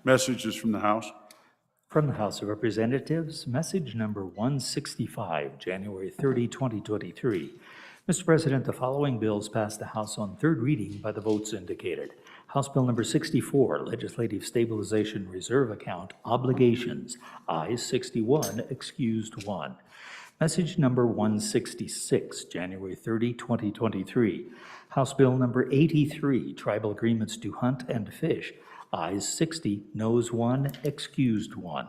Messages from the House. From the House of Representatives, message number 165, January 30, 2023. Mr. President, the following bills passed the House on third reading by the votes indicated. House Bill number 64, Legislative Stabilization Reserve Account Obligations, ayes 61, excused 1. Message number 166, January 30, 2023. House Bill number 83, Tribal Agreements to Hunt and Fish, ayes 60, noes 1, excused 1.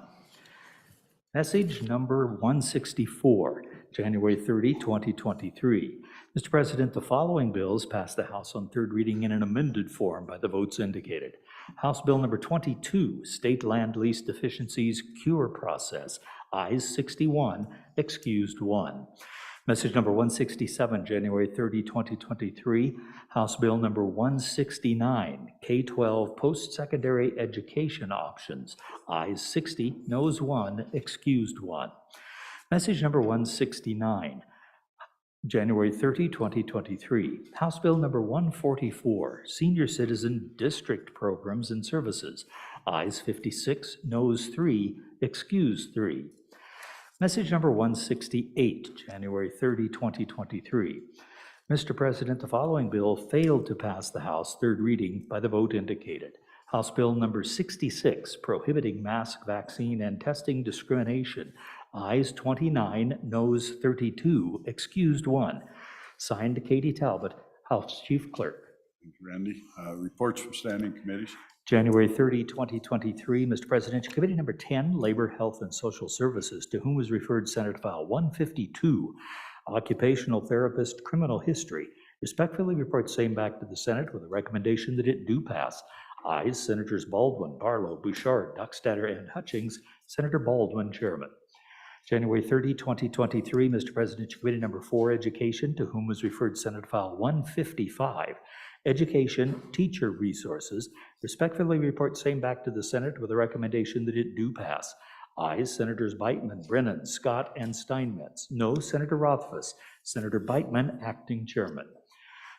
Message number 164, January 30, 2023. Mr. President, the following bills passed the House on third reading in an amended form by the votes indicated. House Bill number 22, State Land Lease Deficiencies Cure Process, ayes 61, excused 1. Message number 167, January 30, 2023, House Bill number 169, K-12 Post-Secondary Education Options, ayes 60, noes 1, excused 1. Message number 169, January 30, 2023, House Bill number 144, Senior Citizen District Programs and Services, ayes 56, noes 3, excused 3. Message number 168, January 30, 2023. Mr. President, the following bill failed to pass the House third reading by the vote indicated. House Bill number 66, Prohibiting Mask, Vaccine, and Testing Discrimination, ayes 29, noes 32, excused 1. Signed, Katie Talbot, House Chief Clerk. Thank you, Randy. Reports from standing committees. January 30, 2023, Mr. President, Committee number 10, Labor, Health, and Social Services, to whom was referred Senate File 152, Occupational Therapist Criminal History, respectfully reports same back to the Senate with a recommendation that it do pass. Ayes, Senators Baldwin, Barlow, Bouchard, Duckstader, and Hutchings. Senator Baldwin, Chairman. January 30, 2023, Mr. President, Committee number 4, Education, to whom was referred Senate File 155, Education, Teacher Resources, respectfully report same back to the Senate with a recommendation that it do pass. Ayes, Senators Beitman, Brennan, Scott, and Steinmetz. No, Senator Rothfuss. Senator Beitman, Acting Chairman.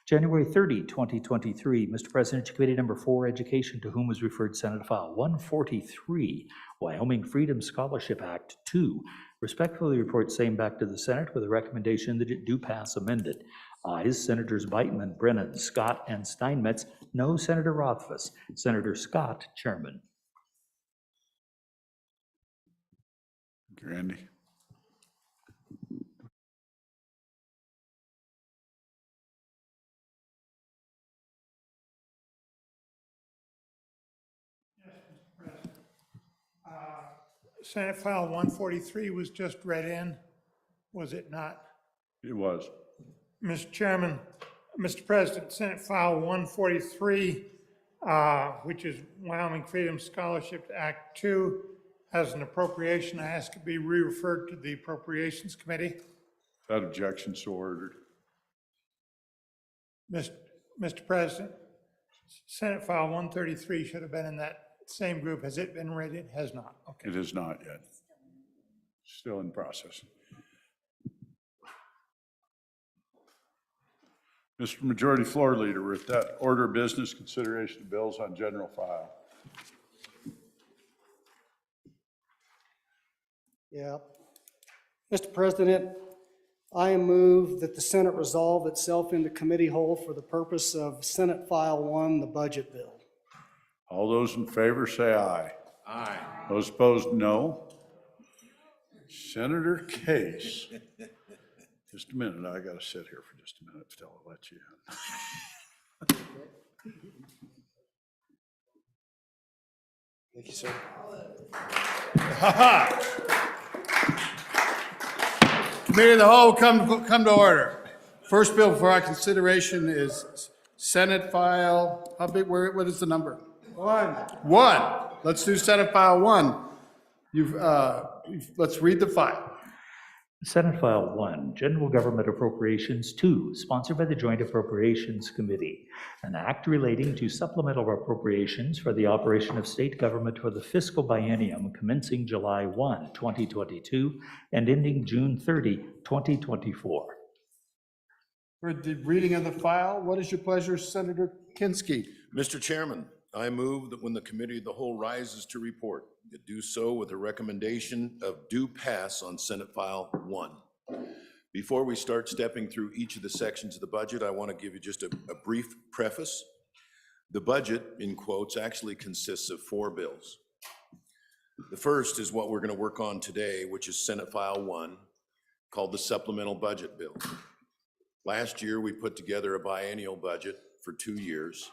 January 30, 2023, Mr. President, Committee number 4, Education, to whom was referred Senate File 143, Wyoming Freedom Scholarship Act 2, respectfully report same back to the Senate with a recommendation that it do pass amended. Ayes, Senators Beitman, Brennan, Scott, and Steinmetz. No, Senator Rothfuss. Senator Scott, Chairman. Thank you, Randy. Senate File 143 was just read in, was it not? It was. Mr. Chairman, Mr. President, Senate File 143, which is Wyoming Freedom Scholarship Act 2, has an appropriation. I ask it be re-referred to the Appropriations Committee. That objection so ordered. Mr. President, Senate File 133 should have been in that same group. Has it been read? It has not. Okay. It is not yet. Still in process. Mr. Majority Floor Leader, with that order of business, consideration of bills on general file. Yeah. Mr. President, I move that the Senate resolve itself into committee whole for the purpose of Senate File 1, the budget bill. All those in favor say aye. Aye. Those opposed, no. Senator Case. Just a minute, I got to sit here for just a minute till I let you in. Thank you, sir. Committee of the Whole, come to order. First bill for our consideration is Senate File, how big, what is the number? 1. Let's do Senate File 1. Let's read the file. Senate File 1, General Government Appropriations 2, sponsored by the Joint Appropriations Committee, an act relating to supplemental appropriations for the operation of state government for the fiscal biennium commencing July 1, 2022, and ending June 30, 2024. For the reading of the file, what is your pleasure, Senator Kinski? Mr. Chairman, I move that when the committee of the whole rises to report, it do so with a recommendation of due pass on Senate File 1. Before we start stepping through each of the sections of the budget, I want to give you just a brief preface. The budget, in quotes, actually consists of 4 bills. The first is what we're going to work on today, which is Senate File 1, called the Supplemental Budget Bill. Last year, we put together a biennial budget for 2 years.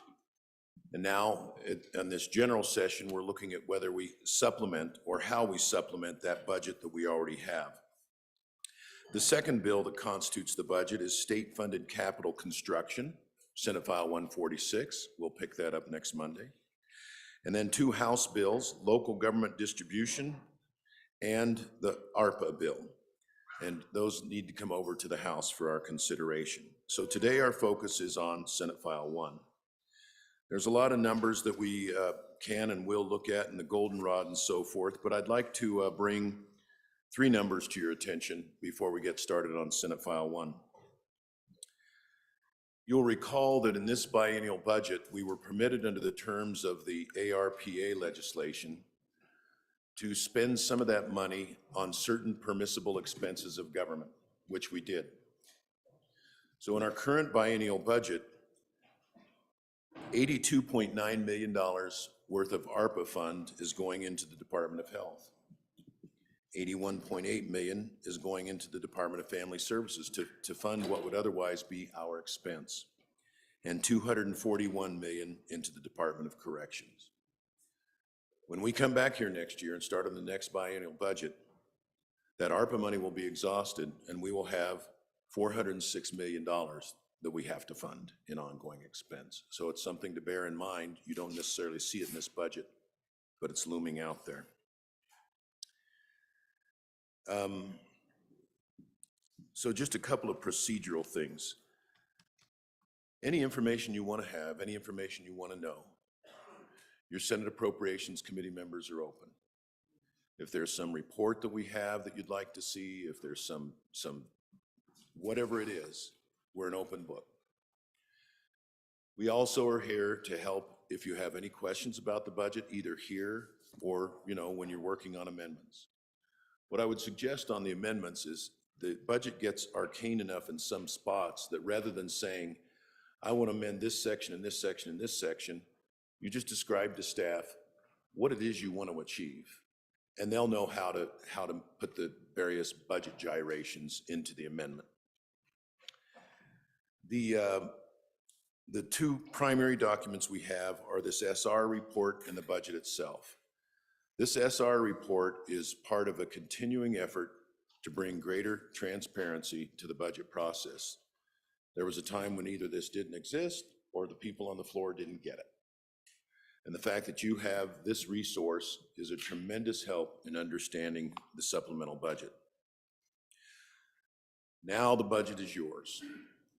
And now, in this general session, we're looking at whether we supplement or how we supplement that budget that we already have. The second bill that constitutes the budget is state-funded capital construction, Senate File 146. We'll pick that up next Monday. And then 2 House bills, local government distribution and the ARPA bill. And those need to come over to the House for our consideration. So today our focus is on Senate File 1. There's a lot of numbers that we can and will look at in the goldenrod and so forth, but I'd like to bring 3 numbers to your attention before we get started on Senate File 1. You'll recall that in this biennial budget, we were permitted under the terms of the ARPA legislation to spend some of that money on certain permissible expenses of government, which we did. So in our current biennial budget, $82.9 million worth of ARPA fund is going into the Department of Health. $81.8 million is going into the Department of Family Services to fund what would otherwise be our expense, and $241 million into the Department of Corrections. When we come back here next year and start on the next biennial budget, that ARPA money will be exhausted and we will have $406 million that we have to fund in ongoing expense. So it's something to bear in mind. You don't necessarily see it in this budget, but it's looming out there. So just a couple of procedural things. Any information you want to have, any information you want to know, your Senate Appropriations Committee members are open. If there's some report that we have that you'd like to see, if there's some whatever it is, we're an open book. We also are here to help if you have any questions about the budget, either here or, when you're working on amendments. What I would suggest on the amendments is the budget gets arcane enough in some spots that rather than saying, I want to amend this section and this section and this section, you just describe to staff what it is you want to achieve. And they'll know how to put the various budget gyrations into the amendment. The 2 primary documents we have are this SR report and the budget itself. This SR report is part of a continuing effort to bring greater transparency to the budget process. There was a time when either this didn't exist or the people on the floor didn't get it. And the fact that you have this resource is a tremendous help in understanding the supplemental budget. Now the budget is yours.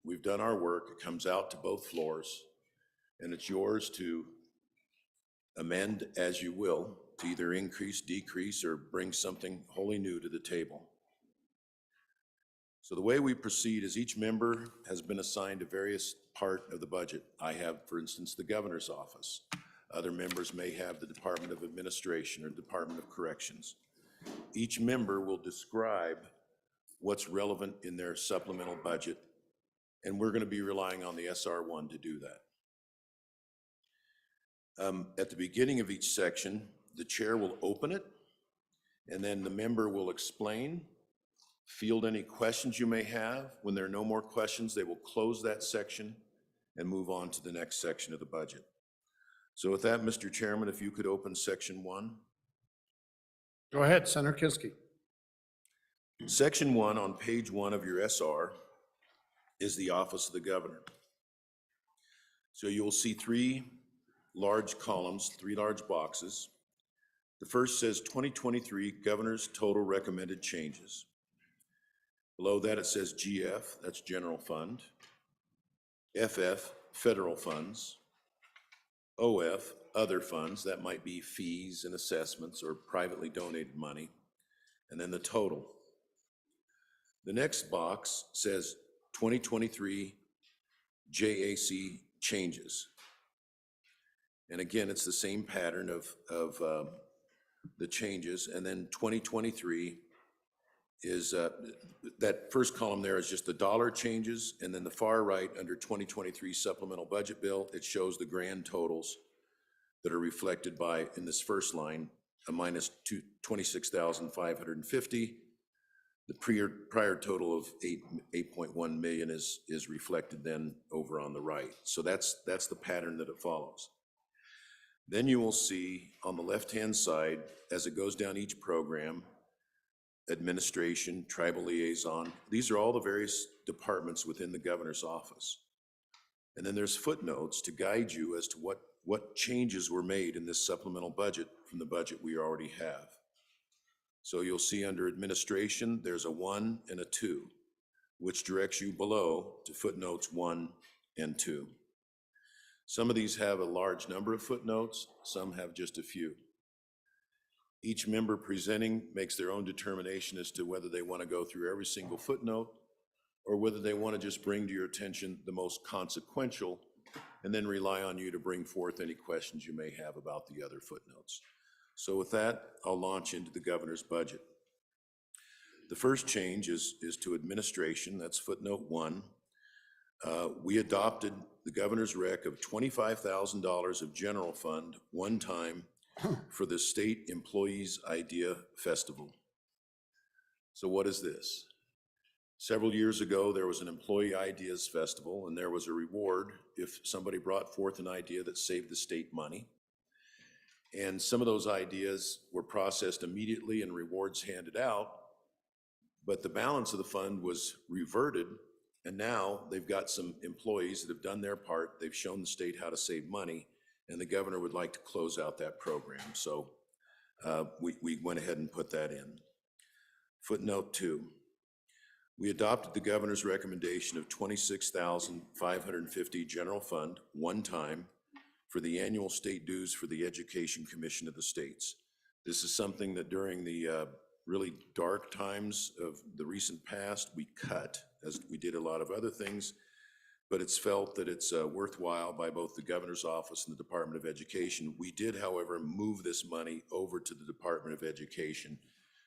We've done our work. It comes out to both floors, and it's yours to amend as you will, to either increase, decrease, or bring something wholly new to the table. So the way we proceed is each member has been assigned a various part of the budget. I have, for instance, the governor's office. Other members may have the Department of Administration or Department of Corrections. Each member will describe what's relevant in their supplemental budget, and we're going to be relying on the SR1 to do that. At the beginning of each section, the chair will open it, and then the member will explain, field any questions you may have. When there are no more questions, they will close that section and move on to the next section of the budget. So with that, Mr. Chairman, if you could open section 1. Go ahead, Senator Kinsky. Section 1 on page 1 of your SR is the Office of the Governor. So you'll see 3 large columns, 3 large boxes. The first says 2023 Governor's Total Recommended Changes. Below that it says GF, that's General Fund. FF, Federal Funds. OF, Other Funds, that might be fees and assessments or privately donated money. And then the total. The next box says 2023 JAC changes. And again, it's the same pattern of the changes. And then 2023 is, that first column there is just the dollar changes. And then the far right, under 2023 supplemental budget bill, it shows the grand totals that are reflected by, in this first line, a minus 26,550. The prior total of 8.1 million is reflected then over on the right. So that's the pattern that it follows. Then you will see on the left-hand side, as it goes down each program, administration, tribal liaison, these are all the various departments within the governor's office. And then there's footnotes to guide you as to what changes were made in this supplemental budget from the budget we already have. So you'll see under administration, there's a 1 and a 2, which directs you below to footnotes 1 and 2. Some of these have a large number of footnotes, some have just a few. Each member presenting makes their own determination as to whether they want to go through every single footnote or whether they want to just bring to your attention the most consequential and then rely on you to bring forth any questions you may have about the other footnotes. So with that, I'll launch into the governor's budget. The first change is to administration, that's footnote 1. We adopted the governor's rec of $25,000 of general fund one time for the State Employees Idea Festival. So what is this? Several years ago, there was an Employee Ideas Festival, and there was a reward if somebody brought forth an idea that saved the state money. And some of those ideas were processed immediately and rewards handed out, but the balance of the fund was reverted, and now they've got some employees that have done their part. They've shown the state how to save money, and the governor would like to close out that program. So we went ahead and put that in. Footnote 2. We adopted the governor's recommendation of $26,550 general fund one time for the annual state dues for the Education Commission of the States. This is something that during the really dark times of the recent past, we cut, as we did a lot of other things, but it's felt that it's worthwhile by both the governor's office and the Department of Education. We did, however, move this money over to the Department of Education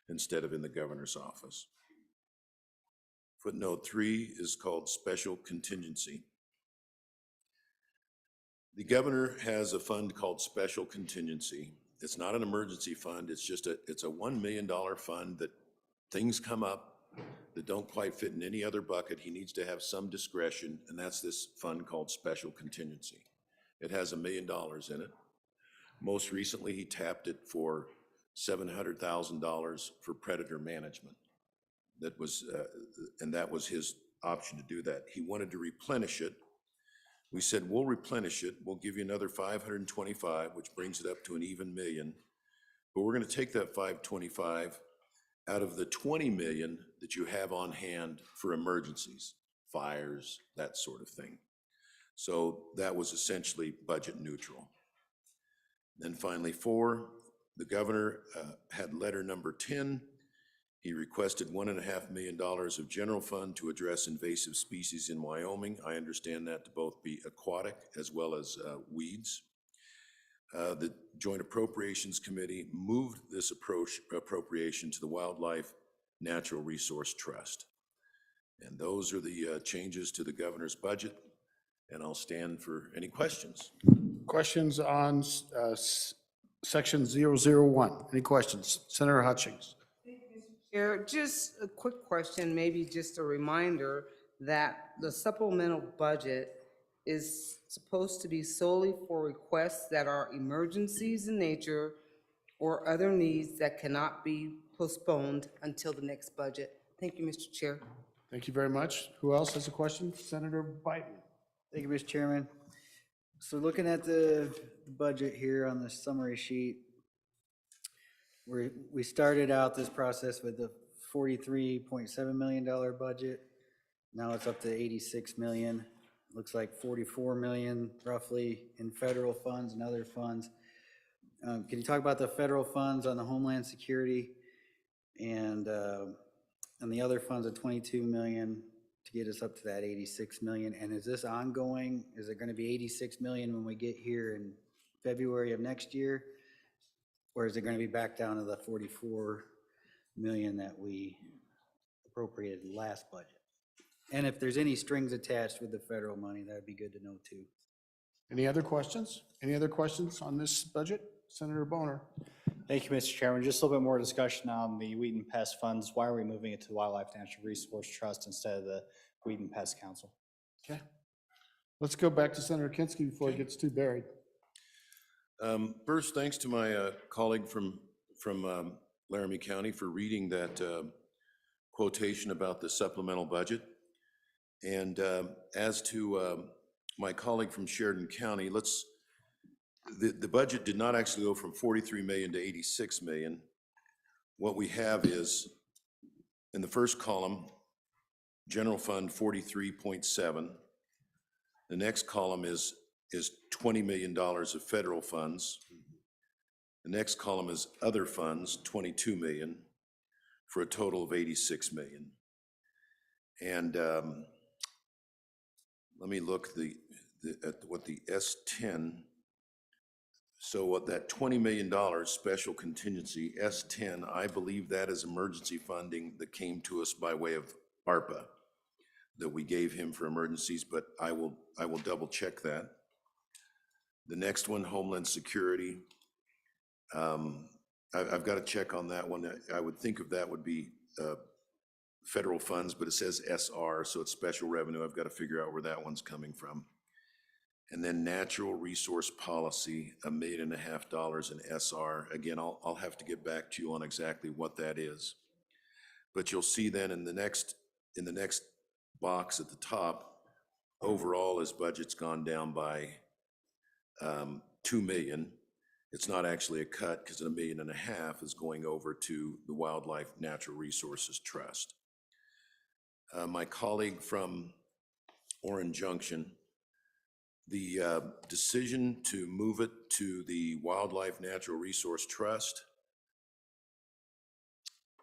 instead of in the governor's office. Footnote 3 is called special contingency. The governor has a fund called special contingency. It's not an emergency fund. It's just it's a $1 million fund that things come up that don't quite fit in any other bucket. He needs to have some discretion, and that's this fund called special contingency. It has $1 million in it. Most recently, he tapped it for $700,000 for predator management. That was, and that was his option to do that. He wanted to replenish it. We said, we'll replenish it. We'll give you another 525, which brings it up to an even million. But we're going to take that 525 out of the 20 million that you have on hand for emergencies, fires, that sort of thing. So that was essentially budget neutral. Then finally, 4, the governor had letter number 10. He requested $1.5 million of general fund to address invasive species in Wyoming. I understand that to both be aquatic as well as weeds. The Joint Appropriations Committee moved this appropriation to the Wildlife Natural Resource Trust. And those are the changes to the governor's budget, and I'll stand for any questions. Questions on section 001? Any questions? Senator Hutchings. Chair, just a quick question, maybe just a reminder that the supplemental budget is supposed to be solely for requests that are emergencies in nature or other needs that cannot be postponed until the next budget. Thank you, Mr. Chair. Thank you very much. Who else has a question? Senator Biden. Thank you, Mr. Chairman. So looking at the budget here on the summary sheet, we started out this process with a $43.7 million budget. Now it's up to 86 million. Looks like 44 million roughly in federal funds and other funds. Can you talk about the federal funds on the Homeland Security and the other funds of 22 million to get us up to that 86 million? And is this ongoing? Is it going to be 86 million when we get here in February of next year? Or is it gonna be back down to the 44 million that we appropriated last budget? And if there's any strings attached with the federal money, that'd be good to know too. Any other questions? Any other questions on this budget? Senator Boner. Thank you, Mr. Chairman. Just a little bit more discussion on the Weed and Pest funds. Why are we moving it to the Wildlife Natural Resource Trust instead of the Weed and Pest Council? Okay. Let's go back to Senator Kinski before it gets too buried. First, thanks to my colleague from Laramie County for reading that quotation about the supplemental budget. And as to my colleague from Sheridan County, the budget did not actually go from 43 million to 86 million. What we have is, in the first column, general fund 43.7. The next column is $20 million of federal funds. The next column is other funds, 22 million, for a total of 86 million. And let me look at what the S10, so what that $20 million special contingency, S10, I believe that is emergency funding that came to us by way of ARPA that we gave him for emergencies, but I will double check that. The next one, Homeland Security. I've got to check on that one. I would think of that would be federal funds, but it says SR, so it's special revenue. I've got to figure out where that one's coming from. And then Natural Resource Policy, $1.5 million in SR. Again, I'll have to get back to you on exactly what that is. But you'll see then in the next box at the top, overall his budget's gone down by 2 million. It's not actually a cut because $1.5 million is going over to the Wildlife Natural Resources Trust. My colleague from Orange Junction, the decision to move it to the Wildlife Natural Resource Trust,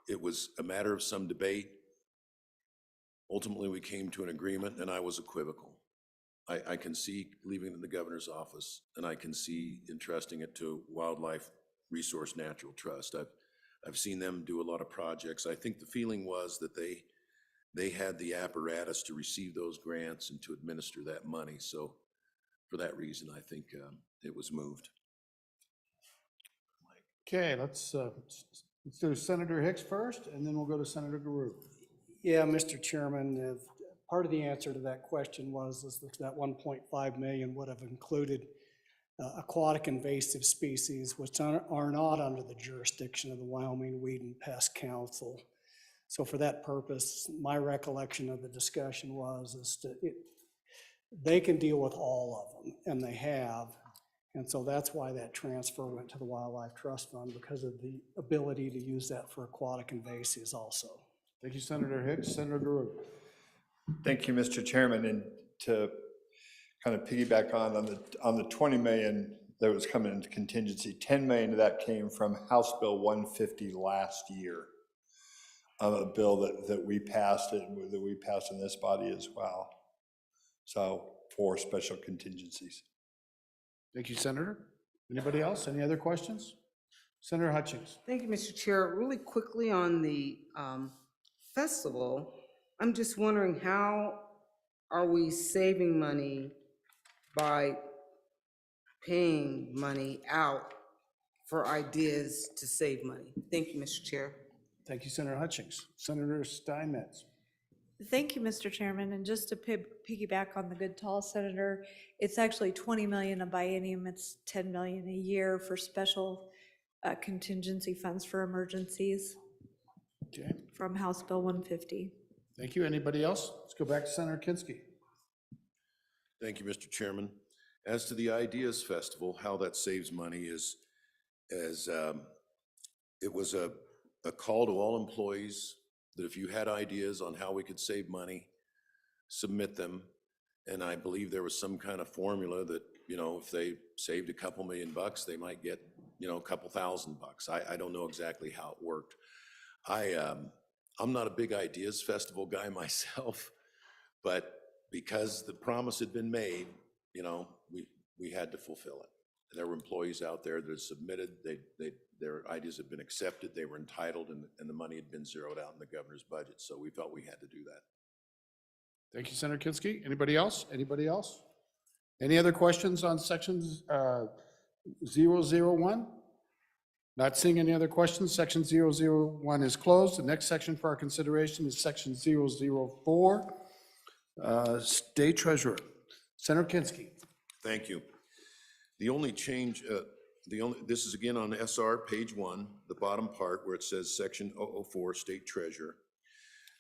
it was a matter of some debate. Ultimately, we came to an agreement, and I was equivocal. I can see leaving it in the governor's office, and I can see entrusting it to Wildlife Resource Natural Trust. I've seen them do a lot of projects. I think the feeling was that they had the apparatus to receive those grants and to administer that money. So for that reason, I think it was moved. Okay, let's do Senator Hicks first, and then we'll go to Senator Garou. Yeah, Mr. Chairman, part of the answer to that question was that 1.5 million would have included aquatic invasive species, which are not under the jurisdiction of the Wyoming Weed and Pest Council. So for that purpose, my recollection of the discussion was they can deal with all of them, and they have. And so that's why that transfer went to the Wildlife Trust Fund, because of the ability to use that for aquatic invasives also. Thank you, Senator Hicks. Senator Garou. Thank you, Mr. Chairman. And to kind of piggyback on the 20 million that was coming into contingency, 10 million of that came from House Bill 150 last year, a bill that we passed in this body as well. So for special contingencies. Thank you, Senator. Anybody else? Any other questions? Senator Hutchings. Thank you, Mr. Chair. Really quickly on the festival, I'm just wondering, how are we saving money by paying money out for ideas to save money? Thank you, Mr. Chair. Thank you, Senator Hutchings. Senator Steinmetz. Thank you, Mr. Chairman. And just to piggyback on the good tall senator, it's actually 20 million a biennium. It's 10 million a year for special contingency funds for emergencies. Okay. From House Bill 150. Thank you. Anybody else? Let's go back to Senator Kinski. Thank you, Mr. Chairman. As to the Ideas Festival, how that saves money is it was a call to all employees that if you had ideas on how we could save money, submit them. And I believe there was some kind of formula that, if they saved a couple $1 million, they might get, a couple $1,000. I don't know exactly how it worked. I'm not a big Ideas Festival guy myself, but because the promise had been made, we had to fulfill it. there were employees out there that submitted, their ideas had been accepted, they were entitled, and the money had been zeroed out in the governor's budget, so we felt we had to do that. Thank you, Senator Kinski. Anybody else? Anybody else? Any other questions on sections 001? Not seeing any other questions. Section 001 is closed. The next section for our consideration is section 004, State Treasurer. Senator Kinski. Thank you. The only change, this is again on SR, page 1, the bottom part where it says section 004, State Treasurer.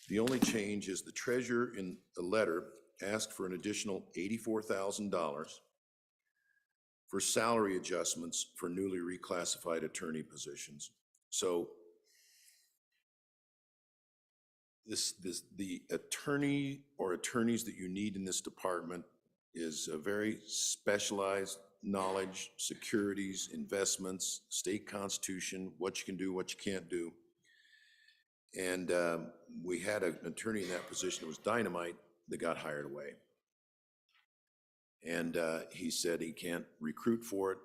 The only change is the treasurer in the letter asked for an additional $84,000 for salary adjustments for newly reclassified attorney positions. So the attorney or attorneys that you need in this department is a very specialized knowledge, securities, investments, state constitution, what you can do, what you can't do. And we had an attorney in that position that was dynamite that got hired away. And he said he can't recruit for it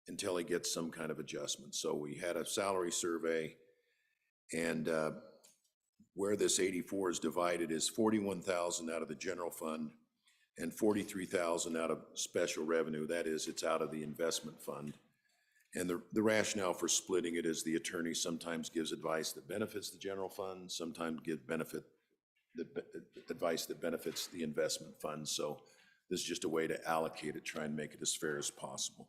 until he gets some kind of adjustment. So we had a salary survey, and where this 84 is divided is 41,000 out of the general fund and 43,000 out of special revenue. That is, it's out of the investment fund. And the rationale for splitting it is the attorney sometimes gives advice that benefits the general fund, sometimes give advice that benefits the investment fund. So this is just a way to allocate it, try and make it as fair as possible.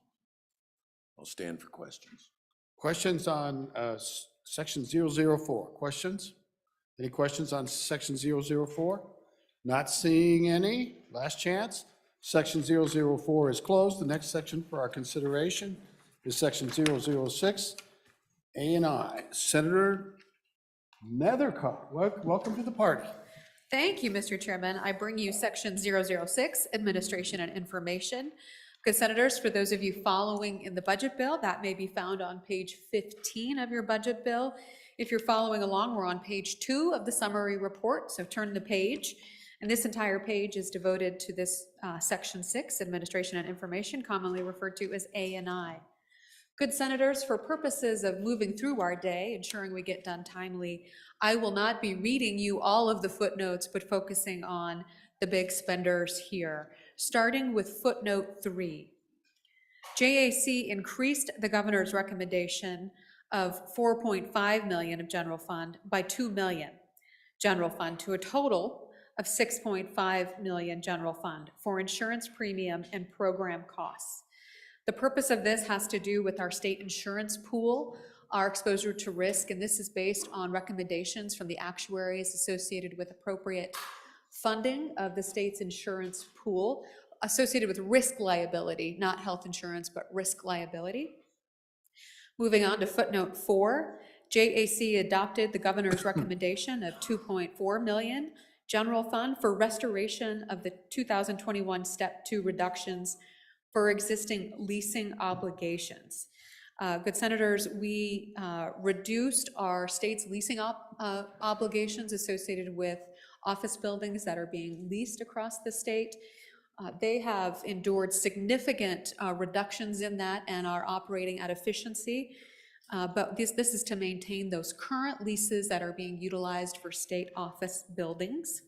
I'll stand for questions. Questions on section 004? Questions? Any questions on section 004? Not seeing any. Last chance. Section 004 is closed. The next section for our consideration is section 006, A&I. Senator Nethercutt, welcome to the party. Thank you, Mr. Chairman. I bring you section 006, Administration and Information. Good senators, for those of you following in the budget bill, that may be found on page 15 of your budget bill. If you're following along, we're on page 2 of the summary report, so turn the page. And this entire page is devoted to this section 6, Administration and Information, commonly referred to as A&I. Good senators, for purposes of moving through our day, ensuring we get done timely, I will not be reading you all of the footnotes, but focusing on the big spenders here, starting with footnote 3. JAC increased the governor's recommendation of $4.5 million of general fund by $2 million general fund to a total of $6.5 million general fund for insurance premium and program costs. The purpose of this has to do with our state insurance pool, our exposure to risk, and this is based on recommendations from the actuaries associated with appropriate funding of the state's insurance pool associated with risk liability, not health insurance, but risk liability. Moving on to footnote 4, JAC adopted the governor's recommendation of $2.4 million general fund for restoration of the 2021 Step 2 reductions for existing leasing obligations. Good senators, we reduced our state's leasing obligations associated with office buildings that are being leased across the state. They have endured significant reductions in that and are operating at efficiency. But this is to maintain those current leases that are being utilized for state office buildings.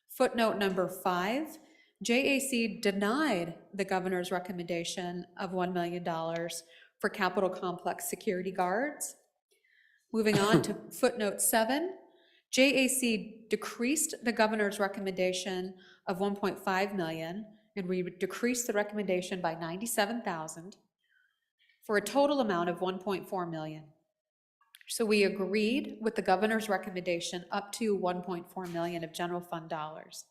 Footnote number 5, JAC denied the governor's recommendation of $1 million for Capitol Complex security guards. Moving on to footnote 7, JAC decreased the governor's recommendation of $1.5 million, and we decreased the recommendation by $97,000 for a total amount of $1.4 million. So we agreed with the governor's recommendation up to $1.4 million of general fund dollars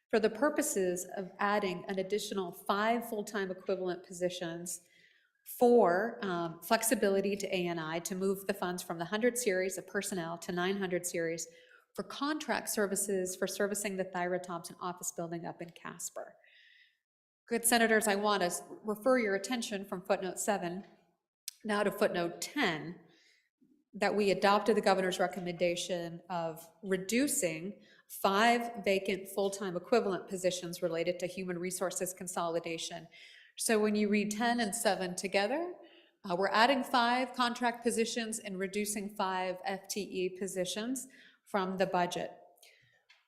for the purposes of adding an additional 5 full-time equivalent positions for flexibility to A&I to move the funds from the 100 series of personnel to 900 series for contract services for servicing the Thyra Thompson office building up in Casper. Good senators, I want to refer your attention from footnote 7 now to footnote 10, that we adopted the governor's recommendation of reducing 5 vacant full-time equivalent positions related to human resources consolidation, So when you read 10 and 7 together, we're adding 5 contract positions and reducing 5 FTE positions from the budget.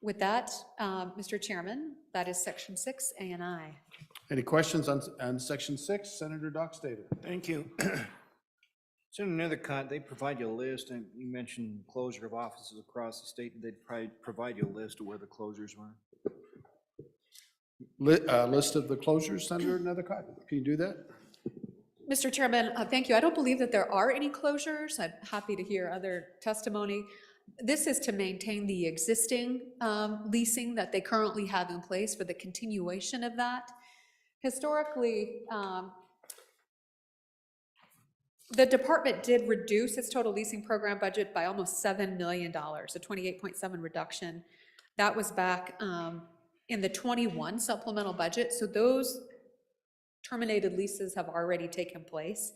With that, Mr. Chairman, that is section 6, A and I. Any questions on section 6? Senator Dockstader. Thank you. So in another cut, they provide you a list, and you mentioned closure of offices across the state. They'd provide you a list of where the closures were. List of the closures, Senator Nethercott. Can you do that? Mr. Chairman, thank you. I don't believe that there are any closures. I'm happy to hear other testimony. This is to maintain the existing leasing that they currently have in place for the continuation of that. Historically, the department did reduce its total leasing program budget by almost $7 million, a 28.7 reduction. That was back in the 21 supplemental budget. So those terminated leases have already taken place.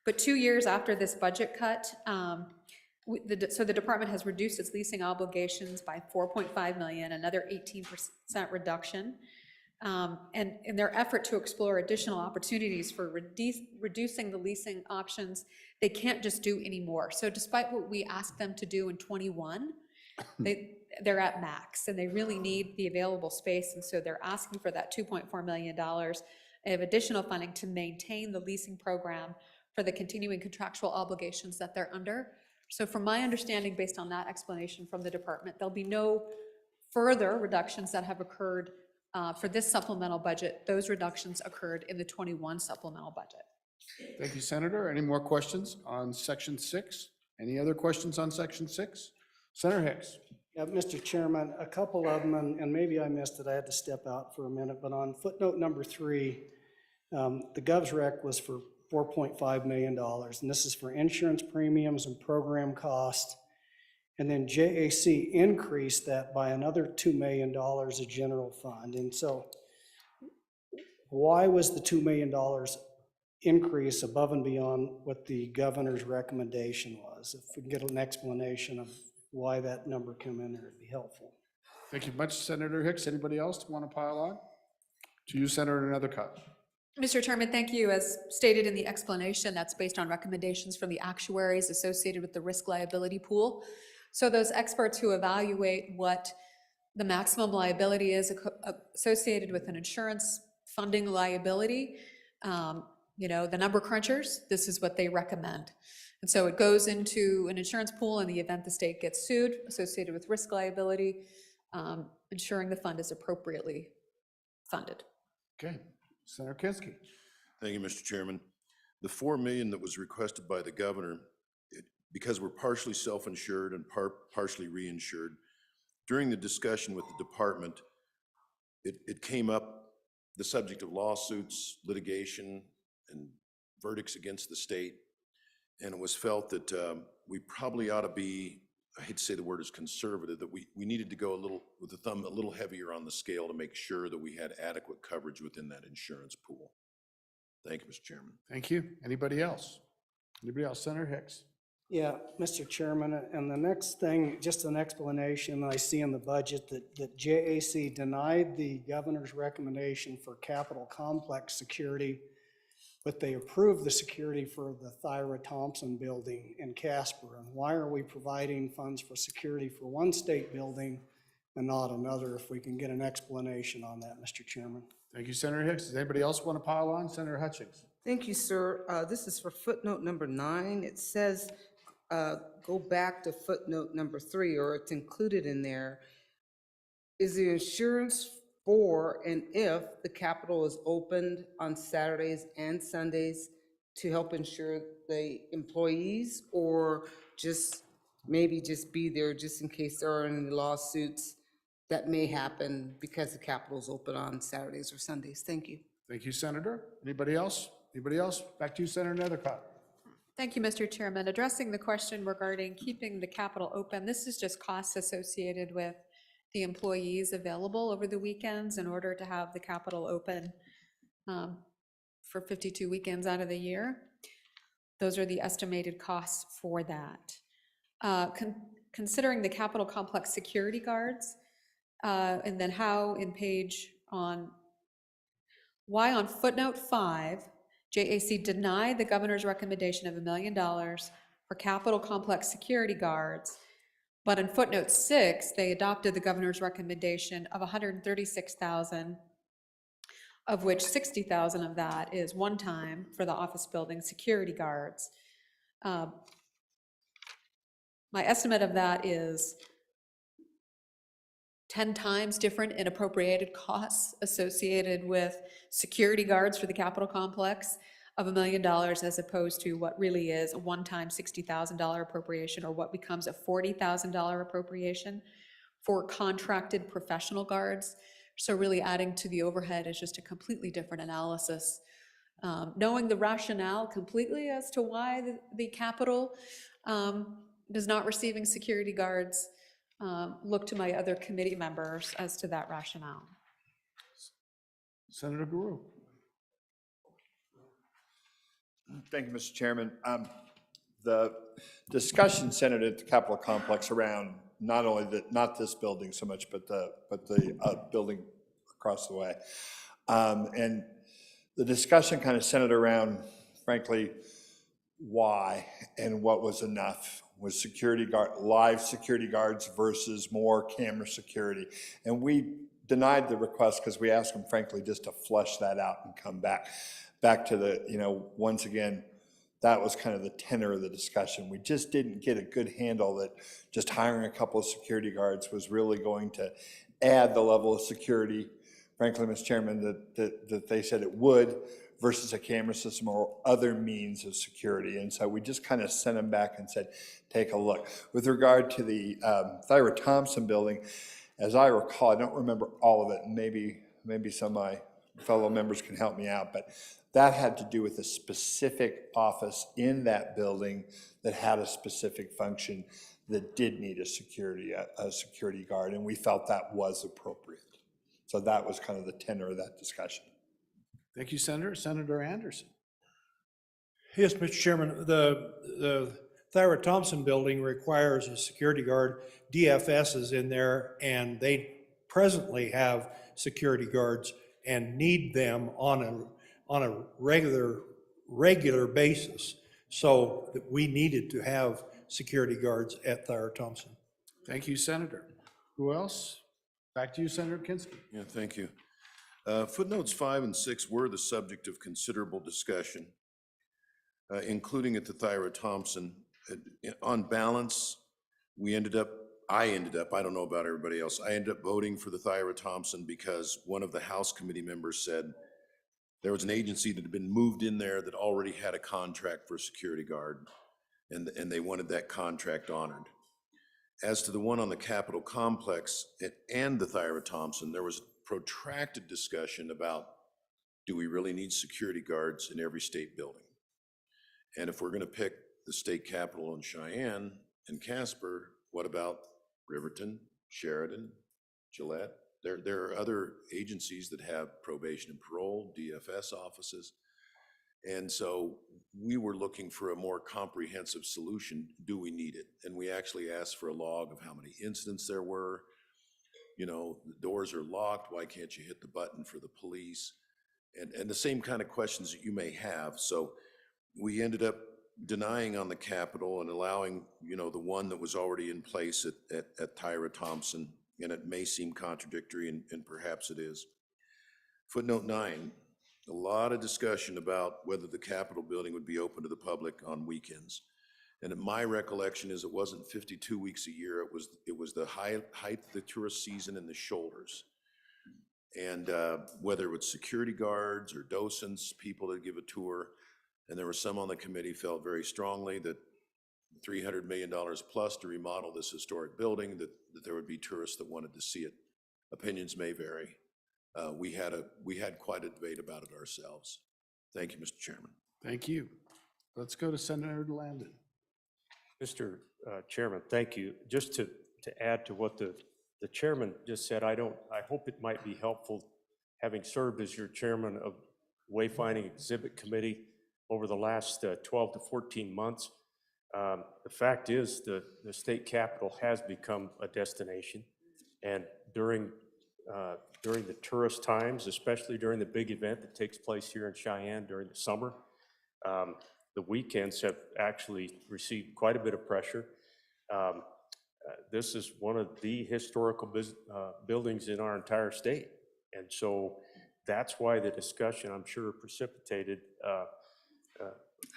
But 2 years after this budget cut, so the department has reduced its leasing obligations by $4.5 million, another 18% reduction. And in their effort to explore additional opportunities for reducing the leasing options, they can't just do any more. So despite what we asked them to do in 21, they're at max, and they really need the available space. And so they're asking for that $2.4 million of additional funding to maintain the leasing program for the continuing contractual obligations that they're under. So from my understanding, based on that explanation from the department, there'll be no further reductions that have occurred for this supplemental budget. Those reductions occurred in the 21 supplemental budget. Thank you, Senator. Any more questions on section 6? Any other questions on section 6? Senator Hicks. Yeah, Mr. Chairman, a couple of them, and maybe I missed it, I had to step out for a minute, but on footnote number 3, the Gov's rec was for $4.5 million, and this is for insurance premiums and program costs. And then JAC increased that by another $2 million of general fund. And so why was the $2 million increase above and beyond what the governor's recommendation was? If we can get an explanation of why that number came in there, it'd be helpful. Thank you much, Senator Hicks. Anybody else want to pile on? To you, Senator Nethercott. Mr. Chairman, thank you. As stated in the explanation, that's based on recommendations from the actuaries associated with the risk liability pool. So those experts who evaluate what the maximum liability is associated with an insurance funding liability, the number crunchers, this is what they recommend. And so it goes into an insurance pool in the event the state gets sued associated with risk liability, ensuring the fund is appropriately funded. Okay, Senator Kinski. Thank you, Mr. Chairman. The $4 million that was requested by the governor, because we're partially self-insured and partially reinsured, during the discussion with the department, it came up, the subject of lawsuits, litigation, and verdicts against the state, and it was felt that we probably ought to be, I hate to say the word is conservative, that we needed to go a little, with the thumb a little heavier on the scale to make sure that we had adequate coverage within that insurance pool. Thank you, Mr. Chairman. Thank you. Anybody else? Anybody else? Senator Hicks. Yeah, Mr. Chairman, and the next thing, just an explanation I see in the budget that JAC denied the governor's recommendation for capital complex security, but they approved the security for the Thyra Thompson building in Casper. And why are we providing funds for security for one state building and not another? If we can get an explanation on that, Mr. Chairman. Thank you, Senator Hicks. Does anybody else want to pile on? Senator Hutchings. Thank you, sir. This is for footnote number 9. It says, go back to footnote number 3, or it's included in there. Is the insurance for and if the Capitol is opened on Saturdays and Sundays to help insure the employees, or just maybe just be there just in case there are any lawsuits that may happen because the Capitol is open on Saturdays or Sundays? Thank you. Thank you, Senator. Anybody else? Anybody else? Back to you, Senator Nethercott. Thank you, Mr. Chairman. Addressing the question regarding keeping the Capitol open, this is just costs associated with the employees available over the weekends in order to have the Capitol open for 52 weekends out of the year. Those are the estimated costs for that. Considering the Capitol complex security guards, and then how in page on why on footnote 5, JAC denied the governor's recommendation of $1 million for Capitol Complex security guards, but in footnote 6, they adopted the governor's recommendation of $136,000, of which $60,000 of that is one-time for the office building security guards. My estimate of that is 10 times different in appropriated costs associated with security guards for the Capitol complex of $1 million, as opposed to what really is a one-time $60,000 appropriation, or what becomes a $40,000 appropriation for contracted professional guards. So really adding to the overhead is just a completely different analysis. Knowing the rationale completely as to why the Capitol is not receiving security guards, look to my other committee members as to that rationale. Senator Guru. Thank you, Mr. Chairman. The discussion centered at the Capitol complex around not only not this building so much, but the building across the way. And the discussion kind of centered around, frankly, why and what was enough. Was live security guards versus more camera security. And we denied the request because we asked them, frankly, just to flush that out and come back to the, once again, that was kind of the tenor of the discussion. We just didn't get a good handle that just hiring a couple of security guards was really going to add the level of security, frankly, Mr. Chairman, that they said it would, versus a camera system or other means of security. And so we just kind of sent them back and said, take a look. With regard to the Thyra Thompson building, as I recall, I don't remember all of it, and maybe some of my fellow members can help me out, but that had to do with a specific office in that building that had a specific function that did need a security guard, and we felt that was appropriate. So that was kind of the tenor of that discussion. Thank you, Senator. Senator Anderson. Yes, Mr. Chairman, the Thyra Thompson building requires a security guard. DFS is in there, and they presently have security guards and need them on a regular basis. So that we needed to have security guards at Thyra Thompson. Thank you, Senator. Who else? Back to you, Senator Kinski. Yeah, thank you. Footnotes 5 and 6 were the subject of considerable discussion, including at the Thyra Thompson. On balance, I ended up, I don't know about everybody else, I ended up voting for the Thyra Thompson because one of the House committee members said there was an agency that had been moved in there that already had a contract for a security guard, and they wanted that contract honored. As to the one on the Capitol complex and the Thyra Thompson, there was protracted discussion about, do we really need security guards in every state building? And if we're going to pick the state capitol in Cheyenne and Casper, what about Riverton, Sheridan, Gillette? There are other agencies that have probation and parole, DFS offices. And so we were looking for a more comprehensive solution. Do we need it? And we actually asked for a log of how many incidents there were. The doors are locked. Why can't you hit the button for the police? And the same kind of questions that you may have. So we ended up denying on the Capitol and allowing, the one that was already in place at Thyra Thompson. And it may seem contradictory, and perhaps it is. Footnote 9, a lot of discussion about whether the Capitol building would be open to the public on weekends. And my recollection is it wasn't 52 weeks a year, it was the height of the tourist season and the shoulders. And whether it was security guards or docents, people that give a tour, and there were some on the committee felt very strongly that $300 million plus to remodel this historic building, that there would be tourists that wanted to see it. Opinions may vary. We had quite a debate about it ourselves. Thank you, Mr. Chairman. Thank you. Let's go to Senator Landon. Mr. Chairman, thank you. Just to add to what the chairman just said, I hope it might be helpful, having served as your chairman of Wayfinding Exhibit Committee over the last 12 to 14 months. The fact is the state capitol has become a destination, and during during the tourist times, especially during the big event that takes place here in Cheyenne during the summer. The weekends have actually received quite a bit of pressure. This is one of the historical buildings in our entire state. And so that's why the discussion, I'm sure, precipitated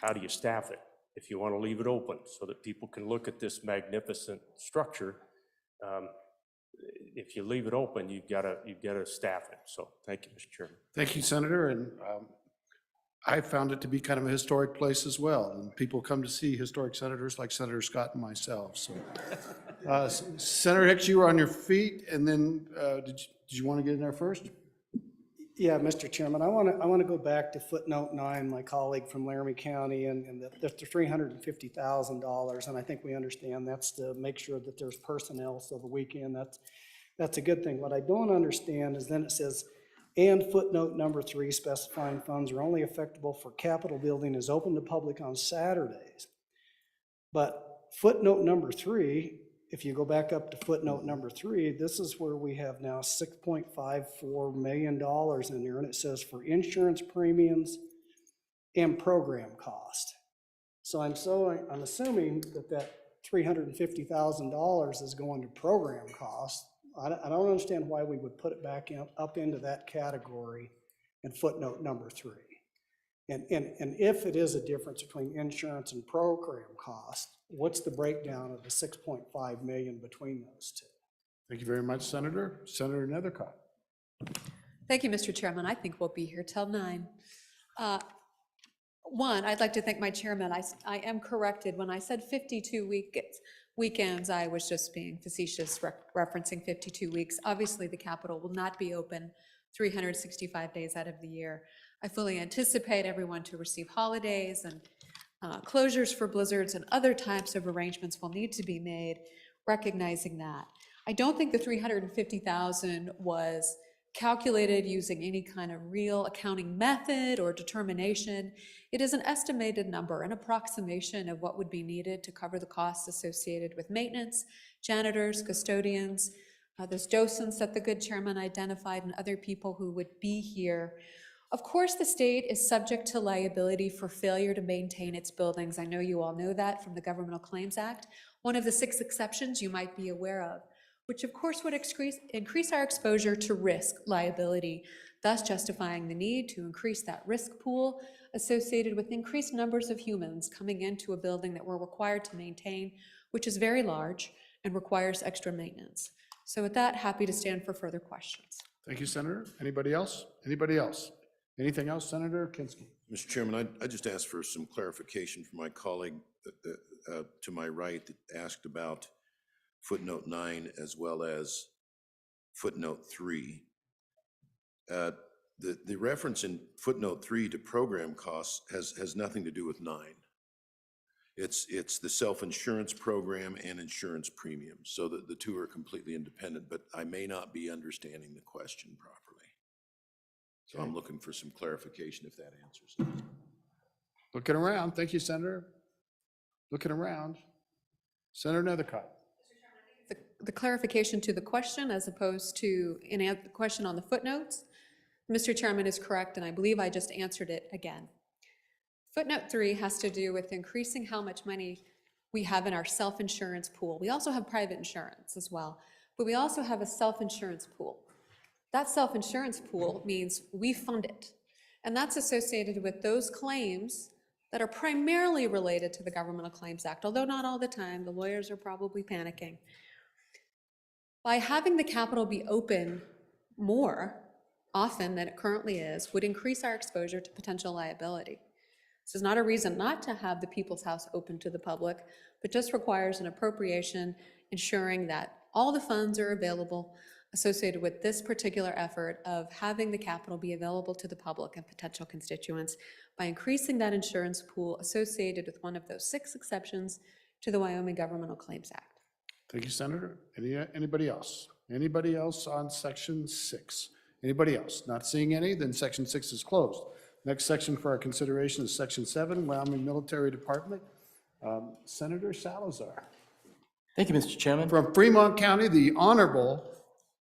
how do you staff it if you want to leave it open so that people can look at this magnificent structure. If you leave it open, you've got to staff it. So thank you, Mr. Chairman. Thank you, Senator, and I found it to be kind of a historic place as well, and people come to see historic senators like Senator Scott and myself, so. Senator Hicks, you were on your feet, and then did you want to get in there first? Yeah, Mr. Chairman, I want to go back to footnote 9, my colleague from Laramie County, and the $350,000, and I think we understand that's to make sure that there's personnel, so the weekend, that's a good thing. What I don't understand is then it says, and footnote number 3 specifying funds are only effectual for Capitol building is open to public on Saturdays. But footnote number 3, if you go back up to footnote number 3, this is where we have now $6.54 million in there, and it says for insurance premiums and program cost. So I'm assuming that $350,000 is going to program cost. I don't understand why we would put it back up into that category in footnote number 3. And if it is a difference between insurance and program cost, what's the breakdown of the 6.5 million between those two? Thank you very much, Senator. Senator Nethercott. Thank you, Mr. Chairman. I think we'll be here till 9. One, I'd like to thank my chairman. I am corrected. When I said 52 weekends, I was just being facetious, referencing 52 weeks. Obviously, the Capitol will not be open 365 days out of the year. I fully anticipate everyone to receive holidays, and closures for blizzards and other types of arrangements will need to be made, recognizing that. I don't think the $350,000 was calculated using any kind of real accounting method or determination. It is an estimated number, an approximation of what would be needed to cover the costs associated with maintenance, janitors, custodians, those docents that the good chairman identified, and other people who would be here. Of course, the state is subject to liability for failure to maintain its buildings. I know you all know that from the Governmental Claims Act, one of the 6 exceptions you might be aware of, which of course would increase our exposure to risk liability, thus justifying the need to increase that risk pool associated with increased numbers of humans coming into a building that we're required to maintain, which is very large and requires extra maintenance. So with that, happy to stand for further questions. Thank you, Senator. Anybody else? Anybody else? Anything else, Senator Kinski? Mr. Chairman, I just asked for some clarification from my colleague to my right that asked about footnote 9 as well as footnote 3. The reference in footnote 3 to program costs has nothing to do with 9. It's the self-insurance program and insurance premiums, so that the two are completely independent, but I may not be understanding the question properly. So I'm looking for some clarification if that answers it. Looking around. Thank you, Senator. Looking around. Senator Nethercott. The clarification to the question as opposed to the question on the footnotes. Mr. Chairman is correct, and I believe I just answered it again. Footnote 3 has to do with increasing how much money we have in our self-insurance pool. We also have private insurance as well, but we also have a self-insurance pool. That self-insurance pool means we fund it, and that's associated with those claims that are primarily related to the Governmental Claims Act, although not all the time. The lawyers are probably panicking. By having the Capitol be open more often than it currently is would increase our exposure to potential liability. This is not a reason not to have the People's House open to the public, but just requires an appropriation ensuring that all the funds are available associated with this particular effort of having the Capitol be available to the public and potential constituents by increasing that insurance pool associated with one of those 6 exceptions to the Wyoming Governmental Claims Act. Thank you, Senator. Anybody else? Anybody else on section 6? Anybody else? Not seeing any, then section 6 is closed. Next section for our consideration is section 7, Wyoming Military Department. Senator Salazar. Thank you, Mr. Chairman. From Fremont County, the Honorable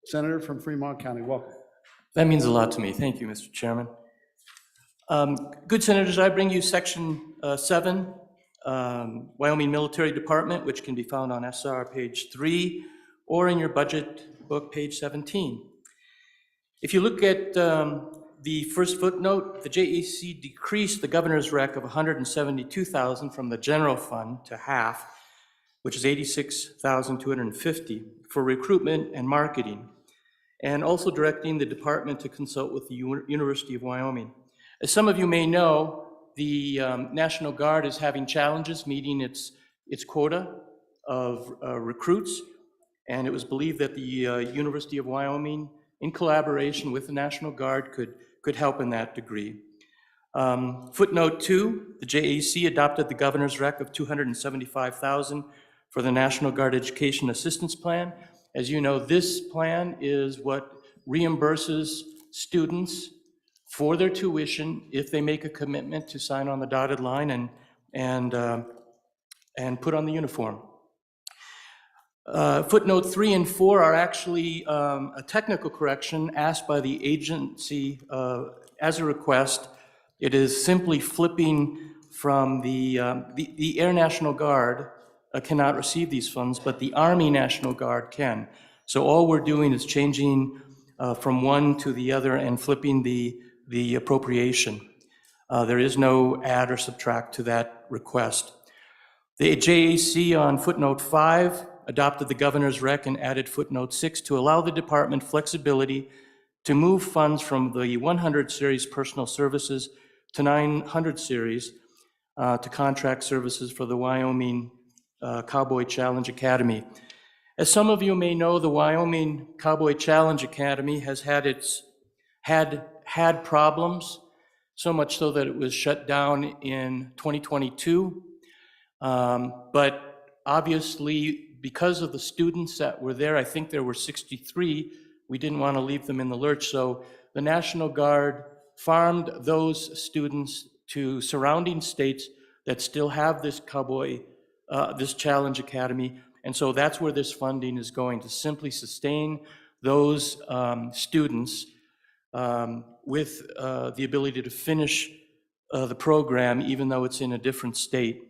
Senator from Fremont County, welcome. That means a lot to me. Thank you, Mr. Chairman. Good senators, I bring you Section 7, Wyoming Military Department, which can be found on SR page 3 or in your budget book, page 17. If you look at the first footnote, the JEC decreased the governor's rec of $172,000 from the general fund to half, which is $86,250 for recruitment and marketing, and also directing the department to consult with the University of Wyoming. As some of you may know, the National Guard is having challenges meeting its quota of recruits, and it was believed that the University of Wyoming, in collaboration with the National Guard, could help in that degree. Footnote 2, the JAC adopted the governor's rec of $275,000 for the National Guard Education Assistance Plan. As you know, this plan is what reimburses students for their tuition if they make a commitment to sign on the dotted line and put on the uniform. Footnote 3 and 4 are actually a technical correction asked by the agency as a request. It is simply flipping from the Air National Guard cannot receive these funds, but the Army National Guard can. So all we're doing is changing from one to the other and flipping the appropriation. There is no add or subtract to that request. The JAC on footnote 5 adopted the governor's rec and added footnote 6 to allow the department flexibility to move funds from the 100 series personal services to 900 series to contract services for the Wyoming Cowboy Challenge Academy. As some of you may know, the Wyoming Cowboy Challenge Academy has had problems, so much so that it was shut down in 2022. But obviously, because of the students that were there, I think there were 63, we didn't want to leave them in the lurch. So the National Guard farmed those students to surrounding states that still have this this Challenge Academy. And so that's where this funding is going, to simply sustain those students with the ability to finish the program, even though it's in a different state.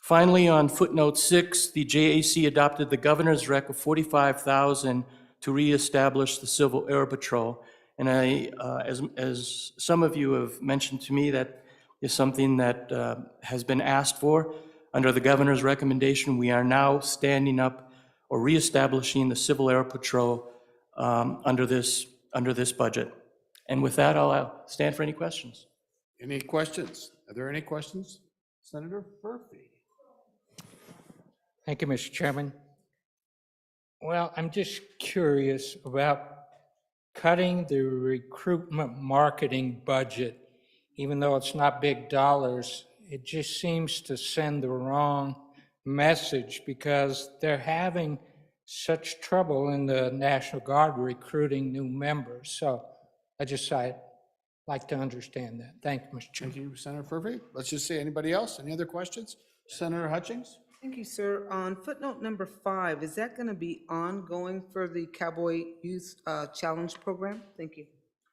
Finally, on footnote 6, the JAC adopted the governor's rec of $45,000 to reestablish the Civil Air Patrol. And as some of you have mentioned to me, that is something that has been asked for. Under the governor's recommendation, we are now standing up or reestablishing the Civil Air Patrol under this budget. And with that, I'll stand for any questions. Any questions? Are there any questions? Senator Murphy. Thank you, Mr. Chairman. Well, I'm just curious about cutting the recruitment marketing budget, even though it's not big dollars. It just seems to send the wrong message because they're having such trouble in the National Guard recruiting new members. So I'd like to understand that. Thank you, Mr. Chairman. Thank you, Senator Murphy. Let's just say, anybody else? Any other questions? Senator Hutchings? Thank you, sir. On footnote number 5, is that going to be ongoing for the Cowboy Youth Challenge Program? Thank you.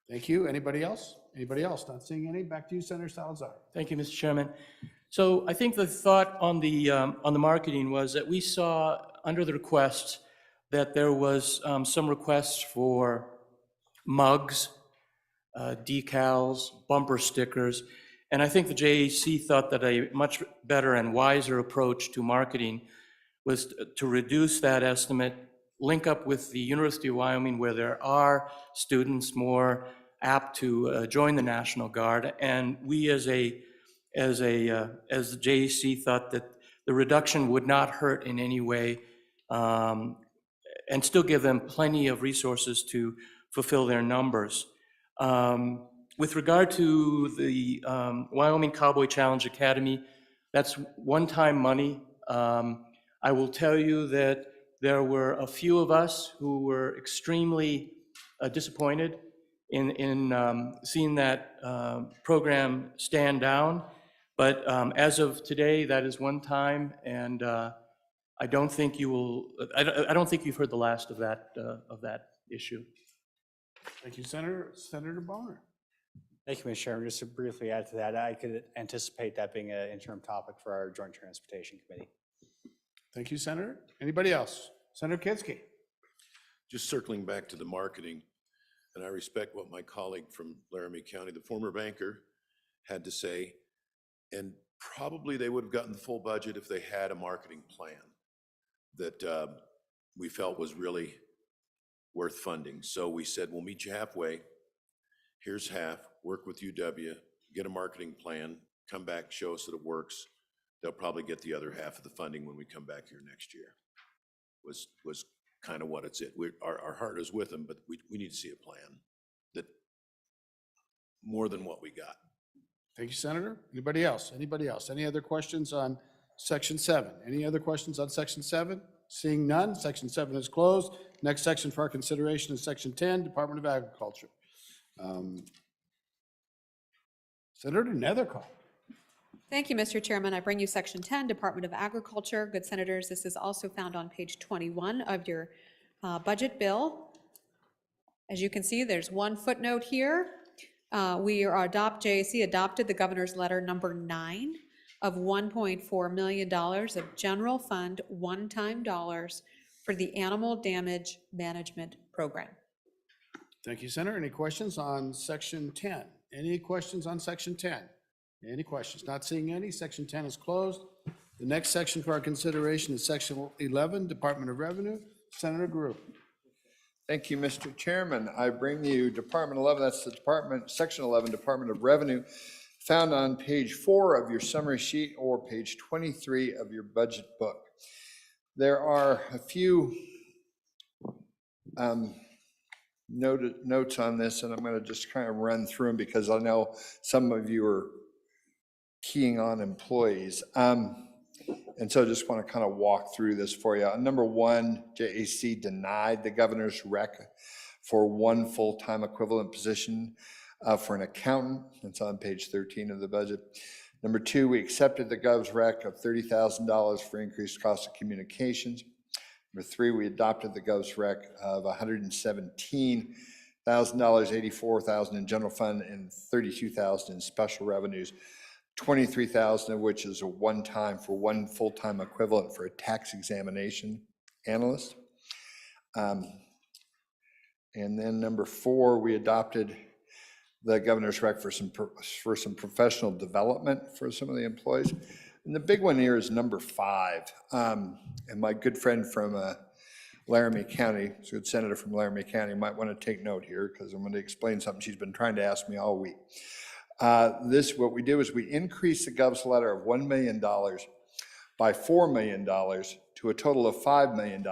Thank you. Anybody else? Anybody else? Not seeing any. Back to you, Senator Salazar. Thank you, Mr. Chairman. So I think the thought on the marketing was that we saw under the requests that there was some requests for mugs, decals, bumper stickers, and I think the JAC thought that a much better and wiser approach to marketing was to reduce that estimate, link up with the University of Wyoming where there are students more apt to join the National Guard, and we as the JAC thought that the reduction would not hurt in any way and still give them plenty of resources to fulfill their numbers. With regard to the Wyoming Cowboy Challenge Academy, that's one-time money. I will tell you that there were a few of us who were extremely disappointed in seeing that program stand down. But as of today, that is one time, and I don't think you will, I don't think you've heard the last of that issue. Thank you, Senator. Senator Bonner. Thank you, Mr. Chairman. Just to briefly add to that, I could anticipate that being an interim topic for our Joint Transportation Committee. Thank you, Senator. Anybody else? Senator Kinski. Just circling back to the marketing, and I respect what my colleague from Laramie County, the former banker, had to say, and probably they would have gotten the full budget if they had a marketing plan that we felt was really worth funding. So we said, we'll meet you halfway. Here's half, work with UW, get a marketing plan, come back, show us that it works. They'll probably get the other half of the funding when we come back here next year. Was kind of what it's at. Our heart is with them, but we need to see a plan that more than what we got. Thank you, Senator. Anybody else? Anybody else? Any other questions on Section 7? Any other questions on Section 7? Seeing none, Section 7 is closed. Next section for our consideration is Section 10, Department of Agriculture. Senator Nethercott. Thank you, Mr. Chairman. I bring you Section 10, Department of Agriculture. Good senators, this is also found on page 21 of your budget bill. As you can see, there's one footnote here. JAC adopted the governor's letter number 9 of $1.4 million of general fund one-time dollars for the Animal Damage Management Program. Thank you, Senator. Any questions on Section 10? Any questions on Section 10? Any questions? Not seeing any. Section 10 is closed. The next section for our consideration is Section 11, Department of Revenue. Senator Grew. Thank you, Mr. Chairman. I bring you Department 11, that's the Department, Section 11, Department of Revenue, found on page 4 of your summary sheet or page 23 of your budget book. There are a few notes on this, and I'm going to just kind of run through them because I know some of you are keying on employees. And so I just want to kind of walk through this for you. Number 1, JAC denied the governor's rec for one full-time equivalent position for an accountant. It's on page 13 of the budget. Number 2, we accepted the gov's rec of $30,000 for increased cost of communications. Number 3, we adopted the gov's rec of $117,000, $84,000 in general fund, and $32,000 in special revenues. $23,000 of which is a one-time for one full-time equivalent for a tax examination analyst. And then number 4, we adopted the governor's rec for some professional development for some of the employees. And the big one here is number 5. And my good friend from Laramie County, a good senator from Laramie County, might want to take note here because I'm going to explain something she's been trying to ask me all week. What we do is we increase the gov's letter of $1 million by $4 million to a total of $5 million,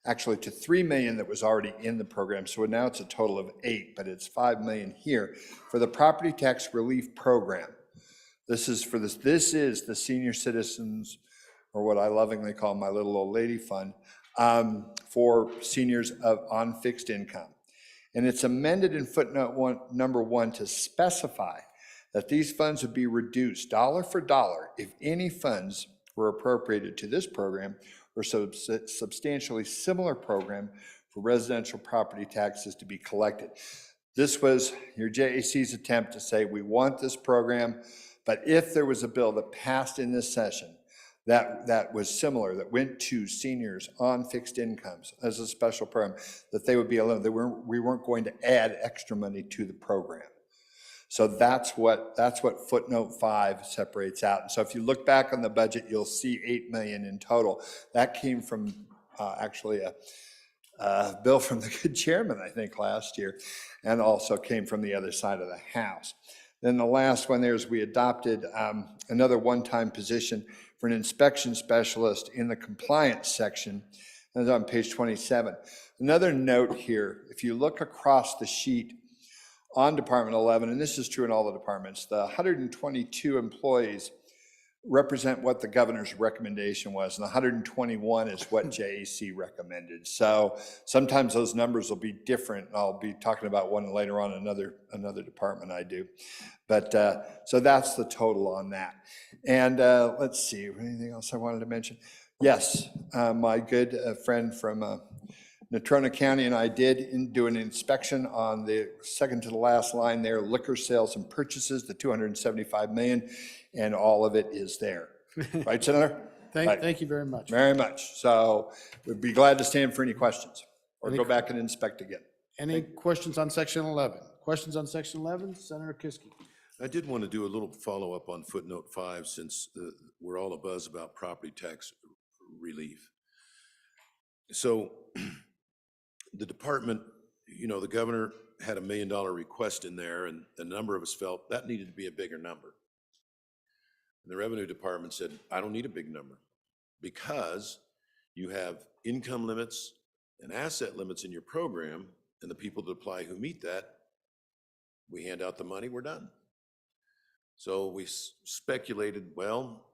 actually to $3 million that was already in the program. So now it's a total of $8 million, but it's $5 million here for the property tax relief program. This is the senior citizens, or what I lovingly call my little old lady fund, for seniors on fixed income. And it's amended in footnote number 1 to specify that these funds would be reduced dollar for dollar if any funds were appropriated to this program or substantially similar program for residential property taxes to be collected. This was your JAC's attempt to say we want this program, but if there was a bill that passed in this session that was similar, that went to seniors on fixed incomes as a special program, that they would be alone. We weren't going to add extra money to the program. So that's what footnote 5 separates out. And so if you look back on the budget, you'll see $8 million in total. That came from actually a bill from the good chairman, I think, last year, and also came from the other side of the house. Then the last one there is we adopted another one-time position for an inspection specialist in the compliance section. That's on page 27. Another note here, if you look across the sheet on Department 11, and this is true in all the departments, the 122 employees represent what the governor's recommendation was, and 121 is what JAC recommended. So sometimes those numbers will be different. I'll be talking about one later on in another department I do. But so that's the total on that. And let's see, anything else I wanted to mention? Yes, my good friend from Natrona County and I did do an inspection on the second to the last line there, liquor sales and purchases, the 275 million, and all of it is there. Right, Senator? Right. Thank you very much. Very much. So we'd be glad to stand for any questions or go back and inspect again. Any questions on section 11? Questions on section 11? Senator Kiske. I did want to do a little follow-up on footnote 5, since we're all abuzz about property tax relief. So the department, you know, the governor had $1 million request in there, and a number of us felt that needed to be a bigger number. And the revenue department said, I don't need a big number, because you have income limits and asset limits in your program, and the people that apply who meet that, we hand out the money, we're done. So we speculated, well,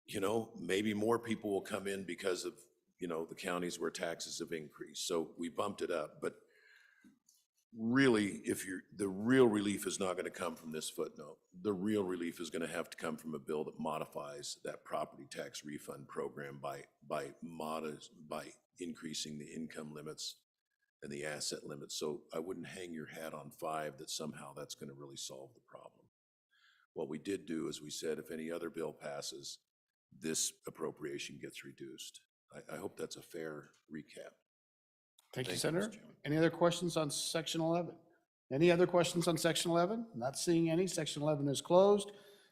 you know, maybe more people will come in because of, you know, the counties where taxes have increased. So we bumped it up. But really, the real relief is not going to come from this footnote. The real relief is going to have to come from a bill that modifies that property tax refund program by increasing the income limits and the asset limits. So I wouldn't hang your hat on 5 that somehow that's going to really solve the problem. What we did do is we said, if any other bill passes, this appropriation gets reduced. I hope that's a fair recap. Thank you, Mr. Senator. Chairman. Any other questions on section 11? Any other questions on section 11? Not seeing any. Section 11 is closed.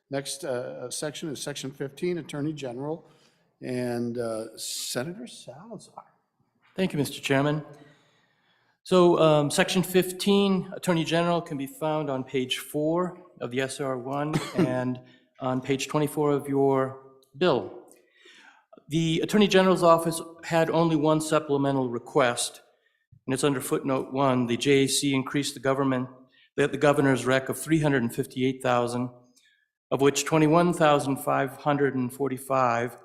Next section is section 15, Attorney General, and Senator Salazar. Thank you, Mr. Chairman. So Section 15, Attorney General, can be found on page 4 of the SR1 and on page 24 of your bill. The Attorney General's office had only one supplemental request, and it's under footnote 1. The JAC increased the governor's rec of $358,000, of which $21,545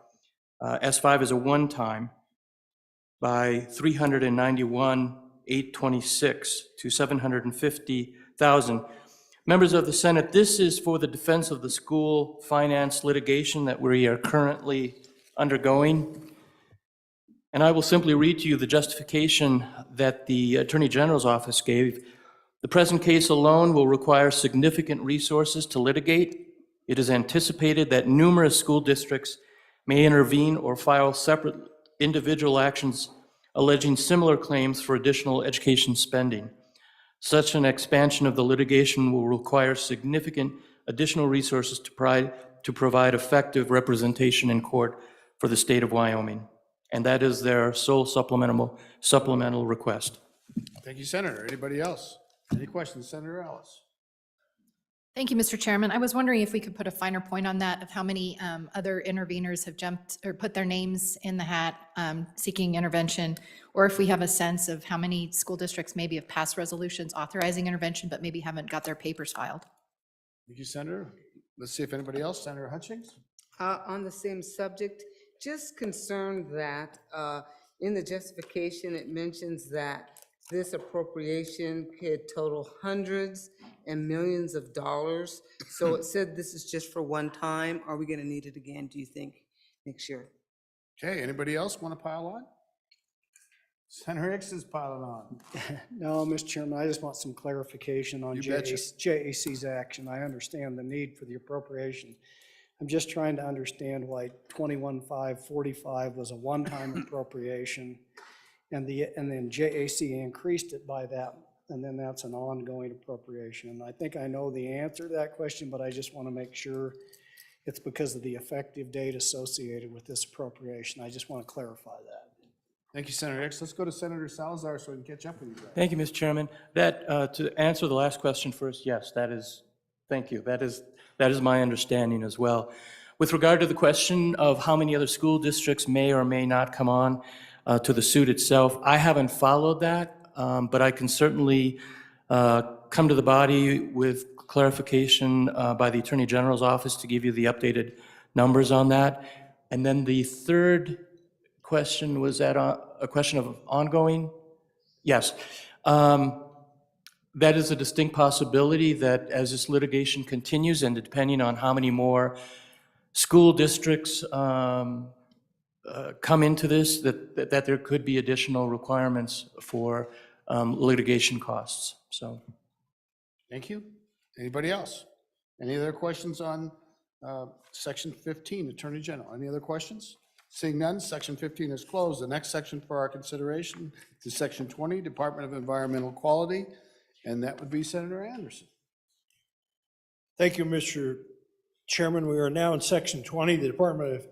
S5 is a one-time, by $391,826 to $750,000. Members of the Senate, this is for the defense of the school finance litigation that we are currently undergoing. And I will simply read to you the justification that the Attorney General's office gave. The present case alone will require significant resources to litigate. It is anticipated that numerous school districts may intervene or file separate individual actions alleging similar claims for additional education spending. Such an expansion of the litigation will require significant additional resources to provide effective representation in court for the state of Wyoming. And that is their sole supplemental request. Thank you, Senator. Anybody else? Any questions? Senator Ellis. Thank you, Mr. Chairman. I was wondering if we could put a finer point on that, of how many other interveners have jumped or put their names in the hat seeking intervention, or if we have a sense of how many school districts maybe have passed resolutions authorizing intervention, but maybe haven't got their papers filed. Thank you, Senator. Let's see if anybody else. Senator Hutchings. On the same subject, just concerned that in the justification, it mentions that this appropriation could total hundreds and millions of dollars. So it said this is just for one time. Are we going to need it again, do you think, next year? Okay, anybody else want to pile on? Senator Hicks is piling on. No, Mr. Chairman, I just want some clarification on You betcha. JAC's action. I understand the need for the appropriation. I'm just trying to understand why 21,545 was a one-time appropriation, and then JAC increased it by that, and then that's an ongoing appropriation. And I think I know the answer to that question, but I just want to make sure it's because of the effective date associated with this appropriation. I just want to clarify that. Thank you, Senator Hicks. Let's go to Senator Salazar so we can catch up with you guys. Thank you, Mr. Chairman. To answer the last question first, yes, thank you. That is my understanding as well. With regard to the question of how many other school districts may or may not come on to the suit itself, I haven't followed that, but I can certainly come to the body with clarification by the Attorney General's office to give you the updated numbers on that. And then the third question, was that a question of ongoing? Yes. That is a distinct possibility that as this litigation continues, and depending on how many more school districts come into this, that there could be additional requirements for litigation costs, so. Thank you. Anybody else? Any other questions on Section 15, Attorney General? Any other questions? Seeing none, Section 15 is closed. The next section for our consideration is Section 20, Department of Environmental Quality, and that would be Senator Anderson. Thank you, Mr. Chairman. We are now in Section 20, the Department of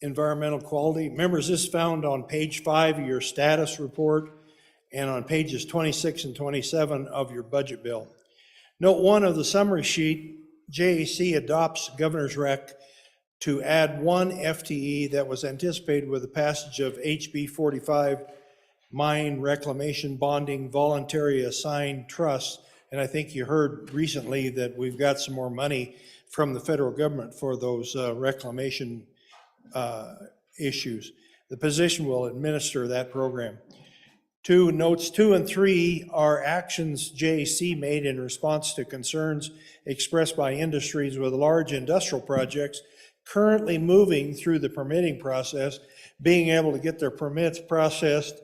Environmental Quality. Members, this is found on page 5 of your status report and on pages 26 and 27 of your budget bill. Note 1 of the summary sheet, JAC adopts Governor's Rec to add 1 FTE that was anticipated with the passage of HB 45, Mine Reclamation Bonding Voluntary Assigned Trust. And I think you heard recently that we've got some more money from the federal government for those reclamation issues. The position will administer that program. Notes 2 and 3 are actions JAC made in response to concerns expressed by industries with large industrial projects currently moving through the permitting process, being able to get their permits processed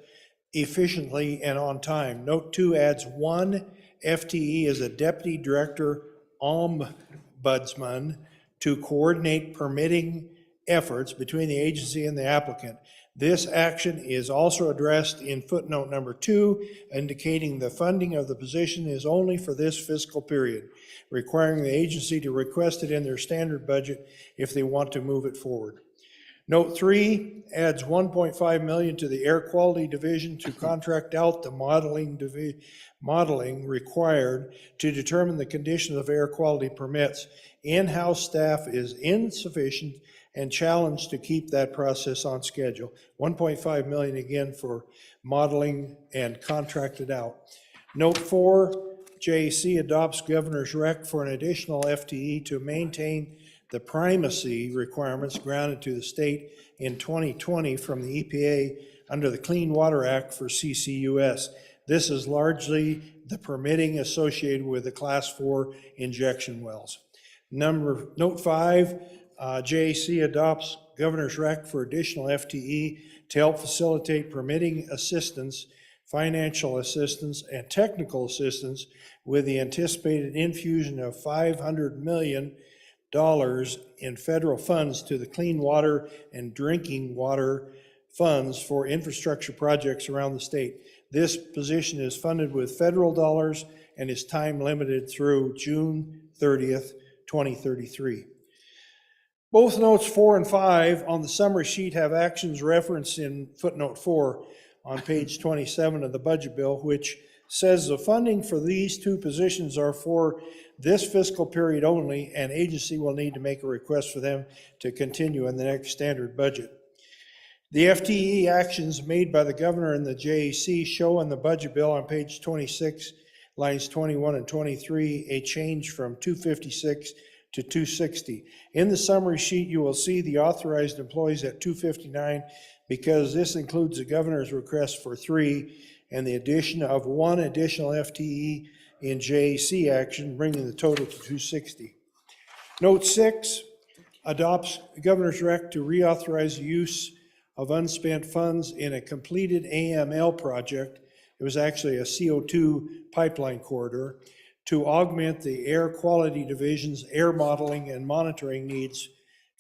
efficiently and on time. Note 2 adds 1 FTE as a Deputy Director Ombudsman to coordinate permitting efforts between the agency and the applicant. This action is also addressed in footnote number 2, indicating the funding of the position is only for this fiscal period, requiring the agency to request it in their standard budget if they want to move it forward. Note 3 adds $1.5 million to the Air Quality Division to contract out the modeling required to determine the conditions of air quality permits. In-house staff is insufficient and challenged to keep that process on schedule. $1.5 million again for modeling and contracted out. Note 4, JAC adopts Governor's Rec for an additional FTE to maintain the primacy requirements granted to the state in 2020 from the EPA under the Clean Water Act for CCUS. This is largely the permitting associated with the Class 4 injection wells. Note 5, JAC adopts Governor's Rec for additional FTE to help facilitate permitting assistance, financial assistance, and technical assistance with the anticipated infusion of $500 million in federal funds to the Clean Water and Drinking Water funds for infrastructure projects around the state. This position is funded with federal dollars and is time limited through June 30th, 2033. Both notes 4 and 5 on the summary sheet have actions referenced in footnote 4 on page 27 of the budget bill, which says the funding for these 2 positions are for this fiscal period only, and agency will need to make a request for them to continue in the next standard budget. The FTE actions made by the governor and the JAC show in the budget bill on page 26, lines 21 and 23, a change from 256 to 260. In the summary sheet, you will see the authorized employees at 259 because this includes the governor's request for 3 and the addition of 1 additional FTE in JAC action, bringing the total to 260. Note 6 adopts the Governor's Rec to reauthorize the use of unspent funds in a completed AML project. It was actually a CO2 pipeline corridor to augment the Air Quality Division's air modeling and monitoring needs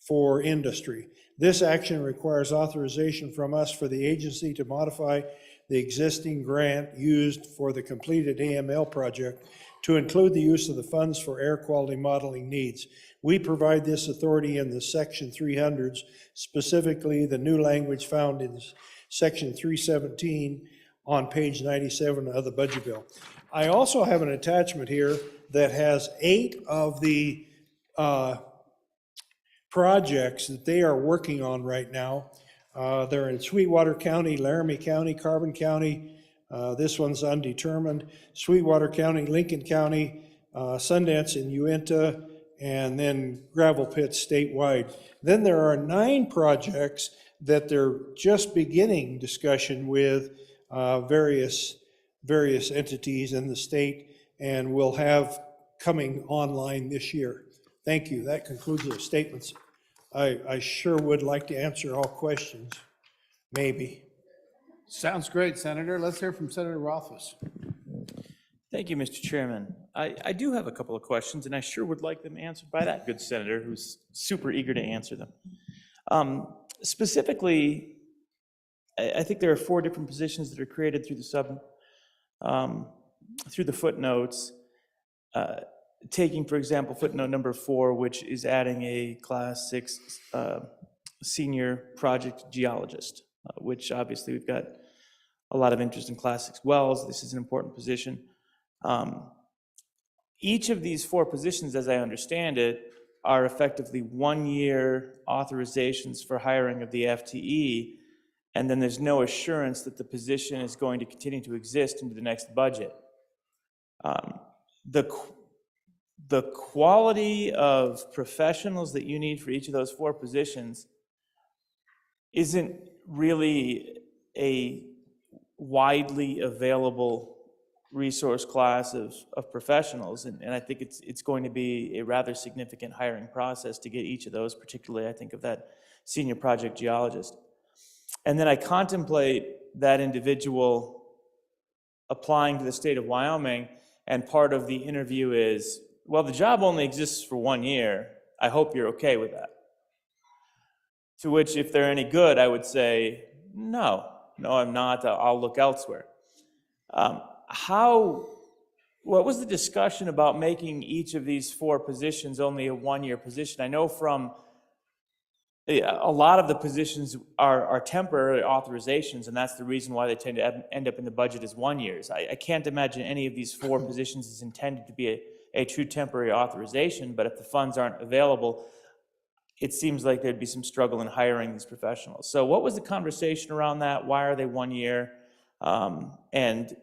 for industry. This action requires authorization from us for the agency to modify the existing grant used for the completed AML project to include the use of the funds for air quality modeling needs. We provide this authority in the Section 300s, specifically the new language found in Section 317 on page 97 of the budget bill. I also have an attachment here that has 8 of the projects that they are working on right now. They're in Sweetwater County, Laramie County, Carbon County. This one's undetermined. Sweetwater County, Lincoln County, Sundance and Uinta, and then gravel pits statewide. Then there are 9 projects that they're just beginning discussion with various entities in the state and will have coming online this year. Thank you. That concludes the statements I sure would like to answer all questions, maybe. Sounds great, Senator. Let's hear from Senator Rothfuss. Thank you, Mr. Chairman. I do have a couple of questions, and I sure would like them answered by that good senator who's super eager to answer them. Specifically, I think there are 4 different positions that are created through the footnotes. Taking, for example, footnote number 4, which is adding a Class 6 senior project geologist, which obviously we've got a lot of interest in Class 6 wells. This is an important position. Each of these 4 positions, as I understand it, are effectively 1-year authorizations for hiring of the FTE, and then there's no assurance that the position is going to continue to exist into the next budget. The quality of professionals that you need for each of those 4 positions isn't really a widely available resource class of professionals, and I think it's going to be a rather significant hiring process to get each of those, particularly I think of that senior project geologist. And then I contemplate that individual applying to the state of Wyoming, and part of the interview is, well, the job only exists for 1 year. I hope you're okay with that. To which, if they're any good, I would say, no, I'm not. I'll look elsewhere. What was the discussion about making each of these 4 positions only a 1-year position? I know from a lot of the positions are temporary authorizations, and that's the reason why they tend to end up in the budget as 1 years. I can't imagine any of these 4 positions is intended to be a true temporary authorization, but if the funds aren't available, it seems like there'd be some struggle in hiring these professionals. So what was the conversation around that? Why are they 1 year? And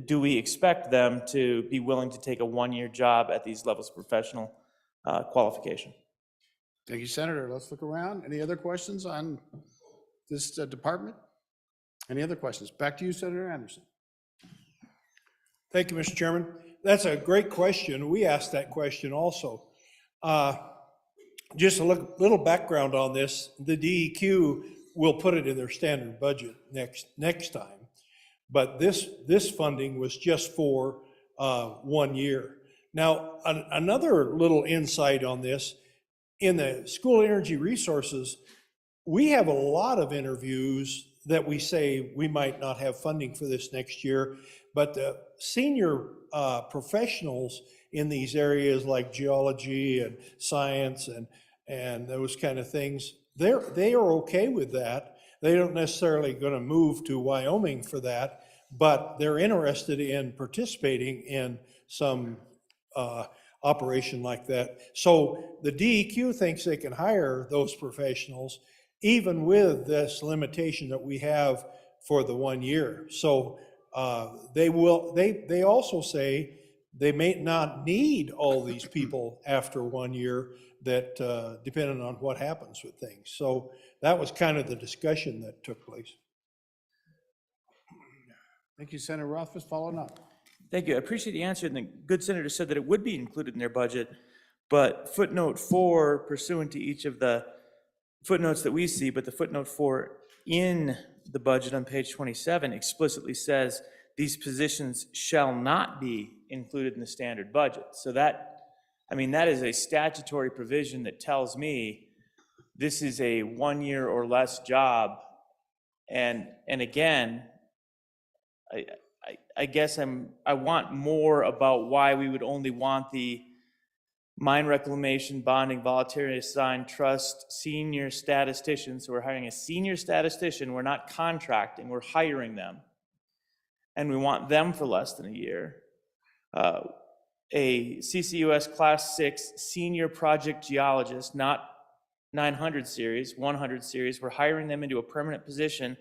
do we expect them to be willing to take a 1-year job at these levels of professional qualification? Thank you, Senator. Let's look around. Any other questions on this department? Any other questions? Back to you, Senator Anderson. Thank you, Mr. Chairman. That's a great question. We asked that question also. Just a little background on this. The DEQ will put it in their standard budget next time. But this funding was just for 1 year. Now, another little insight on this, in the School Energy Resources, we have a lot of interviews that we say we might not have funding for this next year, but the senior professionals in these areas like geology and science and those kind of things, they are okay with that. They don't necessarily going to move to Wyoming for that, but they're interested in participating in some operation like that. So the DEQ thinks they can hire those professionals even with this limitation that we have for the 1 year. So they also say they may not need all these people after 1 year, that depending on what happens with things. So that was kind of the discussion that took place. Thank you, Senator Rothfuss. Following up. Thank you. I appreciate the answer. And the good senator said that it would be included in their budget, but footnote 4, pursuant to each of the footnotes that we see, but the footnote 4 in the budget on page 27 explicitly says these positions shall not be included in the standard budget. So that is a statutory provision that tells me this is a 1 year or less job. And again, I guess I want more about why we would only want the mine reclamation, bonding, voluntary assigned trust, senior statisticians. So we're hiring a senior statistician. We're not contracting, we're hiring them. And we want them for less than a year. A CCUS Class 6 senior project geologist, not 900 series, 100 series. We're hiring them into a permanent position,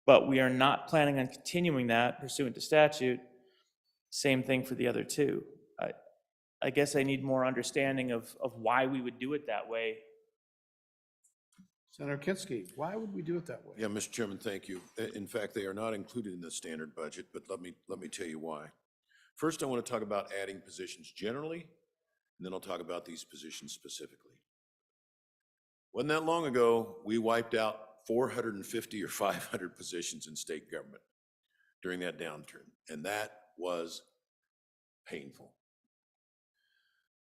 but we are not planning on continuing that pursuant to statute. Same thing for the other 2. I guess I need more understanding of why we would do it that way. Senator Kinski, why would we do it that way? Yeah, Mr. Chairman, thank you. In fact, they are not included in the standard budget, but let me tell you why. First, I want to talk about adding positions generally, and then I'll talk about these positions specifically. Wasn't that long ago, we wiped out 450 or 500 positions in state government during that downturn, and that was painful.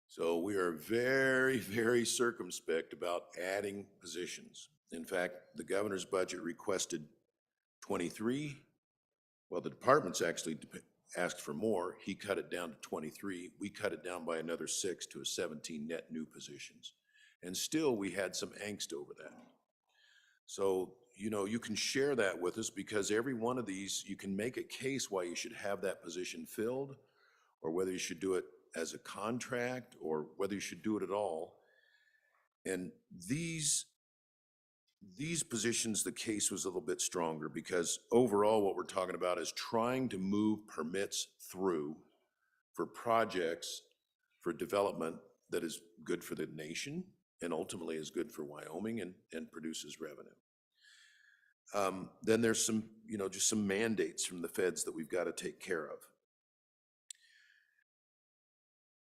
So we are very, very circumspect about adding positions. In fact, the governor's budget requested 23. Well, the department's actually asked for more. He cut it down to 23. We cut it down by another 6 to 17 net new positions. And still, we had some angst over that. So, you know, you can share that with us, because every one of these, you can make a case why you should have that position filled, or whether you should do it as a contract, or whether you should do it at all. And these positions, the case was a little bit stronger, because overall what we're talking about is trying to move permits through for projects, for development that is good for the nation and ultimately is good for Wyoming and produces revenue. Then there's some, you know, just some mandates from the feds that we've got to take care of.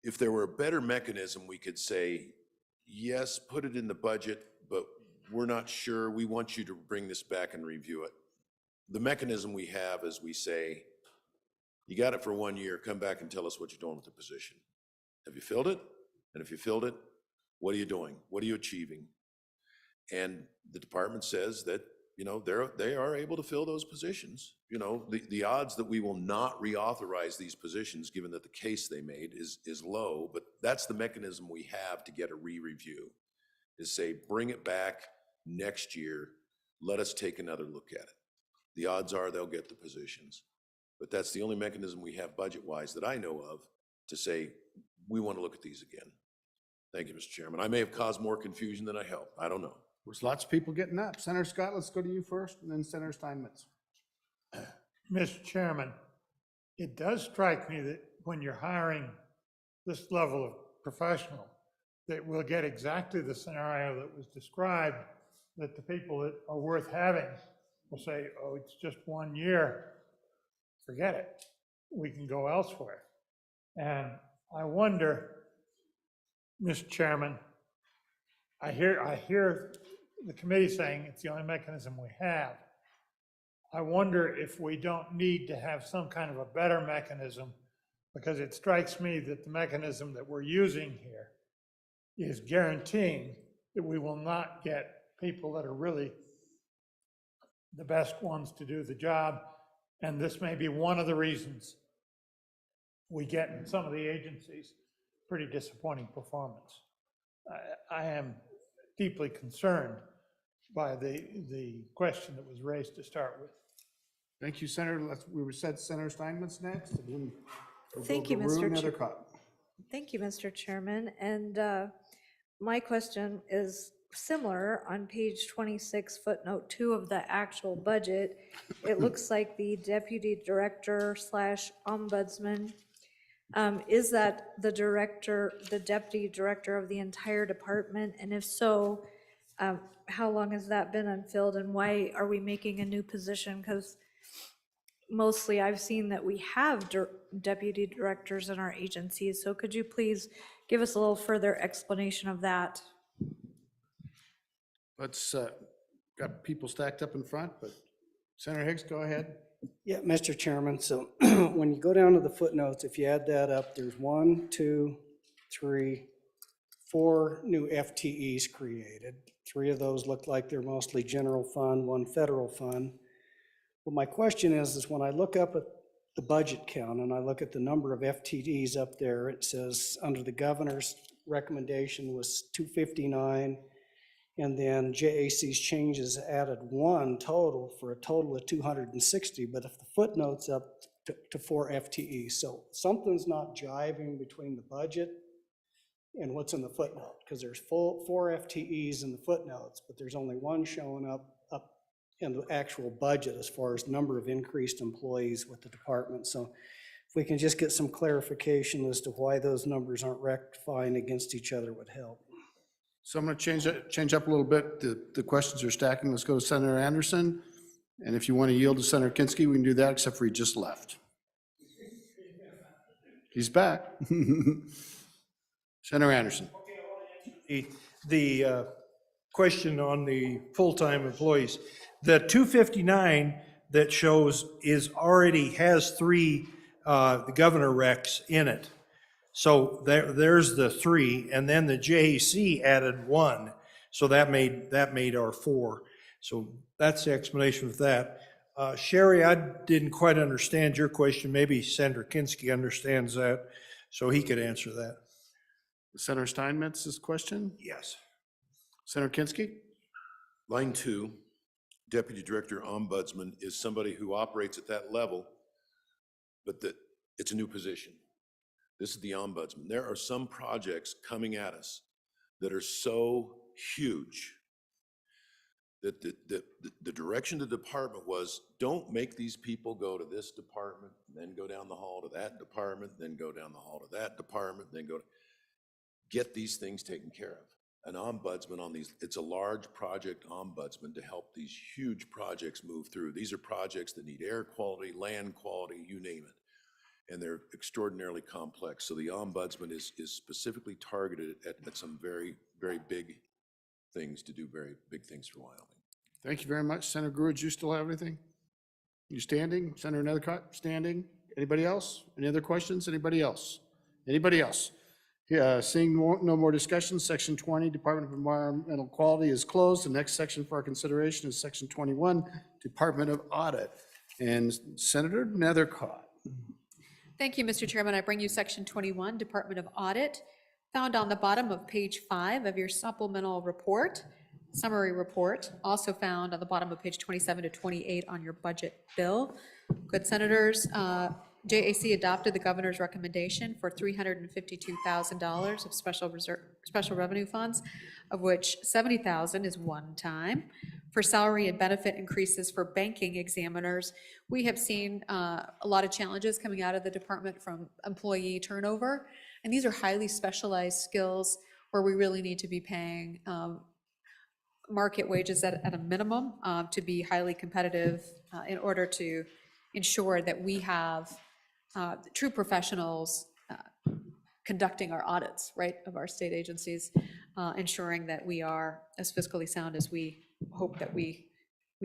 If there were a better mechanism, we could say, yes, put it in the budget, but we're not sure. We want you to bring this back and review it. The mechanism we have is we say, you got it for 1 year, come back and tell us what you're doing with the position. Have you filled it? And if you filled it, what are you doing? What are you achieving? And the department says that, you know, they are able to fill those positions. You know, the odds that we will not reauthorize these positions, given that the case they made is low, but that's the mechanism we have to get a re-review, is say, bring it back next year, let us take another look at it. The odds are they'll get the positions. But that's the only mechanism we have budget-wise that I know of to say, we want to look at these again. Thank you, Mr. Chairman. I may have caused more confusion than I helped. I don't know. There's lots of people getting up. Senator Scott, let's go to you first, and then Senator Steinmetz. Mr. Chairman, it does strike me that when you're hiring this level of professional, that we'll get exactly the scenario that was described, that the people that are worth having will say, oh, it's just 1 year, forget it, we can go elsewhere. And I wonder, Mr. Chairman, I hear the committee saying it's the only mechanism we have. I wonder if we don't need to have some kind of a better mechanism, because it strikes me that the mechanism that we're using here is guaranteeing that we will not get people that are really the best ones to do the job. And this may be one of the reasons we get in some of the agencies pretty disappointing performance. I am deeply concerned by the question that was raised to start with. Thank you, Senator. We said Senator Steinmetz next. And then we'll Thank go you, to Mr. Rune Chair. Nethercott. Thank you, Mr. Chairman. And my question is similar on page 26, footnote 2 of the actual budget. It looks like the deputy director / ombudsman, is that the director, the deputy director of the entire department? And if so, how long has that been unfilled, and why are we making a new position? Because mostly I've seen that we have deputy directors in our agencies. So could you please give us a little further explanation of that? Let's, got people stacked up in front, but Senator Higgs, go ahead. Yeah, Mr. Chairman, so when you go down to the footnotes, if you add that up, there's 1, 2, 3, 4 new FTEs created. 3 of those look like they're mostly general fund, 1 federal fund. Well, my question is when I look up at the budget count and I look at the number of FTEs up there, it says under the governor's recommendation was 259, and then JAC's changes added 1 total for a total of 260, but if the footnote's up to 4 FTEs, so something's not jiving between the budget and what's in the footnote, because there's 4 FTEs in the footnotes, but there's only 1 showing up in the actual budget as far as number of increased employees with the department. So if we can just get some clarification as to why those numbers aren't rectifying against each other would help. So I'm going to change up a little bit. The questions are stacking. Let's go to Senator Anderson. And if you want to yield to Senator Kinski, we can do that, except for he just left. He's back. Senator Anderson. The question on the full-time employees. The 259 that shows already has 3 the governor recs in it. So there's the 3, and then the JAC added 1. So that made our 4. So that's the explanation of that. Sherry, I didn't quite understand your question. Maybe Senator Kinski understands that, so he could answer that. Senator Steinmetz's question? Yes. Senator Kinski? Line 2, Deputy Director Ombudsman is somebody who operates at that level, but it's a new position. This is the Ombudsman. There are some projects coming at us that are so huge that the direction of the department was, don't make these people go to this department, then go down the hall to that department, then go down the hall to that department, then get these things taken care of. An ombudsman on these, it's a large project ombudsman to help these huge projects move through. These are projects that need air quality, land quality, you name it. And they're extraordinarily complex. So the ombudsman is specifically targeted at some very, very big things to do very big things for Wyoming. Thank you very much. Senator Grude, do you still have anything? You standing? Senator Nethercott, standing? Anybody else? Any other questions? Anybody else? Anybody else? Yeah, seeing no more discussion, Section 20, Department of Environmental Quality is closed. The next section for our consideration is Section 21, Department of Audit. And Senator Nethercott. Thank you, Mr. Chairman. I bring you Section 21, Department of Audit, found on the bottom of page 5 of your supplemental report, summary report, also found on the bottom of page 27 to 28 on your budget bill. Good senators, JAC adopted the governor's recommendation for $352,000 of special revenue funds, of which $70,000 is one time. For salary and benefit increases for banking examiners, we have seen a lot of challenges coming out of the department from employee turnover, and these are highly specialized skills where we really need to be paying market wages at a minimum to be highly competitive in order to ensure that we have true professionals conducting our audits, right, of our state agencies, ensuring that we are as fiscally sound as we hope that we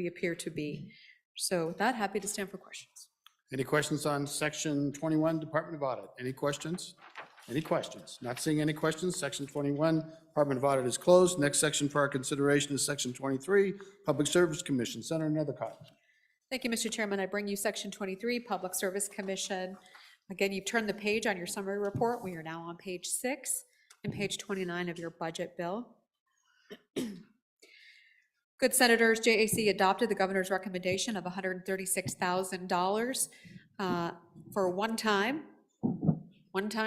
appear to be. So with that, happy to stand for questions. Any questions on Section 21, Department of Audit? Any questions? Any questions? Not seeing any questions. Section 21, Department of Audit is closed. Next section for our consideration is Section 23, Public Service Commission. Senator Nethercott. Thank you, Mr. Chairman. I bring you Section 23, Public Service Commission. Again, you've turned the page on your summary report. We are now on page 6 and page 29 of your budget bill. Good senators, JAC adopted the governor's recommendation of $136,000 for one-time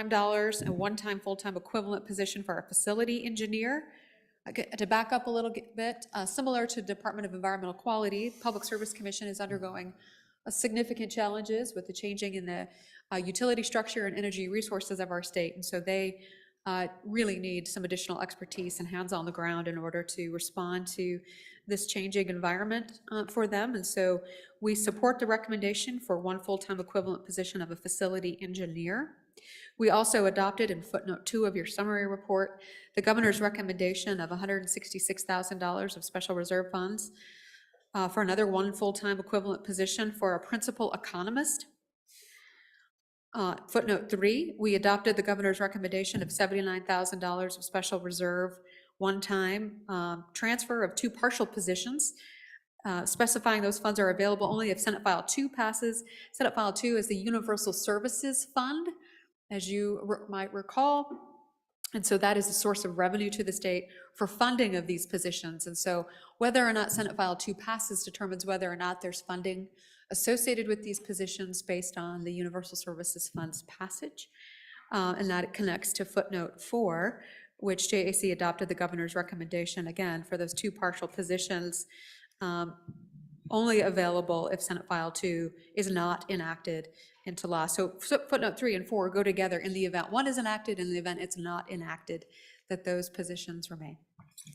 dollars and one-time full-time equivalent position for our facility engineer. To back up a little bit, similar to Department of Environmental Quality, Public Service Commission is undergoing significant challenges with the changing in the utility structure and energy resources of our state. And so they really need some additional expertise and hands on the ground in order to respond to this changing environment for them. And so we support the recommendation for one full-time equivalent position of a facility engineer. We also adopted in footnote 2 of your summary report the governor's recommendation of $166,000 of special reserve funds for another one full-time equivalent position for a principal economist. Footnote 3, we adopted the governor's recommendation of $79,000 of special reserve one-time transfer of 2 partial positions, specifying those funds are available only if Senate File 2 passes. Senate File 2 is the Universal Services Fund, as you might recall. And so that is a source of revenue to the state for funding of these positions. And so whether or not Senate File 2 passes determines whether or not there's funding associated with these positions based on the Universal Services Fund's passage. And that it connects to footnote 4, which JAC adopted the governor's recommendation, again, for those 2 partial positions, only available if Senate File 2 is not enacted into law. So footnote 3 and 4 go together in the event one is enacted, in the event it's not enacted, that those positions remain.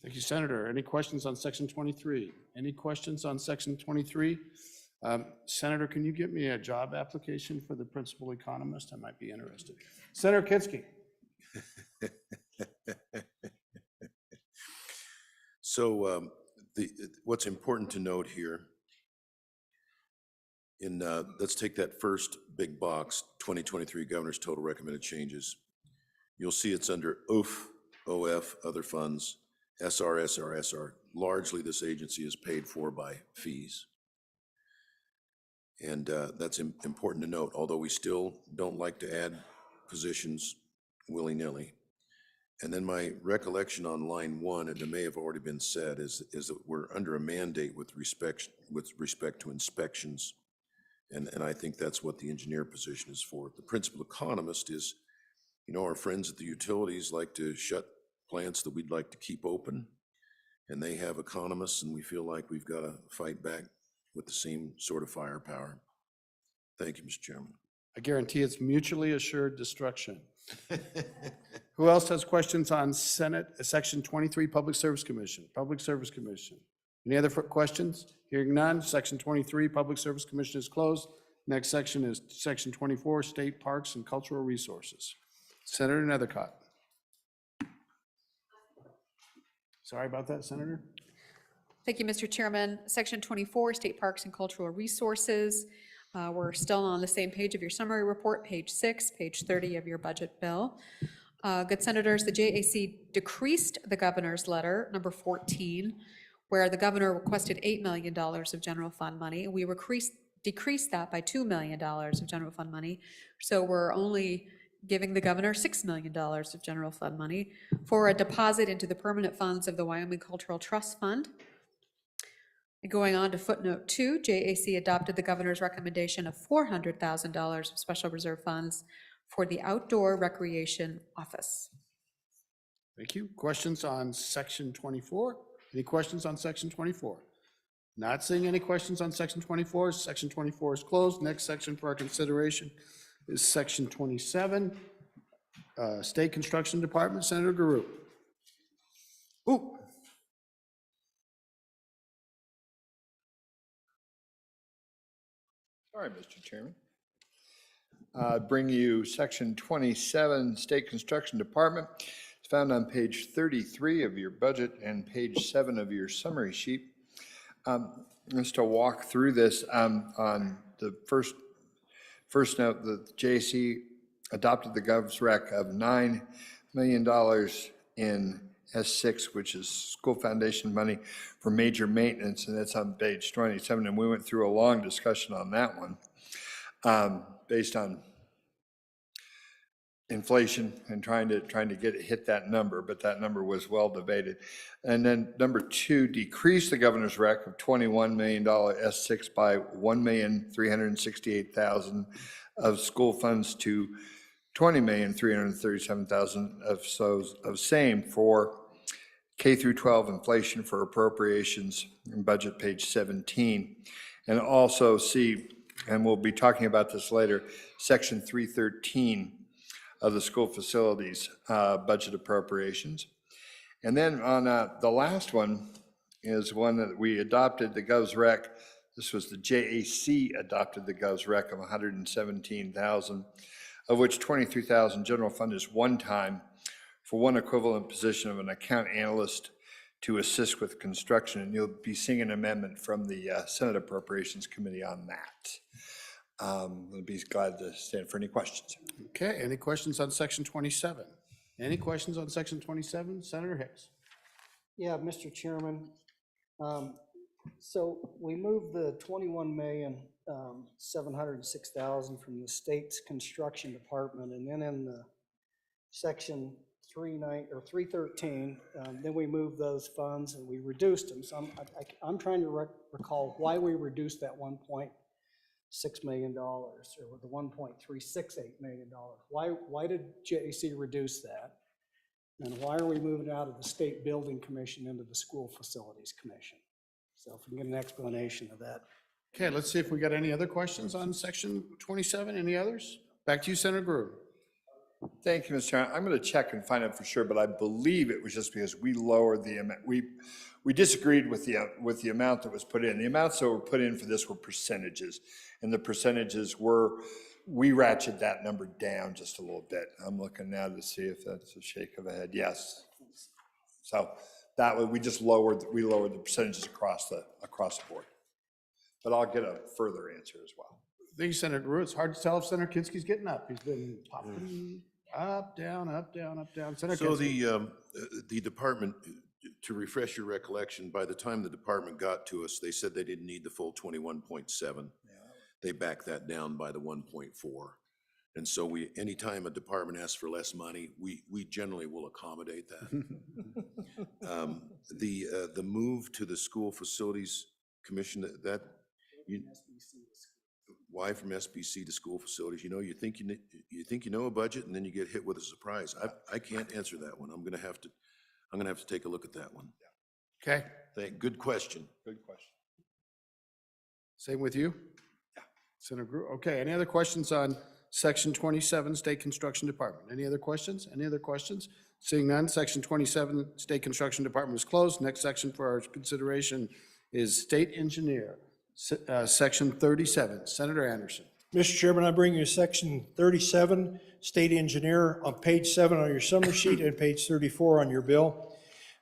Thank you, Senator. Any questions on Section 23? Any questions on Section 23? Senator, can you get me a job application for the principal economist? I might be interested. Senator Kinski. So what's important to note here, let's take that first big box, 2023 Governor's Total Recommended Changes. You'll see it's under OF, other funds, SR. Largely, this agency is paid for by fees. And that's important to note, although we still don't like to add positions willy-nilly. And then my recollection on line 1, and it may have already been said, is that we're under a mandate with respect to inspections. And I think that's what the engineer position is for. The principal economist is, our friends at the utilities like to shut plants that we'd like to keep open. And they have economists, and we feel like we've got to fight back with the same sort of firepower. Thank you, Mr. Chairman. I guarantee it's mutually assured destruction. Who else has questions on Section 23, Public Service Commission? Any other questions? Hearing none, Section 23, Public Service Commission is closed. Next section is Section 24, State Parks and Cultural Resources. Senator Nethercott. Sorry about that, Senator. Thank you, Mr. Chairman. Section 24, State Parks and Cultural Resources. We're still on the same page of your summary report, page 6, page 30 of your budget bill. Good senators, the JAC decreased the governor's letter, number 14, where the governor requested $8 million of general fund money. We decreased that by $2 million of general fund money. So we're only giving the governor $6 million of general fund money for a deposit into the permanent funds of the Wyoming Cultural Trust Fund. Going on to footnote 2, JAC adopted the governor's recommendation of $400,000 of special reserve funds for the Outdoor Recreation Office. Thank you. Questions on Section 24? Any questions on Section 24? Not seeing any questions on Section 24. Section 24 is closed. Next section for our consideration is Section 27, State Construction Department. Senator Guru. Ooh. Sorry, Mr. Chairman. Bring you Section 27, State Construction Department. It's found on page 33 of your budget and page 7 of your summary sheet. Just to walk through this, on the first note, the JAC adopted the Gov's rec of $9 million in S6, which is school foundation money for major maintenance, and that's on page 27. And we went through a long discussion on that one, based on inflation and trying to hit that number, but that number was well debated. And then number 2, decreased the governor's rec of $21 million S6 by $1,368,000 of school funds to $20,337,000 of same for K through 12 inflation for appropriations in budget page 17. And also see, and we'll be talking about this later, Section 313 of the school facilities budget appropriations. And then on the last one is one that we adopted, the Gov's rec. This was the JAC adopted the Gov's rec of $117,000, of which $23,000 general fund is one time for one equivalent position of an account analyst to assist with construction. And you'll be seeing an amendment from the Senate Appropriations Committee on that. I'll be glad to stand for any questions. Okay, any questions on Section 27? Any questions on Section 27? Senator Hicks. Yeah, Mr. Chairman. So we moved the $21,706,000 from the state's construction department, and then in the Section 313, then we moved those funds and we reduced them. So I'm trying to recall why we reduced that $1.6 million or the $1.368 million. Why did JAC reduce that? And why are we moving out of the State Building Commission into the School Facilities Commission? So if we can get an explanation of that. Okay, let's see if we got any other questions on Section 27. Any others? Back to you, Senator Greer. Thank you, Mr. Chairman. I'm going to check and find out for sure, but I believe it was just because we lowered the amount. We disagreed with the amount that was put in. The amounts that were put in for this were percentages, and the percentages we ratcheted that number down just a little bit. I'm looking now to see if that's a shake of a head. Yes. So that way, we lowered the percentages across the board. But I'll get a further answer as well. Thank you, Senator Drew. It's hard to tell if Senator Kinski's getting up. He's been popping up, down, up, down, up, down. Senator So Kinski. the department, to refresh your recollection, by the time the department got to us, they said they didn't need the full 21.7. They backed that down by the 1.4. And so anytime a department asks for less money, we generally will accommodate that. The move to the school facilities commission, why from SBC to school facilities? You think you know a budget, and then you get hit with a surprise. I can't answer that one. I'm gonna have to take a look at that one. Okay. Good question. Good question. Same with you? Yeah. Senator Drew. Okay, any other questions on Section 27, State Construction Department? Any other questions? Any other questions? Seeing none, Section 27, State Construction Department is closed. Next section for our consideration is State Engineer, Section 37. Senator Anderson. Mr. Chairman, I bring you Section 37, State Engineer, on page 7 on your summary sheet and page 34 on your bill.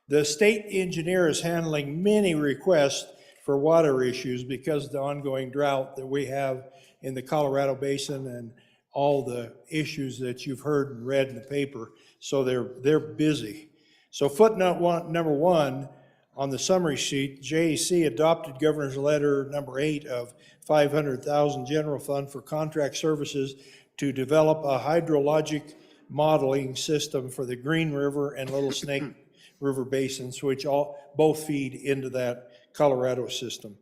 The state engineer is handling many requests for water issues because of the ongoing drought that we have in the Colorado Basin and all the issues that you've heard and read in the paper. So they're busy. So footnote number 1 on the summary sheet, JAC adopted Governor's Letter number 8 of $500,000 general fund for contract services to develop a hydrologic modeling system for the Green River and Little Snake River basins, which both feed into that Colorado system.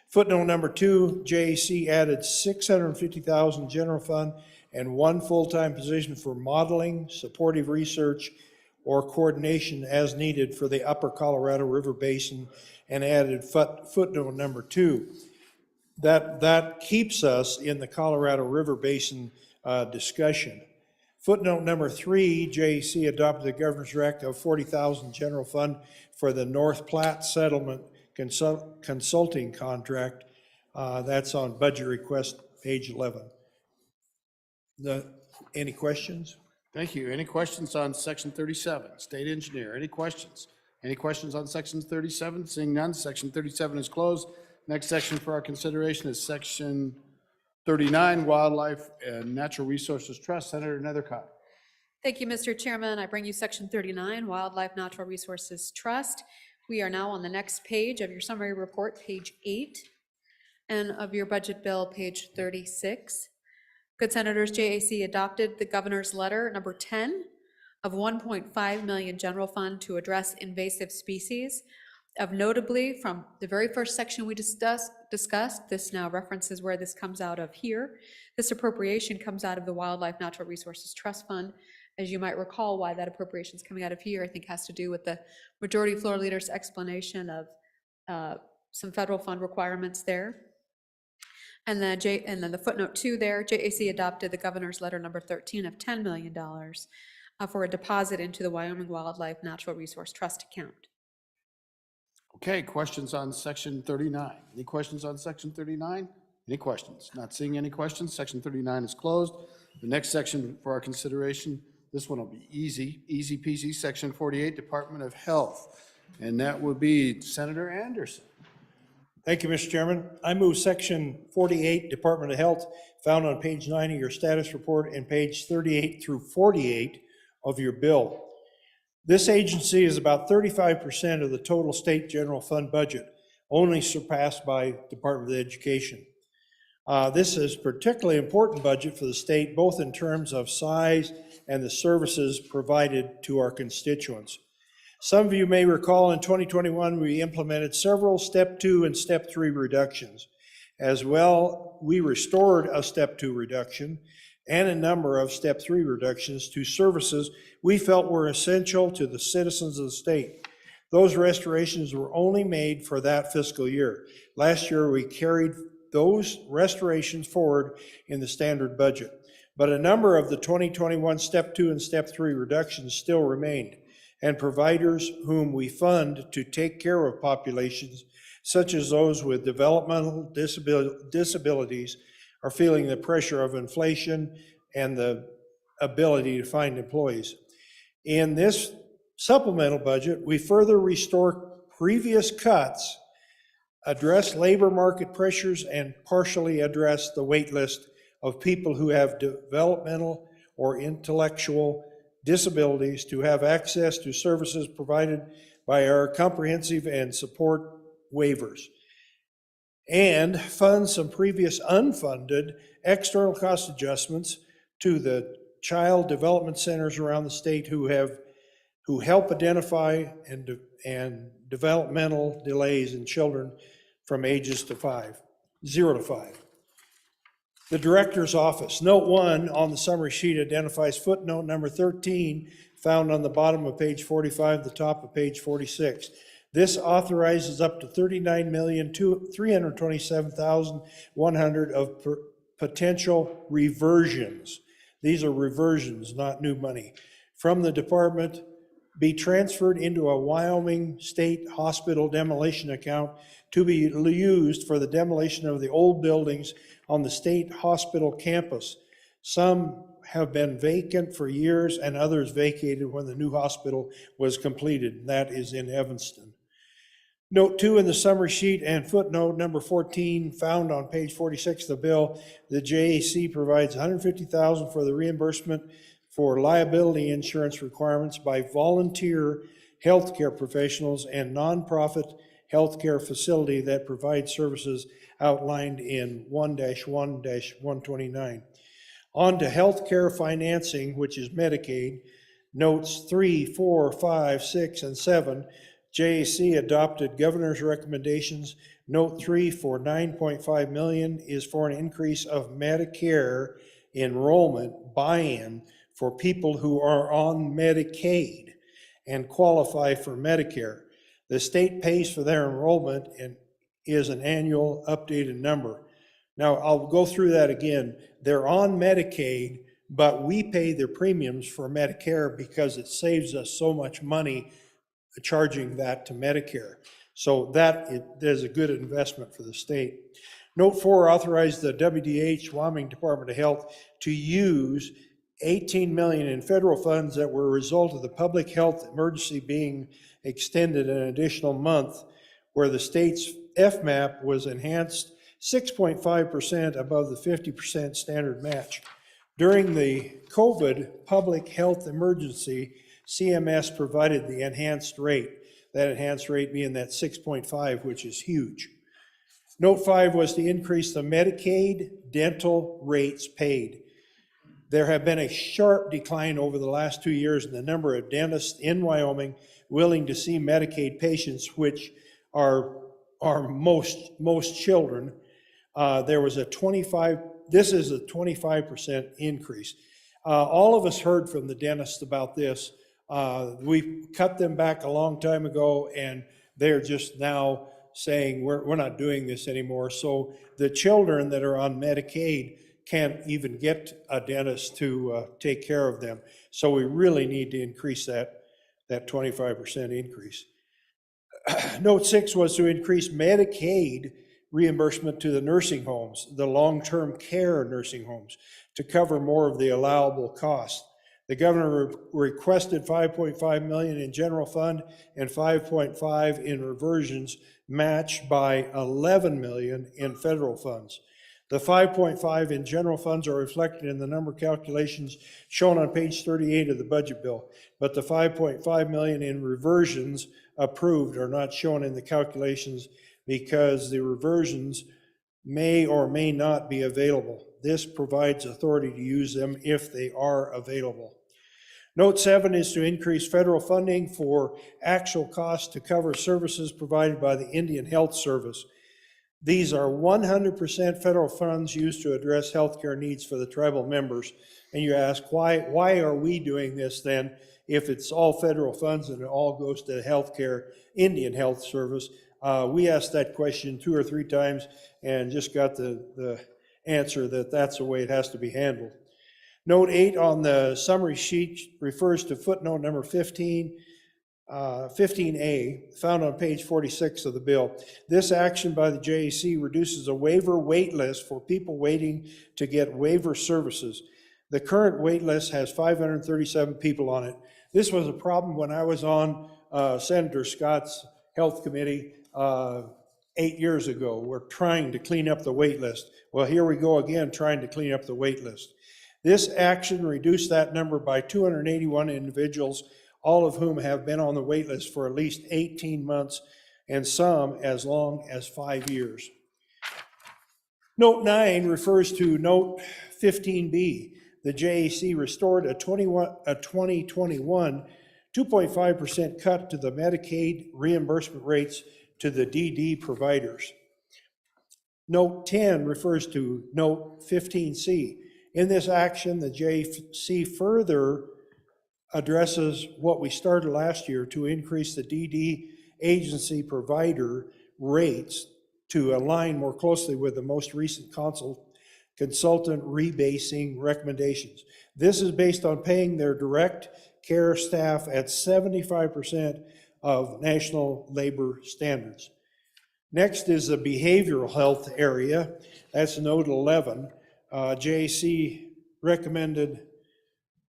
Footnote number 2, JAC added $650,000 general fund and 1 full-time position for modeling, supportive research, or coordination as needed for the upper Colorado River Basin, and added footnote number 2. That keeps us in the Colorado River Basin discussion. Footnote number 3, JAC adopted the Governor's Rec of $40,000 general fund for the North Platte Settlement Consulting Contract. That's on budget request, page 11. Any questions? Thank you. Any questions on Section 37, State Engineer? Any questions? Any questions on Section 37? Seeing none, Section 37 is closed. Next section for our consideration is Section 39, Wildlife and Natural Resources Trust. Senator Nethercott. Thank you, Mr. Chairman. I bring you Section 39, Wildlife Natural Resources Trust. We are now on the next page of your summary report, page 8, and of your budget bill, page 36. Good Senators, JAC adopted the Governor's Letter number 10 of $1.5 million general fund to address invasive species. Of notably, from the very first section we discussed, this now references where this comes out of here. This appropriation comes out of the Wildlife Natural Resources Trust Fund. As you might recall, why that appropriation is coming out of here, I think has to do with the majority floor leader's explanation of some federal fund requirements there. And then the footnote 2 there, JAC adopted the Governor's Letter number 13 of $10 million for a deposit into the Wyoming Wildlife Natural Resource Trust account. Okay, questions on Section 39? Any questions on Section 39? Any questions? Not seeing any questions. Section 39 is closed. The next section for our consideration, this one will be easy peasy, Section 48, Department of Health. And that will be Senator Anderson. Thank you, Mr. Chairman. I move Section 48, Department of Health, found on page 9 of your status report and page 38 through 48 of your bill. This agency is about 35% of the total state general fund budget, only surpassed by Department of Education. This is a particularly important budget for the state, both in terms of size and the services provided to our constituents. Some of you may recall in 2021, we implemented several Step 2 and Step 3 reductions. As well, we restored a Step 2 reduction and a number of Step 3 reductions to services we felt were essential to the citizens of the state. Those restorations were only made for that fiscal year. Last year, we carried those restorations forward in the standard budget. But a number of the 2021 Step 2 and Step 3 reductions still remained, and providers whom we fund to take care of populations, such as those with developmental disabilities, are feeling the pressure of inflation and the ability to find employees. In this supplemental budget, we further restore previous cuts, address labor market pressures, and partially address the wait list of people who have developmental or intellectual disabilities to have access to services provided by our comprehensive and support waivers, and fund some previous unfunded external cost adjustments to the child development centers around the state who help identify and developmental delays in children from ages 0 to 5. The Director's Office. Note 1 on the summary sheet identifies footnote number 13 found on the bottom of page 45, the top of page 46. This authorizes up to $39,327,100 of potential reversions. These are reversions, not new money, from the department be transferred into a Wyoming State Hospital demolition account to be used for the demolition of the old buildings on the state hospital campus. Some have been vacant for years and others vacated when the new hospital was completed. That is in Evanston. Note 2 in the summary sheet and footnote number 14 found on page 46 of the bill, the JAC provides $150,000 for the reimbursement for liability insurance requirements by volunteer healthcare professionals and nonprofit healthcare facility that provide services outlined in 1-1-129. On to healthcare financing, which is Medicaid, notes 3, 4, 5, 6, and 7. JAC adopted governor's recommendations. Note 3 for $9.5 million is for an increase of Medicare enrollment buy-in for people who are on Medicaid and qualify for Medicare. The state pays for their enrollment and is an annual updated number. Now, I'll go through that again. They're on Medicaid, but we pay their premiums for Medicare because it saves us so much money charging that to Medicare. So that is a good investment for the state. Note 4 authorized the WDH, Wyoming Department of Health, to use $18 million in federal funds that were a result of the public health emergency being extended an additional month, where the state's FMAP was enhanced 6.5% above the 50% standard match. During the COVID public health emergency, CMS provided the enhanced rate, that enhanced rate being that 6.5, which is huge. Note 5 was to increase the Medicaid dental rates paid. There have been a sharp decline over the last 2 years in the number of dentists in Wyoming willing to see Medicaid patients, which are most children. There was this is a 25% increase. All of us heard from the dentist about this. We cut them back a long time ago, and they're just now saying we're not doing this anymore. So the children that are on Medicaid can't even get a dentist to take care of them. So we really need to increase that 25% increase. Note 6 was to increase Medicaid reimbursement to the nursing homes, the long-term care nursing homes, to cover more of the allowable costs. The governor requested $5.5 million in general fund and $5.5 in reversions, matched by $11 million in federal funds. The $5.5 in general funds are reflected in the number calculations shown on page 38 of the budget bill, but the $5.5 million in reversions approved are not shown in the calculations because the reversions may or may not be available. This provides authority to use them if they are available. Note 7 is to increase federal funding for actual costs to cover services provided by the Indian Health Service. These are 100% federal funds used to address healthcare needs for the tribal members. And you ask, why are we doing this then if it's all federal funds and it all goes to healthcare, Indian Health Service? We asked that question 2 or 3 times and just got the answer that that's the way it has to be handled. Note 8 on the summary sheet refers to footnote number 15, 15A, found on page 46 of the bill. This action by the JAC reduces a waiver wait list for people waiting to get waiver services. The current wait list has 537 people on it. This was a problem when I was on Senator Scott's Health Committee 8 years ago. We're trying to clean up the wait list. Well, here we go again, trying to clean up the wait list. This action reduced that number by 281 individuals, all of whom have been on the wait list for at least 18 months and some as long as 5 years. Note 9 refers to Note 15B. The JAC restored a 2021 2.5% cut to the Medicaid reimbursement rates to the DD providers. Note 10 refers to Note 15C. In this action, the JAC further addresses what we started last year to increase the DD agency provider rates to align more closely with the most recent consultant rebasing recommendations. This is based on paying their direct care staff at 75% of national labor standards. Next is the behavioral health area. That's Note 11. JAC recommended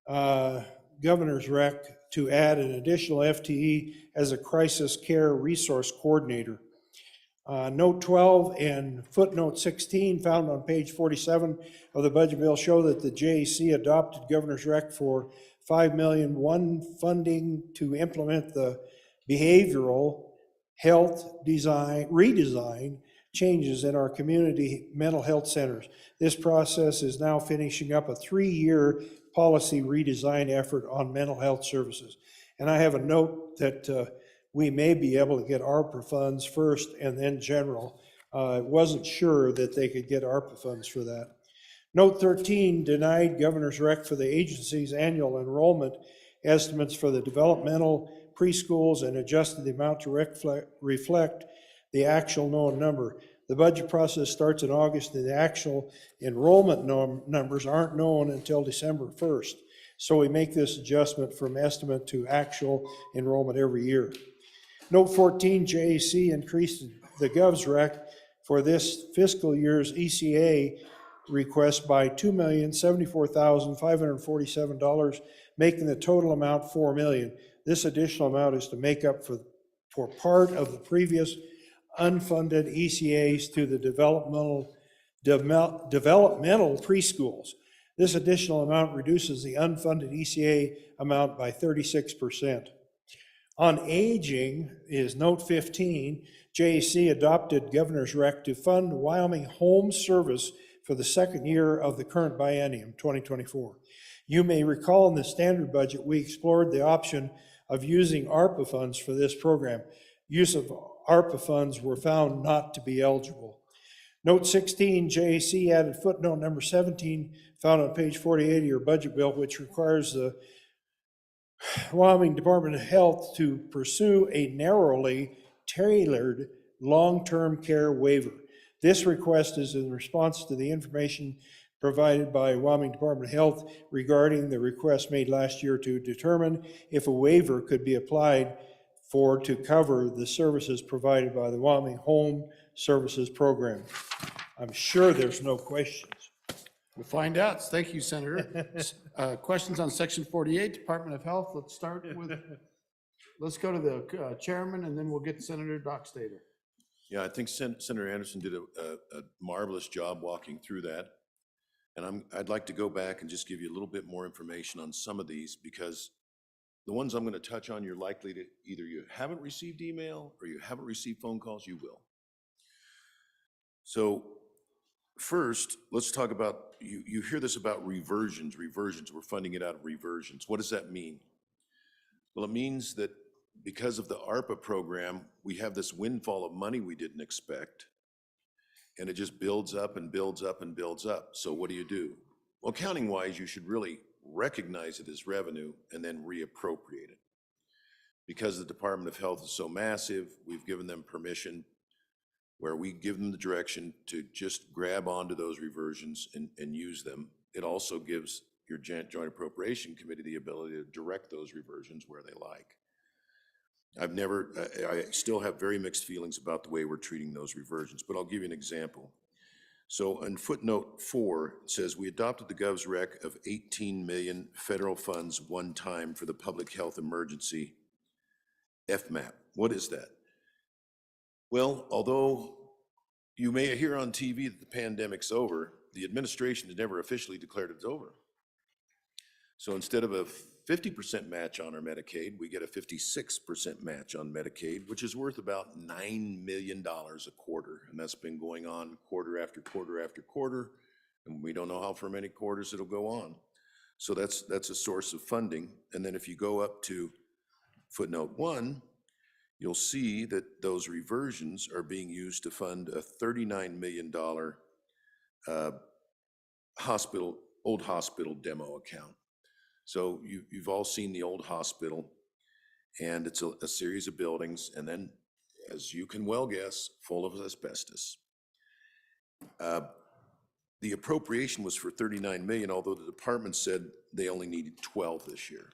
Governor's Rec to add an additional FTE as a crisis care resource coordinator. Note 12 and footnote 16 found on page 47 of the budget bill show that the JAC adopted Governor's Rec for $5 million funding to implement the behavioral health redesign changes in our community mental health centers. This process is now finishing up a 3-year policy redesign effort on mental health services. And I have a note that we may be able to get ARPA funds first and then general. I wasn't sure that they could get ARPA funds for that. Note 13 denied Governor's Rec for the agency's annual enrollment estimates for the developmental preschools and adjusted the amount to reflect the actual known number. The budget process starts in August and the actual enrollment numbers aren't known until December 1st. So we make this adjustment from estimate to actual enrollment every year. Note 14, JAC increased the Gov's Rec for this fiscal year's ECA request by $2,074,547, making the total amount $4 million. This additional amount is to make up for part of the previous unfunded ECAs to the developmental preschools. This additional amount reduces the unfunded ECA amount by 36%. On aging is Note 15. JAC adopted Governor's Rec to fund Wyoming home service for the second year of the current biennium, 2024. You may recall in the standard budget, we explored the option of using ARPA funds for this program. Use of ARPA funds were found not to be eligible. Note 16, JAC added footnote number 17, found on page 48 of your budget bill, which requires the Wyoming Department of Health to pursue a narrowly tailored long-term care waiver. This request is in response to the information provided by Wyoming Department of Health regarding the request made last year to determine if a waiver could be applied for to cover the services provided by the Wyoming Home Services Program. I'm sure there's no questions. We'll find out. Thank you, Senator. Questions on Section 48, Department of Health. Let's go to the chairman, and then we'll get Senator Dockstader. Yeah, I think Senator Anderson did a marvelous job walking through that. And I'd like to go back and just give you a little bit more information on some of these, because the ones I'm going to touch on, you're likely to either you haven't received email or you haven't received phone calls, you will. So first, let's talk about, you hear this about reversions. We're funding it out of reversions. What does that mean? Well, it means that because of the ARPA program, we have this windfall of money we didn't expect, and it just builds up and builds up and builds up. So what do? Well, accounting-wise, you should really recognize it as revenue and then reappropriate it. Because the Department of Health is so massive, we've given them permission where we give them the direction to just grab onto those reversions and use them. It also gives your Joint Appropriation Committee the ability to direct those reversions where they like. I still have very mixed feelings about the way we're treating those reversions, but I'll give you an example. So in footnote 4, it says, we adopted the Gov's rec of 18 million federal funds one time for the public health emergency FMAP. What is that? Well, although you may hear on TV that the pandemic's over, the administration has never officially declared it's over. So instead of a 50% match on our Medicaid, we get a 56% match on Medicaid, which is worth about $9 million a quarter. And that's been going on quarter after quarter after quarter. And we don't know how for many quarters it'll go on. So that's a source of funding. And then if you go up to footnote 1, you'll see that those reversions are being used to fund a $39 million old hospital demo account. So you've all seen the old hospital, and it's a series of buildings, and then, as you can well guess, full of asbestos. The appropriation was for $39 million, although the department said they only needed 12 this year.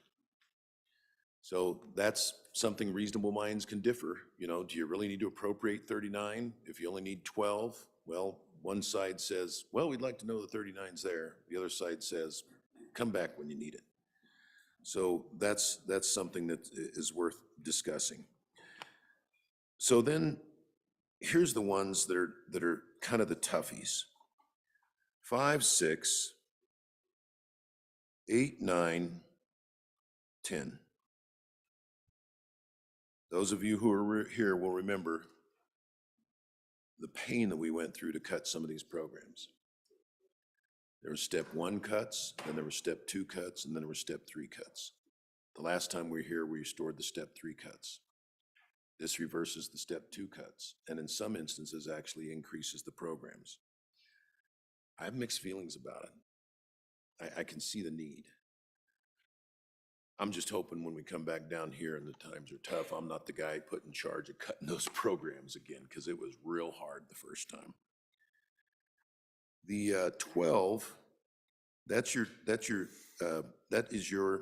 So that's something reasonable minds can differ. You know, do you really need to appropriate 39 if you only need 12? Well, one side says, well, we'd like to know the 39's there. The other side says, come back when you need it. So that's something that is worth discussing. So then here's the ones that are kind of the toughies. 5, 6, 8, 9, 10. Those of you who are here will remember the pain that we went through to cut some of these programs. There were step 1 cuts, then there were step 2 cuts, and then there were step 3 cuts. The last time we were here, we restored the step 3 cuts. This reverses the step 2 cuts, and in some instances actually increases the programs. I have mixed feelings about it. I can see the need. I'm just hoping when we come back down here and the times are tough, I'm not the guy put in charge of cutting those programs again, because it was real hard the first time. The 12, that is your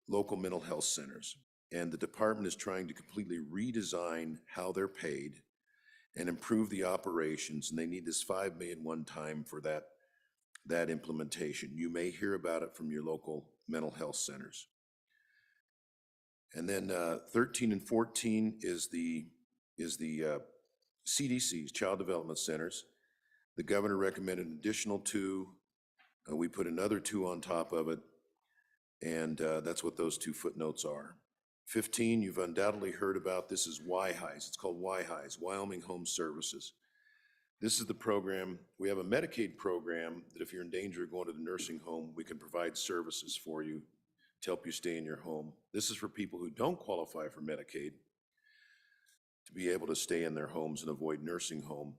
local mental health centers. And the department is trying to completely redesign how they're paid and improve the operations. And they need this $5 million one time for that implementation. You may hear about it from your local mental health centers. And then 13 and 14 is the CDCs, Child Development Centers. The governor recommended an additional 2. We put another 2 on top of it. And that's what those 2 footnotes are. 15, you've undoubtedly heard about. This is WIHIS. It's called WIHIS, Wyoming Home Services. This is the program. We have a Medicaid program that if you're in danger of going to the nursing home, we can provide services for you to help you stay in your home. This is for people who don't qualify for Medicaid to be able to stay in their homes and avoid nursing home.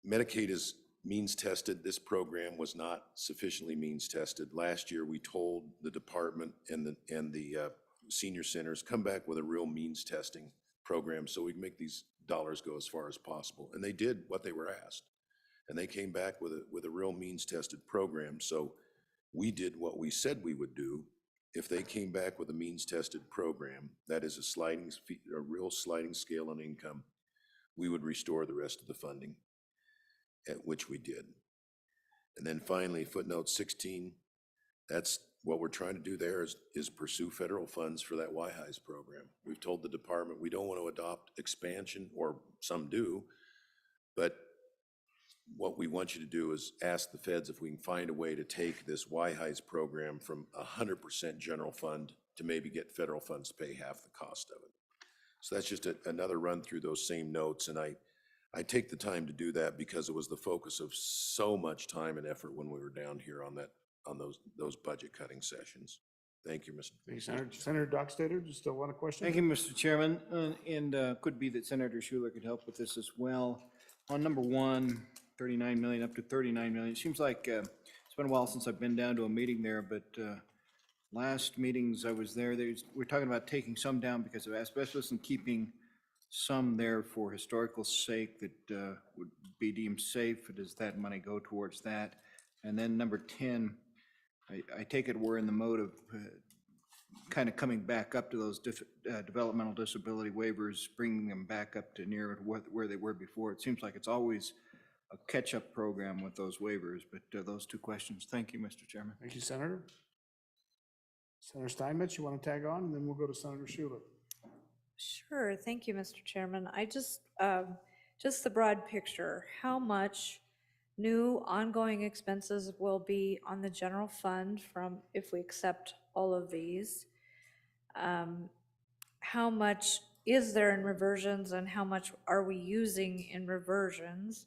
Medicaid is means tested. This program was not sufficiently means tested. Last year, we told the department and the senior centers, come back with a real means testing program so we can make these dollars go as far as possible. And they did what they were asked. And they came back with a real means tested program. So we did what we said we would do. If they came back with a means tested program, that is a real sliding scale on income, we would restore the rest of the funding, at which we did. And then finally, footnote 16, that's what we're trying to do there is pursue federal funds for that WIHIS program. We've told the department we don't want to adopt expansion, or some do, but what we want you to do is ask the feds if we can find a way to take this WIHIS program from 100% general fund to maybe get federal funds to pay half the cost of it. So that's just another run through those same notes, and I take the time to do that because it was the focus of so much time and effort when we were down here on those budget cutting sessions. Thank you, Mr. Thank you, Senator Dockstader, just one question. Thank you, Mr. Chairman. And could be that Senator Schuler could help with this as well. On number 1, 39 million up to 39 million. It seems like it's been a while since I've been down to a meeting there, but last meetings I was there, we're talking about taking some down because of asbestos and keeping some there for historical sake that would be deemed safe. Does that money go towards that? And then number 10, I take it we're in the mode of kind of coming back up to those developmental disability waivers, bringing them back up to near where they were before. It seems like it's always catch-up program with those waivers, but those two questions. Thank you, Mr. Chairman. Thank you, Senator. Senator Steinmetz, you want to tag on, and then we'll go to Senator Schuler. Sure, thank you, Mr. Chairman. I just the broad picture, how much new ongoing expenses will be on the general fund from, if we accept all of these? How much is there in reversions and how much are we using in reversions?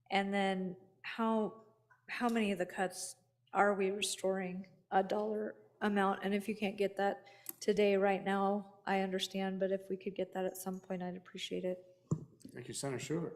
And then how many of the cuts are we restoring a dollar amount? And if you can't get that today, right now, I understand, but if we could get that at some point, I'd appreciate it. Thank you, Senator Schuler.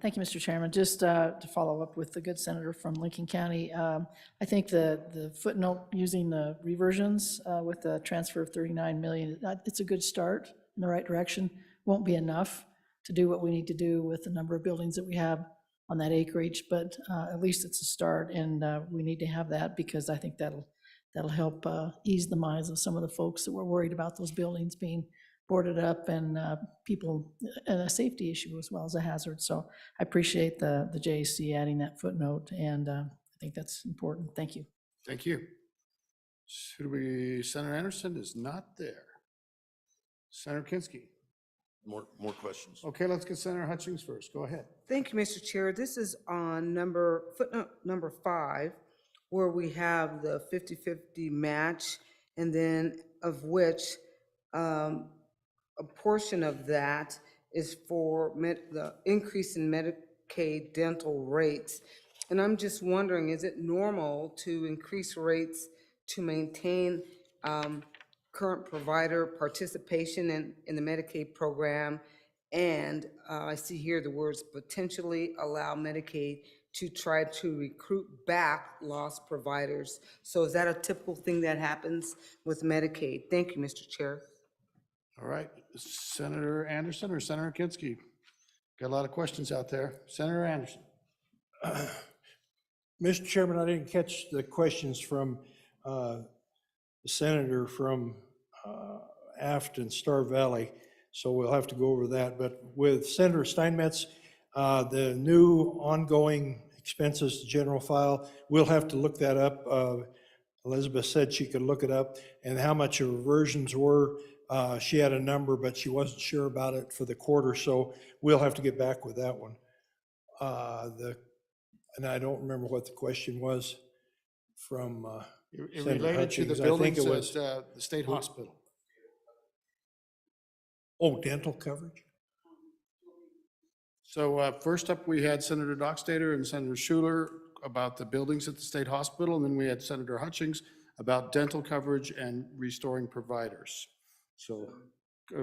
Thank you, Mr. Chairman. Just to follow up with the good senator from Lincoln County, I think the footnote using the reversions with the transfer of 39 million, it's a good start in the right direction. Won't be enough to do what we need to do with the number of buildings that we have on that acreage, but at least it's a start, and we need to have that because I think that'll help ease the minds of some of the folks that were worried about those buildings being boarded up and people, and a safety issue as well as a hazard. So I appreciate the JAC adding that footnote, and I think that's important. Thank you. Thank you. Senator Anderson is not there. Senator Kinski. More questions. Okay, let's get Senator Hutchings first. Go ahead. Thank you, Mr. Chair. This is on footnote number 5, where we have the 50-50 match, and then of which a portion of that is for the increase in Medicaid dental rates. And I'm just wondering, is it normal to increase rates to maintain current provider participation in the Medicaid program? And I see here the words potentially allow Medicaid to try to recruit back lost providers. So is that a typical thing that happens with Medicaid? Thank you, Mr. Chair. All right, Senator Anderson or Senator Kinski? Got a lot of questions out there. Senator Anderson. Mr. Chairman, I didn't catch the questions from the senator from Afton, Star Valley, so we'll have to go over that. But with Senator Steinmetz, the new ongoing expenses general file, we'll have to look that up. Elizabeth said she could look it up, and how much her reversions were. She had a number, but she wasn't sure about it for the quarter, so we'll have to get back with that one. And I don't remember what the question was from It Senator related to the Hutchings. I think buildings it was at the state hospital. Oh, dental coverage? So first up, we had Senator Dockstader and Senator Schuler about the buildings at the state hospital, and then we had Senator Hutchings about dental coverage and restoring providers. So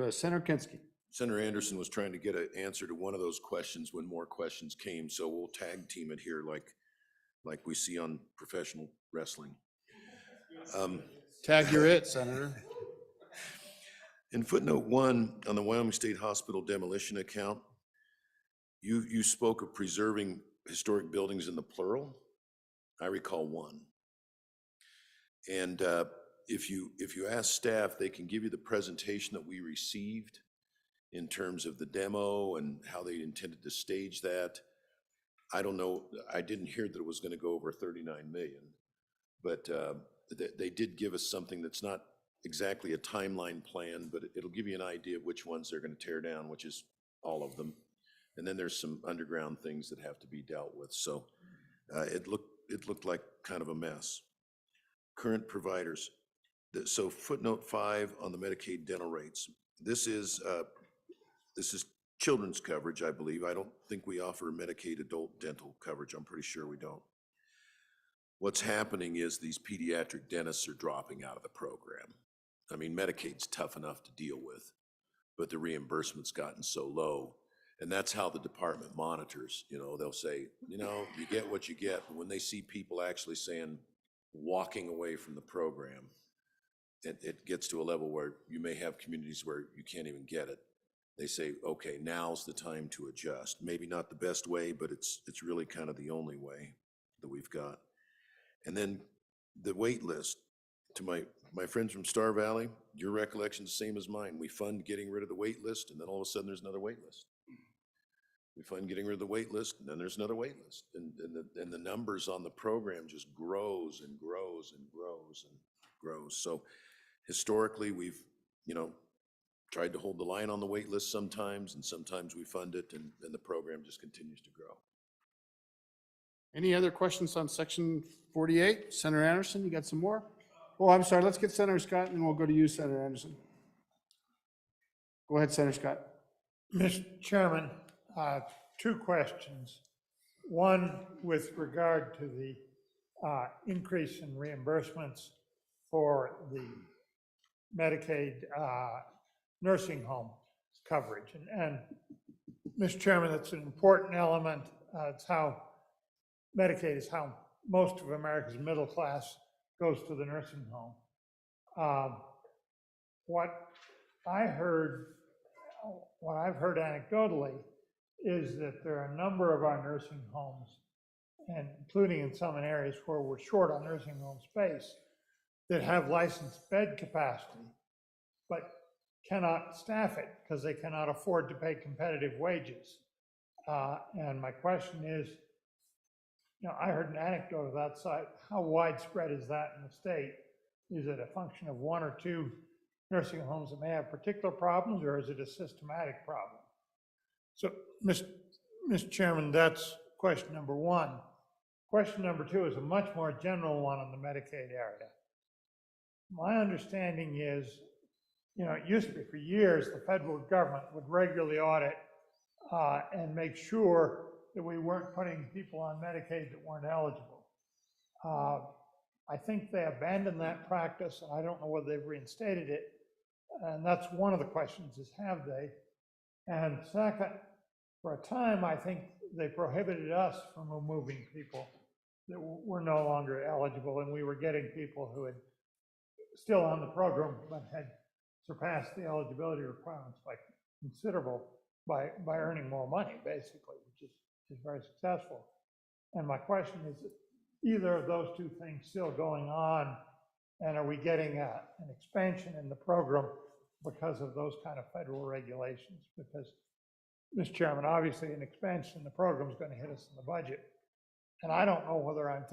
Senator Kinski. Senator Anderson was trying to get an answer to one of those questions when more questions came, so we'll tag team it here like we see on professional wrestling. Tag, you're it, Senator. In footnote 1 on the Wyoming State Hospital demolition account, you spoke of preserving historic buildings in the plural. I recall 1. And if you ask staff, they can give you the presentation that we received in terms of the demo and how they intended to stage that. I don't know, I didn't hear that it was going to go over 39 million, but they did give us something that's not exactly a timeline plan, but it'll give you an idea of which ones they're going to tear down, which is all of them. And then there's some underground things that have to be dealt with. So it looked like kind of a mess. Current providers. So footnote 5 on the Medicaid dental rates. This is children's coverage, I believe. I don't think we offer Medicaid adult dental coverage. I'm pretty sure we don't. What's happening is these pediatric dentists are dropping out of the program. I mean, Medicaid's tough enough to deal with, but the reimbursement's gotten so low. And that's how the department monitors. You know, they'll say, you know, you get what you get. But when they see people actually saying, walking away from the program, it gets to a level where you may have communities where you can't even get it. They say, okay, now's the time to adjust. Maybe not the best way, but it's really kind of the only way that we've got. And then the wait list. To my friends from Star Valley, your recollection's the same as mine. We fund getting rid of the wait list, and then all of a sudden there's another wait list. We fund getting rid of the wait list, and then there's another wait list. And the numbers on the program just grows and grows and grows and grows. So historically, we've, tried to hold the line on the wait list sometimes, and sometimes we fund it, and the program just continues to grow. Any other questions on section 48? Senator Anderson, you got some more? Oh, I'm sorry, let's get Senator Scott, and then we'll go to you, Senator Anderson. Go ahead, Senator Scott. Mr. Chairman, two questions. One with regard to the increase in reimbursements for the Medicaid nursing home coverage. And Mr. Chairman, that's an important element. It's how Medicaid is how most of America's middle class goes to the nursing home. What I've heard anecdotally is that there are a number of our nursing homes, and including in some areas where we're short on nursing home space, that have licensed bed capacity, but cannot staff it because they cannot afford to pay competitive wages. And my question is, I heard an anecdote of that side. How widespread is that in the state? Is it a function of one or two nursing homes that may have particular problems, or is it a systematic problem? So, Mr. Chairman, that's question number one. Question number two is a much more general one on the Medicaid area. My understanding is, it used to be for years, the federal government would regularly audit and make sure that we weren't putting people on Medicaid that weren't eligible. I think they abandoned that practice, and I don't know whether they've reinstated it. And that's one of the questions is, have they? And second, for a time, I think they prohibited us from removing people that were no longer eligible, and we were getting people who had still on the program but had surpassed the eligibility requirements by earning more money, basically, which is very successful. And my question is, either of those two things still going on, and are we getting an expansion in the program because of those kind of federal regulations? Because, Mr. Chairman, obviously an expansion in the program is going to hit us in the budget. And I don't know whether I'm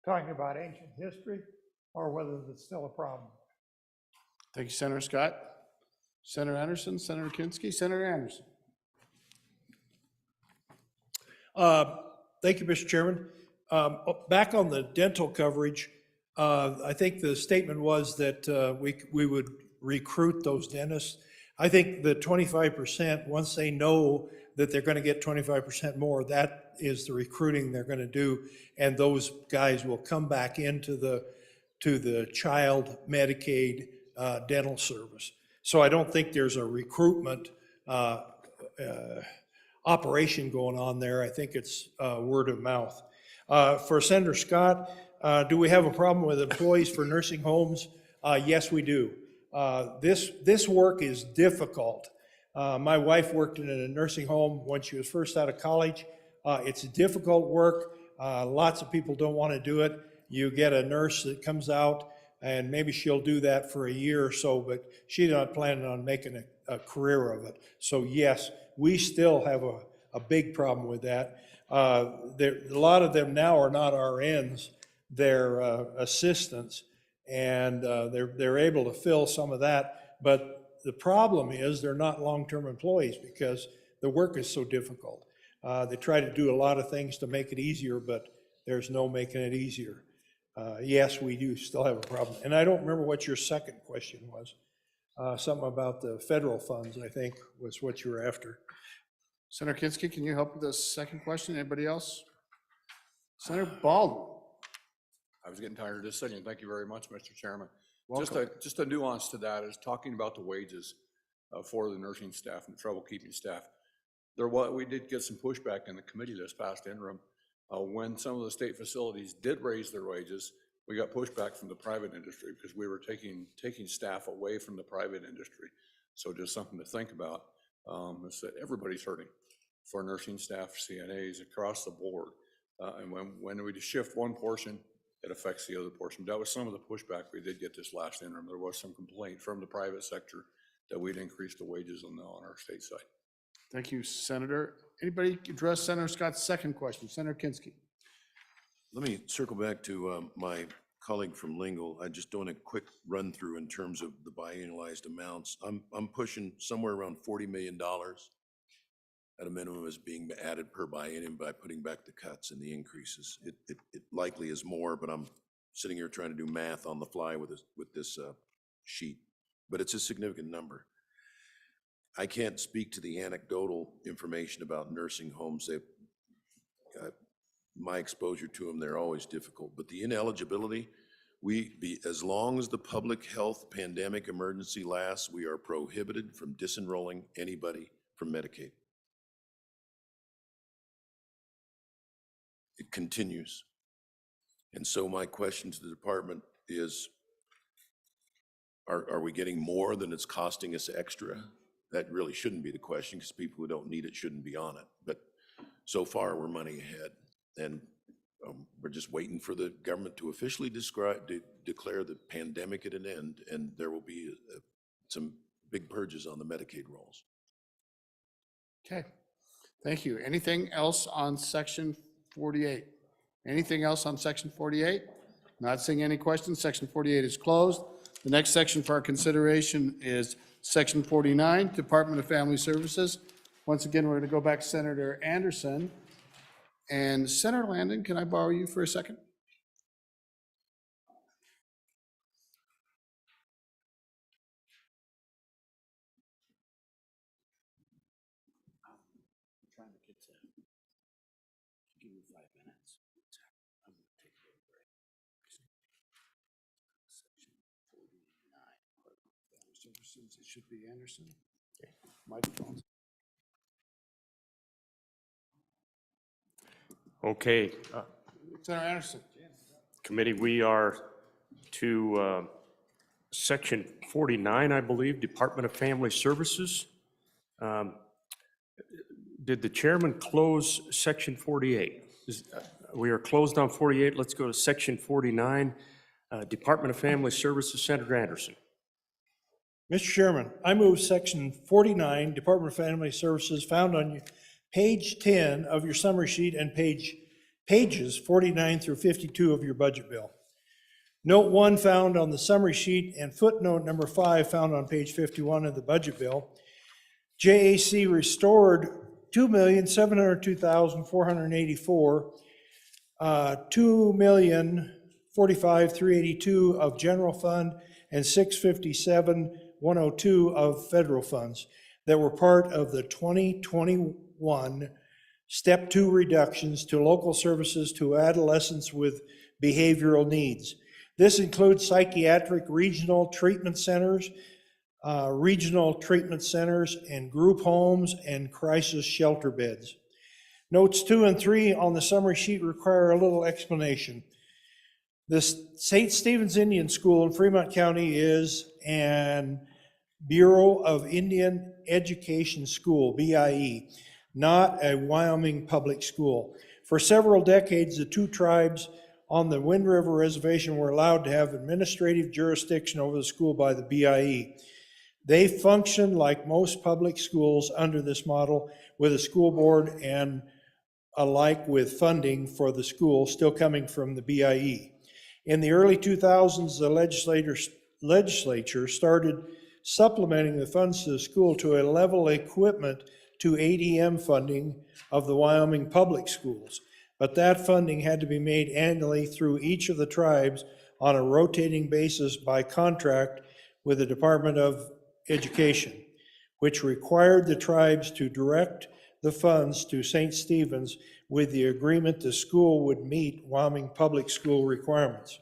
talking about ancient history or whether it's still a problem. Thank you, Senator Scott. Senator Anderson, Senator Kinski. Senator Anderson. Thank you, Mr. Chairman. Back on the dental coverage, I think the statement was that we would recruit those dentists. I think the 25%, once they know that they're going to get 25% more, that is the recruiting they're going to do, and those guys will come back into the child Medicaid dental service. So I don't think there's a recruitment operation going on there. I think it's word of mouth. For Senator Scott, do we have a problem with employees for nursing homes? Yes, we do. This work is difficult. My wife worked in a nursing home when she was first out of college. It's difficult work. Lots of people don't want to do it. You get a nurse that comes out, and maybe she'll do that for a year or so, but she's not planning on making a career of it. So yes, we still have a big problem with that. A lot of them now are not RNs, they're assistants, and they're able to fill some of that. But the problem is they're not long-term employees because the work is so difficult. They try to do a lot of things to make it easier, but there's no making it easier. Yes, we do still have a problem. And I don't remember what your second question was. Something about the federal funds, I think, was what you were after. Senator Kinski, can you help with the second question? Anybody else? Senator Baldwin. I was getting tired of this sitting. Thank you very much, Mr. Chairman. Welcome. Just a nuance to that is talking about the wages for the nursing staff and the trouble-keeping staff. We did get some pushback in the committee this past interim. When some of the state facilities did raise their wages, we got pushback from the private industry because we were taking staff away from the private industry. So just something to think about is that everybody's hurting for nursing staff, CNAs across the board. And when we shift one portion, it affects the other portion. That was some of the pushback we did get this last interim. There was some complaint from the private sector that we'd increase the wages on our state side. Thank you, Senator. Anybody address Senator Scott's second question? Senator Kinski. Let me circle back to my colleague from Lingle. I just doing a quick run through in terms of the biannualized amounts. I'm pushing somewhere around $40 million at a minimum is being added per biennium by putting back the cuts and the increases. It likely is more, but I'm sitting here trying to do math on the fly with this sheet, but it's a significant number. I can't speak to the anecdotal information about nursing homes. My exposure to them, they're always difficult, but the ineligibility, as long as the public health pandemic emergency lasts, we are prohibited from disenrolling anybody from Medicaid. It continues. And so my question to the department is, are we getting more than it's costing us extra? That really shouldn't be the question, because people who don't need it shouldn't be on it. But so far, we're money ahead. And we're just waiting for the government to officially declare the pandemic at an end, and there will be some big purges on the Medicaid rolls. Okay, thank you. Anything else on section 48? Anything else on section 48? Not seeing any questions. Section 48 is closed. The next section for our consideration is section 49, Department of Family Services. Once again, we're going to go back to Senator Anderson. And Senator Landon, can I borrow you for a second? Trying to get to, give me 5 minutes. I'm going to take a little break. Section 49, Family Services, it should be Anderson. Okay. Microphones. Okay. Senator Anderson. Committee, we are to section 49, I believe, Department of Family Services. Did the chairman close section 48? We are closed on 48. Let's go to section 49, Department of Family Services. Senator Anderson. Mr. Chairman, I move section 49, Department of Family Services, found on page 10 of your summary sheet and pages 49 through 52 of your budget bill. Note 1 found on the summary sheet and footnote number 5 found on page 51 of the budget bill. JAC restored $2,702,484, $2,045,382 of general fund, and $657,102 of federal funds that were part of the 2021 Step 2 reductions to local services to adolescents with behavioral needs. This includes psychiatric regional treatment centers, and group homes and crisis shelter beds. Notes 2 and 3 on the summary sheet require a little explanation. The St. Stephen's Indian School in Fremont County is an Bureau of Indian Education School, BIE, not a Wyoming public school. For several decades, the 2 tribes on the Wind River Reservation were allowed to have administrative jurisdiction over the school by the BIE. They function like most public schools under this model, with a school board and alike with funding for the school still coming from the BIE. In the early 2000s, the legislature started supplementing the funds to the school to a level equivalent to ADM funding of the Wyoming public schools. But that funding had to be made annually through each of the tribes on a rotating basis by contract with the Department of Education, which required the tribes to direct the funds to St. Stephen's with the agreement the school would meet Wyoming public school requirements.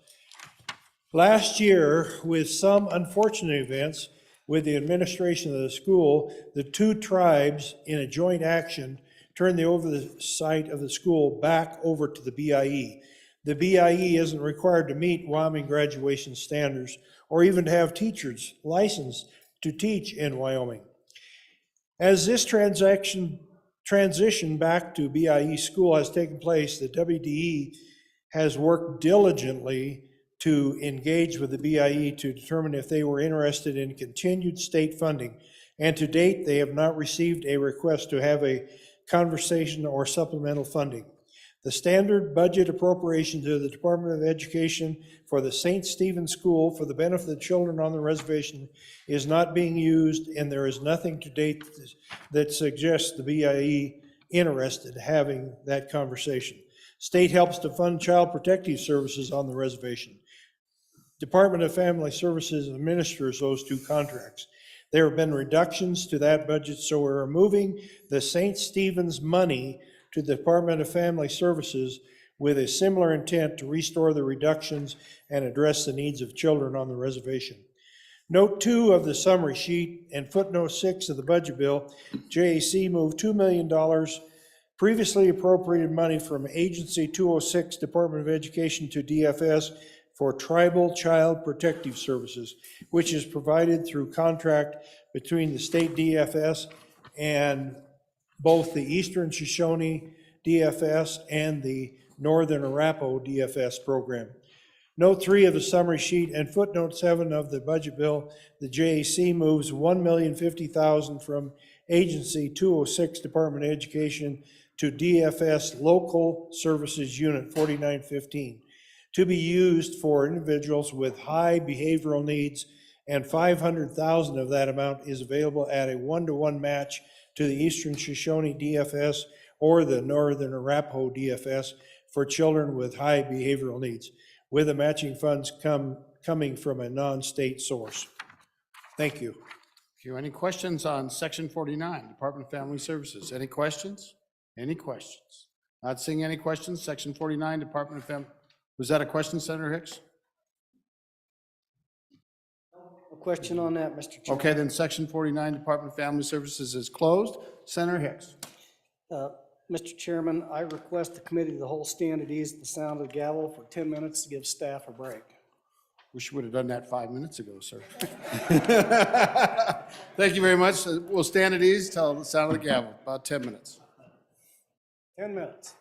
Last year, with some unfortunate events with the administration of the school, the 2 tribes in a joint action turned the oversight of the school back over to the BIE. The BIE isn't required to meet Wyoming graduation standards or even to have teachers licensed to teach in Wyoming. As this transition back to BIE school has taken place, the WDE has worked diligently to engage with the BIE to determine if they were interested in continued state funding. and to date, they have not received a request to have a conversation or supplemental funding. The standard budget appropriation to the Department of Education for the St. Stephen School for the benefit of children on the reservation is not being used, and there is nothing to date that suggests the BIE interested in having that conversation. State helps to fund child protective services on the reservation. Department of Family Services administers those two contracts. There have been reductions to that budget, so we're moving the St. Stephen's money to the Department of Family Services with a similar intent to restore the reductions and address the needs of children on the reservation. Note 2 of the summary sheet and footnote 6 of the budget bill, JAC moved $2 million previously appropriated money from Agency 206, Department of Education, to DFS for Tribal Child Protective Services, which is provided through contract between the state DFS and both the Eastern Shoshone DFS and the Northern Arapaho DFS program. Note 3 of the summary sheet and footnote 7 of the budget bill, the JAC moves $1,050,000 from Agency 206, Department of Education, to DFS Local Services Unit 4915 to be used for individuals with high behavioral needs, and $500,000 of that amount is available at a 1-to-1 match to the Eastern Shoshone DFS or the Northern Arapaho DFS for children with high behavioral needs, with the matching funds coming from a non-state source. Thank you. Thank you. Any questions on Section 49, Department of Family Services? Any questions? Any questions? Not seeing any questions. Section 49, Department of Family. Was that a question, Senator Hicks? A question on that, Mr. Chairman. Okay, then Section 49, Department of Family Services is closed. Senator Hicks. Mr. Chairman, I request the committee of the whole stand at ease at the sound of the gavel for 10 minutes to give staff a break. Wish you would have done that 5 minutes ago, sir. Thank you very much. We'll stand at ease till the sound of the gavel, about 10 minutes. 10 minutes.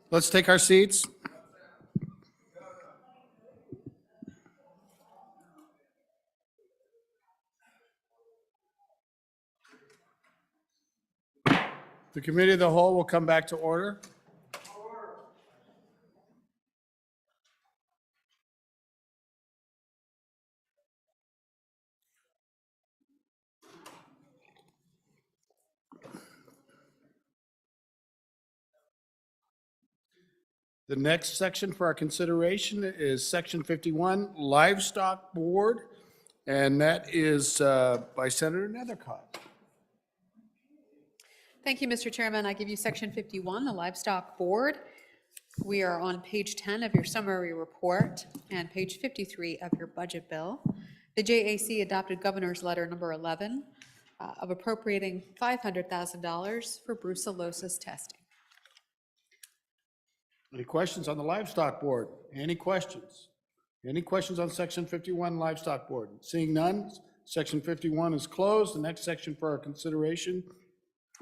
Let's take our seats. The Committee of the Whole will come back to order. The next section for our consideration is Section 51, Livestock Board, and that is by Senator Nethercott. Thank you, Mr. Chairman. I give you Section 51, the Livestock Board. We are on page 10 of your summary report and page 53 of your budget bill. The JAC adopted Governor's Letter number 11 of appropriating $500,000 for brucellosis testing. Any questions on the Livestock Board? Any questions? Any questions on Section 51 Livestock Board? Seeing none, Section 51 is closed. The next section for our consideration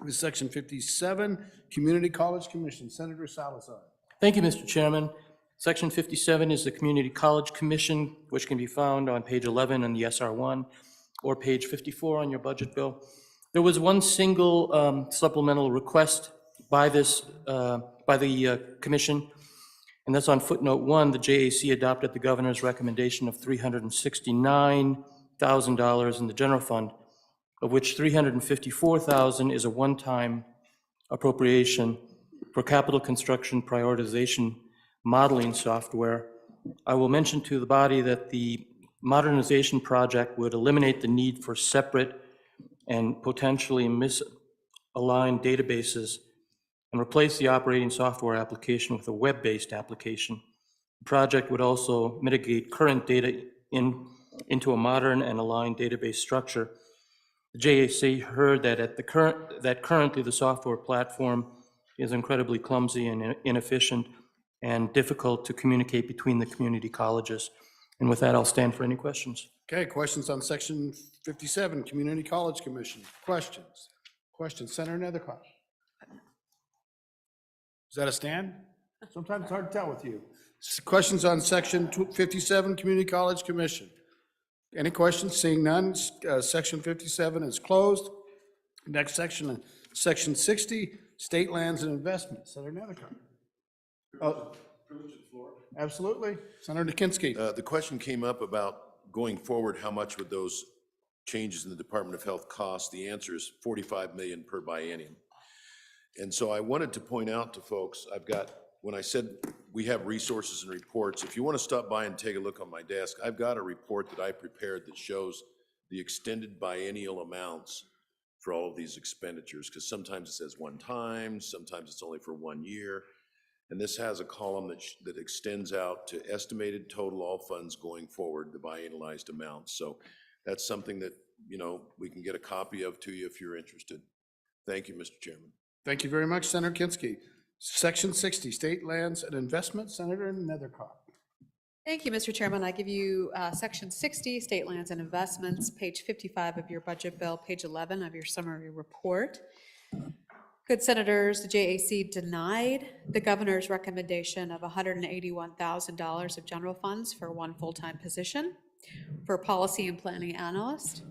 is Section 57, Community College Commission. Senator Salazar. Thank you, Mr. Chairman. Section 57 is the Community College Commission, which can be found on page 11 in the SR1 or page 54 on your budget bill. There was one single supplemental request by the commission, and that's on footnote 1. The JAC adopted the governor's recommendation of $369,000 in the general fund, of which $354,000 is a one-time appropriation for capital construction prioritization modeling software. I will mention to the body that the modernization project would eliminate the need for separate and potentially misaligned databases and replace the operating software application with a web-based application. The project would also mitigate current data into a modern and aligned database structure. The JAC heard that currently the software platform is incredibly clumsy and inefficient and difficult to communicate between the community colleges. And with that, I'll stand for any questions. Okay, questions on Section 57, Community College Commission. Questions? Questions? Senator Nethercott. Is that a stand? Sometimes it's hard to tell with you. Questions on Section 57, Community College Commission. Any questions? Seeing none, Section 57 is closed. Next section, Section 60, State Lands and Investments. Senator Nethercott. Oh, absolutely. Senator Kinski. The question came up about going forward, how much would those changes in the Department of Health cost? The answer is $45 million per biennium. And so I wanted to point out to folks, when I said we have resources and reports, if you want to stop by and take a look on my desk, I've got a report that I prepared that shows the extended biennial amounts for all of these expenditures, because sometimes it says one time, sometimes it's only for 1 year. And this has a column that extends out to estimated total all funds going forward, the biannualized amounts. So that's something that, we can get a copy of to you if you're interested. Thank you, Mr. Chairman. Thank you very much, Senator Kinski. Section 60, State Lands and Investments, Senator Nethercott. Thank you, Mr. Chairman. I give you Section 60, State Lands and Investments, page 55 of your budget bill, page 11 of your summary report. Good senators, the JAC denied the governor's recommendation of $181,000 of general funds for one full-time position for policy and planning analyst.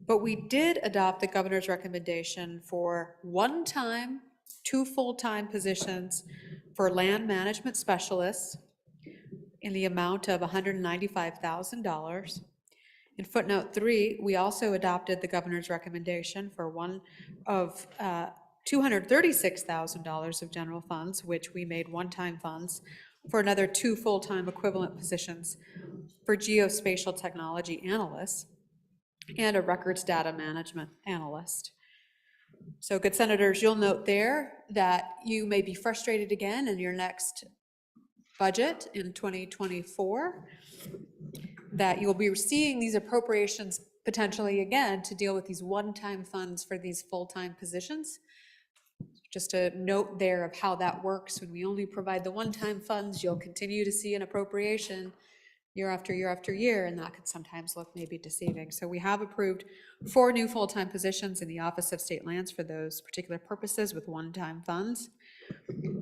But we did adopt the governor's recommendation for one-time, 2 full-time positions for land management specialists in the amount of $195,000. In footnote 3, we also adopted the governor's recommendation for one of $236,000 of general funds, which we made one-time funds for another 2 full-time equivalent positions for geospatial technology analysts and a records data management analyst. So good senators, you'll note there that you may be frustrated again in your next budget in 2024, that you'll be seeing these appropriations potentially again to deal with these one-time funds for these full-time positions. Just a note there of how that works. When we only provide the one-time funds, you'll continue to see an appropriation year after year after year, and that could sometimes look maybe deceiving. So we have approved 4 new full-time positions in the Office of State Lands for those particular purposes with one-time funds.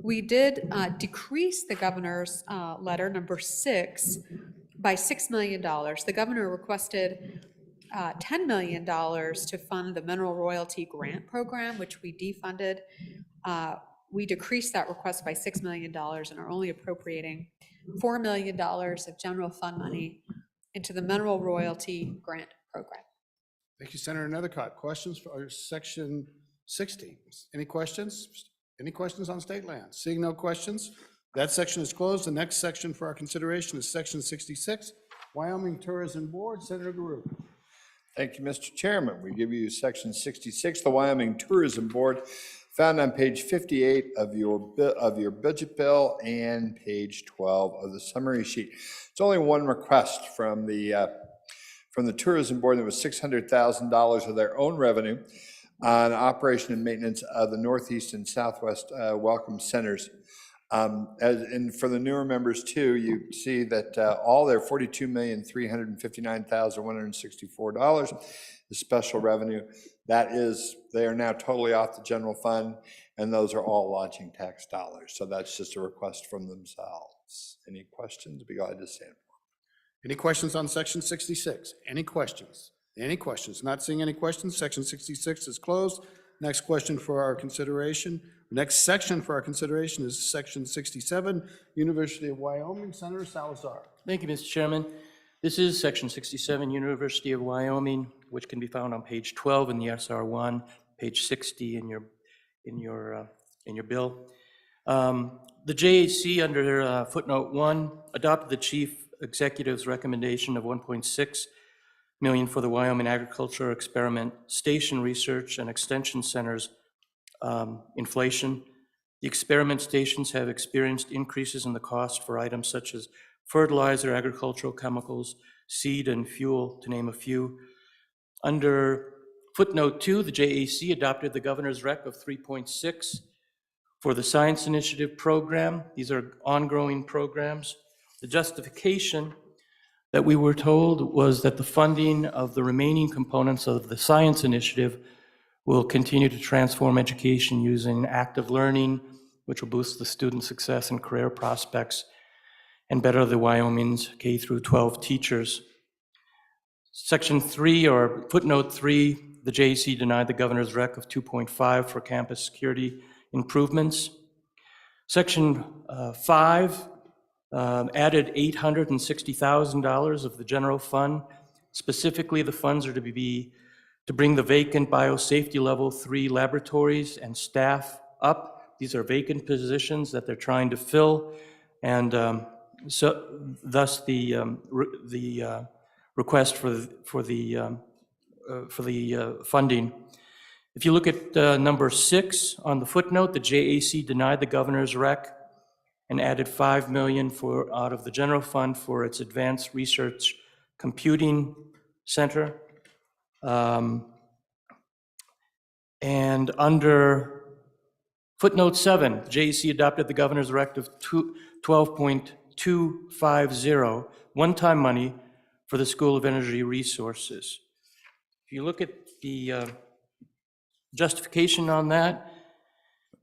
We did decrease the governor's letter, number 6, by $6 million. The governor requested $10 million to fund the mineral royalty grant program, which we defunded. We decreased that request by $6 million and are only appropriating $4 million of general fund money into the mineral royalty grant program. Thank you, Senator Nethercott. Questions for section 60? Any questions? Any questions on state land? Seeing no questions, that section is closed. The next section for our consideration is section 66, Wyoming Tourism Board. Senator Guru. Thank you, Mr. Chairman. We give you section 66, the Wyoming Tourism Board, found on page 58 of your budget bill and page 12 of the summary sheet. It's only one request from the Tourism Board. That was $600,000 of their own revenue on operation and maintenance of the Northeast and Southwest Welcome Centers. And for the newer members too, you see that all their $42,359,164 is special revenue. That is, they are now totally off the general fund, and those are all lodging tax dollars. So that's just a request from themselves. Any questions? Be glad to stand. Any questions on section 66? Any questions? Any questions? Not seeing any questions. Section 66 is closed. Next question for our consideration. Next section for our consideration is section 67, University of Wyoming. Senator Salazar. Thank you, Mr. Chairman. This is section 67, University of Wyoming, which can be found on page 12 in the SR1, page 60 in your bill. The JAC under footnote 1 adopted the chief executive's recommendation of $1.6 million for the Wyoming Agriculture Experiment Station Research and Extension Center's inflation. The experiment stations have experienced increases in the cost for items such as fertilizer, agricultural chemicals, seed, and fuel, to name a few. Under footnote 2, the JAC adopted the governor's rec of 3.6 for the Science Initiative program. These are ongoing programs. The justification that we were told was that the funding of the remaining components of the Science Initiative will continue to transform education using active learning, which will boost the student success and career prospects and better the Wyoming's K through 12 teachers. Section 3, or footnote 3, the JAC denied the governor's rec of 2.5 for campus security improvements. Section 5 added $860,000 of the general fund. Specifically, the funds are to bring the vacant biosafety level 3 laboratories and staff up. These are vacant positions that they're trying to fill, and so thus the request for the funding. If you look at number 6 on the footnote, the JAC denied the governor's rec and added $5 million out of the general fund for its Advanced Research Computing Center. And under footnote 7, the JAC adopted the governor's rec of 12.250, one-time money for the School of Energy Resources. If you look at the justification on that,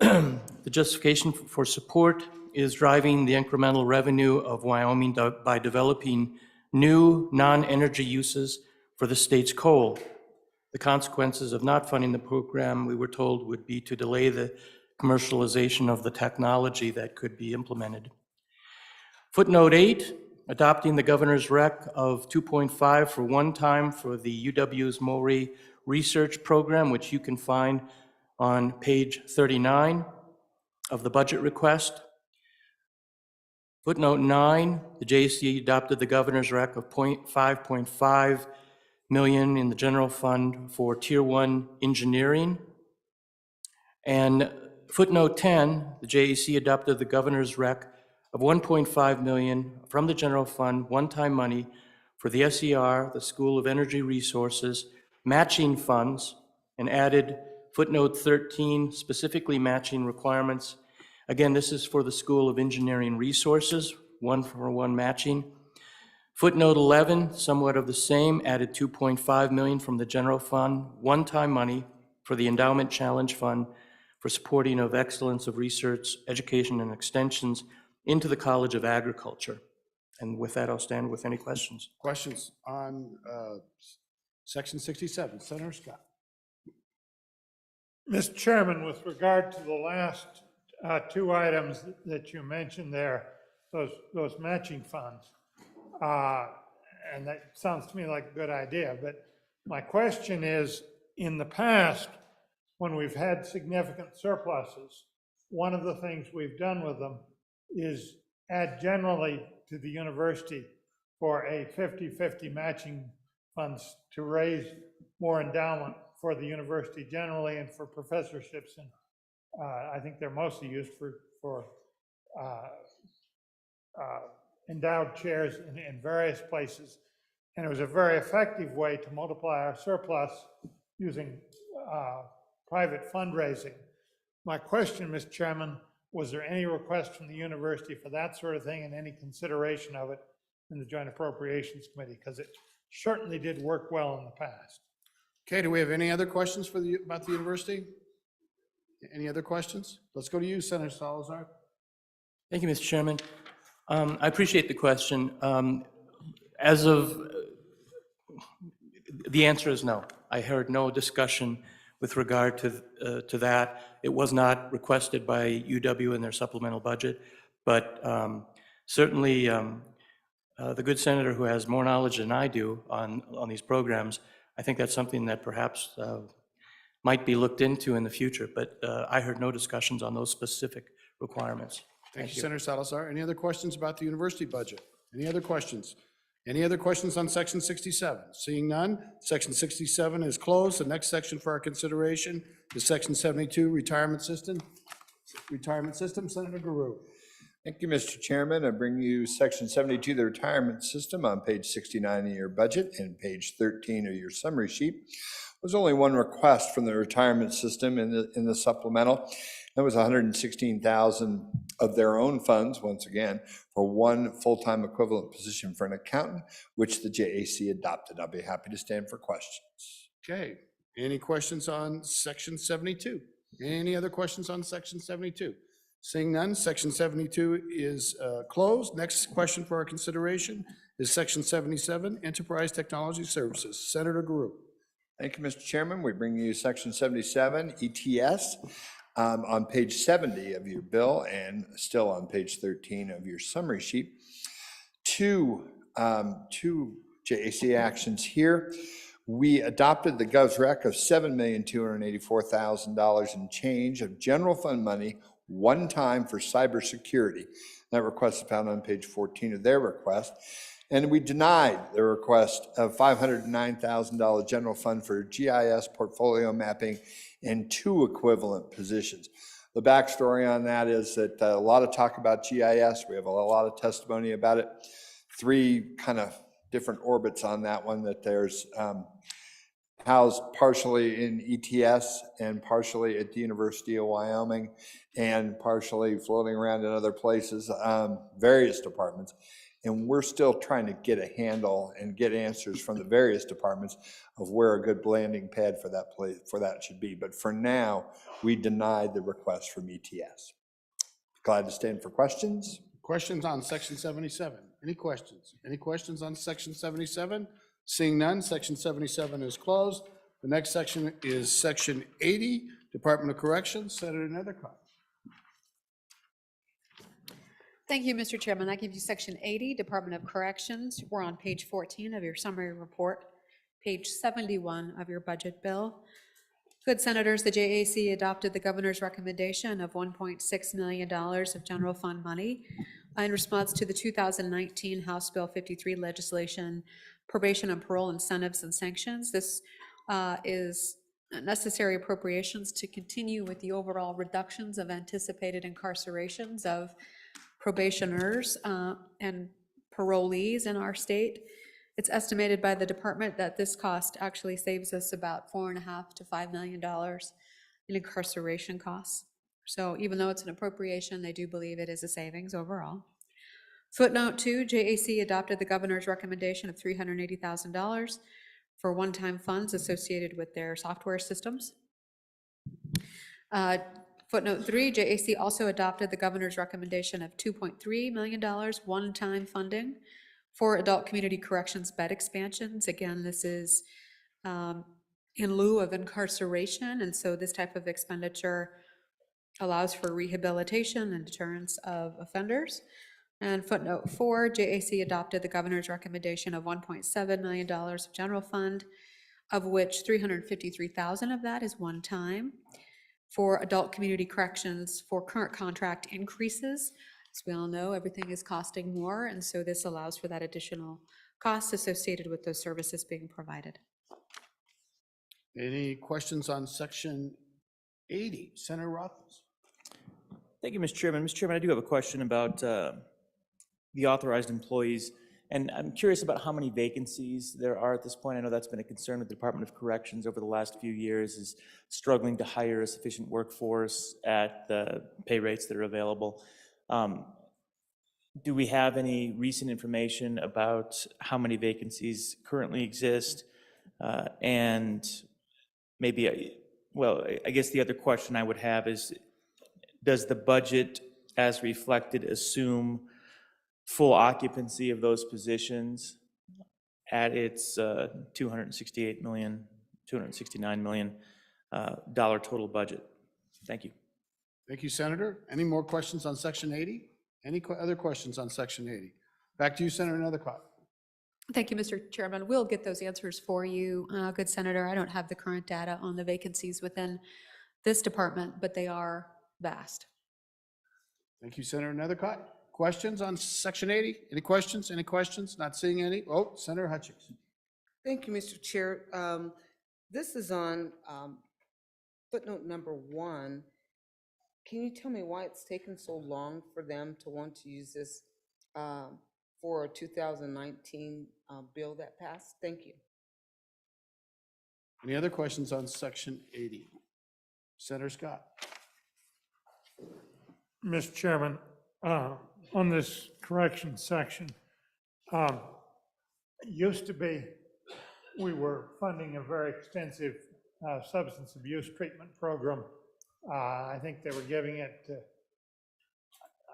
the justification for support is driving the incremental revenue of Wyoming by developing new non-energy uses for the state's coal. The consequences of not funding the program, we were told, would be to delay the commercialization of the technology that could be implemented. Footnote 8, adopting the governor's rec of 2.5 for one time for the UW's Maury Research Program, which you can find on page 39 of the budget request. Footnote 9, the JAC adopted the governor's rec of 5.5 million in the general fund for Tier 1 engineering. And footnote 10, the JAC adopted the governor's rec of 1.5 million from the general fund, one-time money for the SER, the School of Energy Resources, matching funds, and added footnote 13, specifically matching requirements. Again, this is for the School of Engineering Resources, 1-for-1 matching. Footnote 11, somewhat of the same, added 2.5 million from the general fund, one-time money for the Endowment Challenge Fund for supporting of excellence of research, education, and extensions into the College of Agriculture. And with that, I'll stand with any questions. Questions on Section 67? Senator Scott. Mr. Chairman, with regard to the last two items that you mentioned there, those matching funds, and that sounds to me like a good idea, but my question is, in the past, when we've had significant surpluses, one of the things we've done with them is add generally to the university for a 50-50 matching funds to raise more endowment for the university generally and for professorships. And I think they're mostly used for endowed chairs in various places. And it was a very effective way to multiply our surplus using private fundraising. My question, Mr. Chairman, was there any request from the university for that sort of thing and any consideration of it in the Joint Appropriations Committee? Because it certainly did work well in the past. Okay, do we have any other questions about the university? Any other questions? Let's go to you, Senator Salazar. Thank you, Mr. Chairman. I appreciate the question. As of, the answer is no. I heard no discussion with regard to that. It was not requested by UW in their supplemental budget, but certainly the good senator who has more knowledge than I do on these programs, I think that's something that perhaps might be looked into in the future, but I heard no discussions on those specific requirements. Thank you, Senator Salazar. Any other questions about the university budget? Any other questions? Any other questions on Section 67? Seeing none, Section 67 is closed. The next section for our consideration is Section 72, Retirement System. Senator Guru. Thank you, Mr. Chairman. I bring you Section 72, the Retirement System, on page 69 of your budget and page 13 of your summary sheet. There's only one request from the retirement system in the supplemental. That was $116,000 of their own funds, once again, for one full-time equivalent position for an accountant, which the JAC adopted. I'll be happy to stand for questions. Okay, any questions on Section 72? Any other questions on Section 72? Seeing none, Section 72 is closed. Next question for our consideration is Section 77, Enterprise Technology Services. Senator Guru. Thank you, Mr. Chairman. We bring you Section 77, ETS, on page 70 of your bill and still on page 13 of your summary sheet. Two JAC actions here. We adopted the GovRec of $7,284,000 in change of general fund money one time for cybersecurity. That request is found on page 14 of their request. And we denied the request of $509,000 general fund for GIS portfolio mapping and two equivalent positions. The backstory on that is that a lot of talk about GIS. We have a lot of testimony about it. Three kind of different orbits on that one, that there's housed partially in ETS and partially at the University of Wyoming and partially floating around in other places, various departments. And we're still trying to get a handle and get answers from the various departments of where a good landing pad for that should be. But for now, we denied the request from ETS. Glad to stand for questions. Questions on Section 77? Any questions? Any questions on Section 77? Seeing none, Section 77 is closed. The next section is Section 80, Department of Corrections. Senator Nethercott. Thank you, Mr. Chairman. I give you Section 80, Department of Corrections. We're on page 14 of your summary report, page 71 of your budget bill. Good senators, the JAC adopted the governor's recommendation of $1.6 million of general fund money in response to the 2019 House Bill 53 legislation, probation and parole incentives and sanctions. This is necessary appropriations to continue with the overall reductions of anticipated incarcerations of probationers and parolees in our state. It's estimated by the department that this cost actually saves us about $4.5 to $5 million in incarceration costs. So even though it's an appropriation, they do believe it is a savings overall. Footnote 2, JAC adopted the governor's recommendation of $380,000 for one-time funds associated with their software systems. Footnote 3, JAC also adopted the governor's recommendation of $2.3 million one-time funding for adult community corrections bed expansions. Again, this is in lieu of incarceration, and so this type of expenditure allows for rehabilitation and deterrence of offenders. And footnote 4, JAC adopted the governor's recommendation of $1.7 million of general fund, of which $353,000 of that is one time for adult community corrections for current contract increases. As we all know, everything is costing more, and so this allows for that additional cost associated with those services being provided. Any questions on section 80? Senator Rothfuss. Thank you, Mr. Chairman. Mr. Chairman, I do have a question about the authorized employees, and I'm curious about how many vacancies there are at this point. I know that's been a concern with the Department of Corrections over the last few years, is struggling to hire a sufficient workforce at the pay rates that are available. Do we have any recent information about how many vacancies currently exist? And maybe, well, I guess the other question I would have is, does the budget as reflected assume full occupancy of those positions at its $269 million total budget? Thank you. Thank you, Senator. Any more questions on section 80? Any other questions on section 80? Back to you, Senator Nethercott. Thank you, Mr. Chairman. We'll get those answers for you, good Senator. I don't have the current data on the vacancies within this department, but they are vast. Thank you, Senator Nethercott. Questions on section 80? Any questions? Any questions? Not seeing any. Oh, Senator Hutchings. Thank you, Mr. Chair. This is on footnote number 1. Can you tell me why it's taken so long for them to want to use this for a 2019 bill that passed? Thank you. Any other questions on section 80? Senator Scott. Mr. Chairman, on this correction section, it used to be we were funding a very extensive substance abuse treatment program. I think they were giving it to,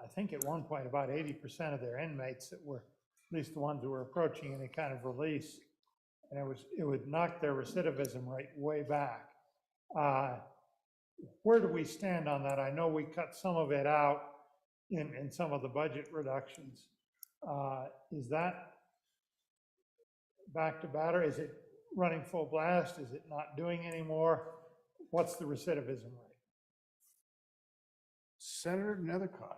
I think at one point about 80% of their inmates that were, at least the ones who were approaching any kind of release, and it would knock their recidivism rate way back. Where do we stand on that? I know we cut some of it out in some of the budget reductions. Is that back to batter? Is it running full blast? Is it not doing anymore? What's the recidivism rate? Senator Nethercott.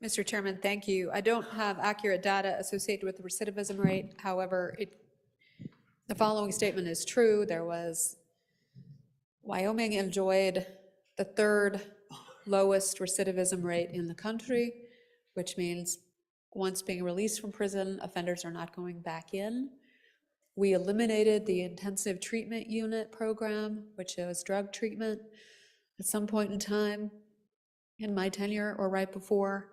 Mr. Chairman, thank you. I don't have accurate data associated with the recidivism rate. However, the following statement is true. Wyoming enjoyed the 3rd lowest recidivism rate in the country, which means once being released from prison, offenders are not going back in. We eliminated the intensive treatment unit program, which was drug treatment, at some point in time in my tenure or right before.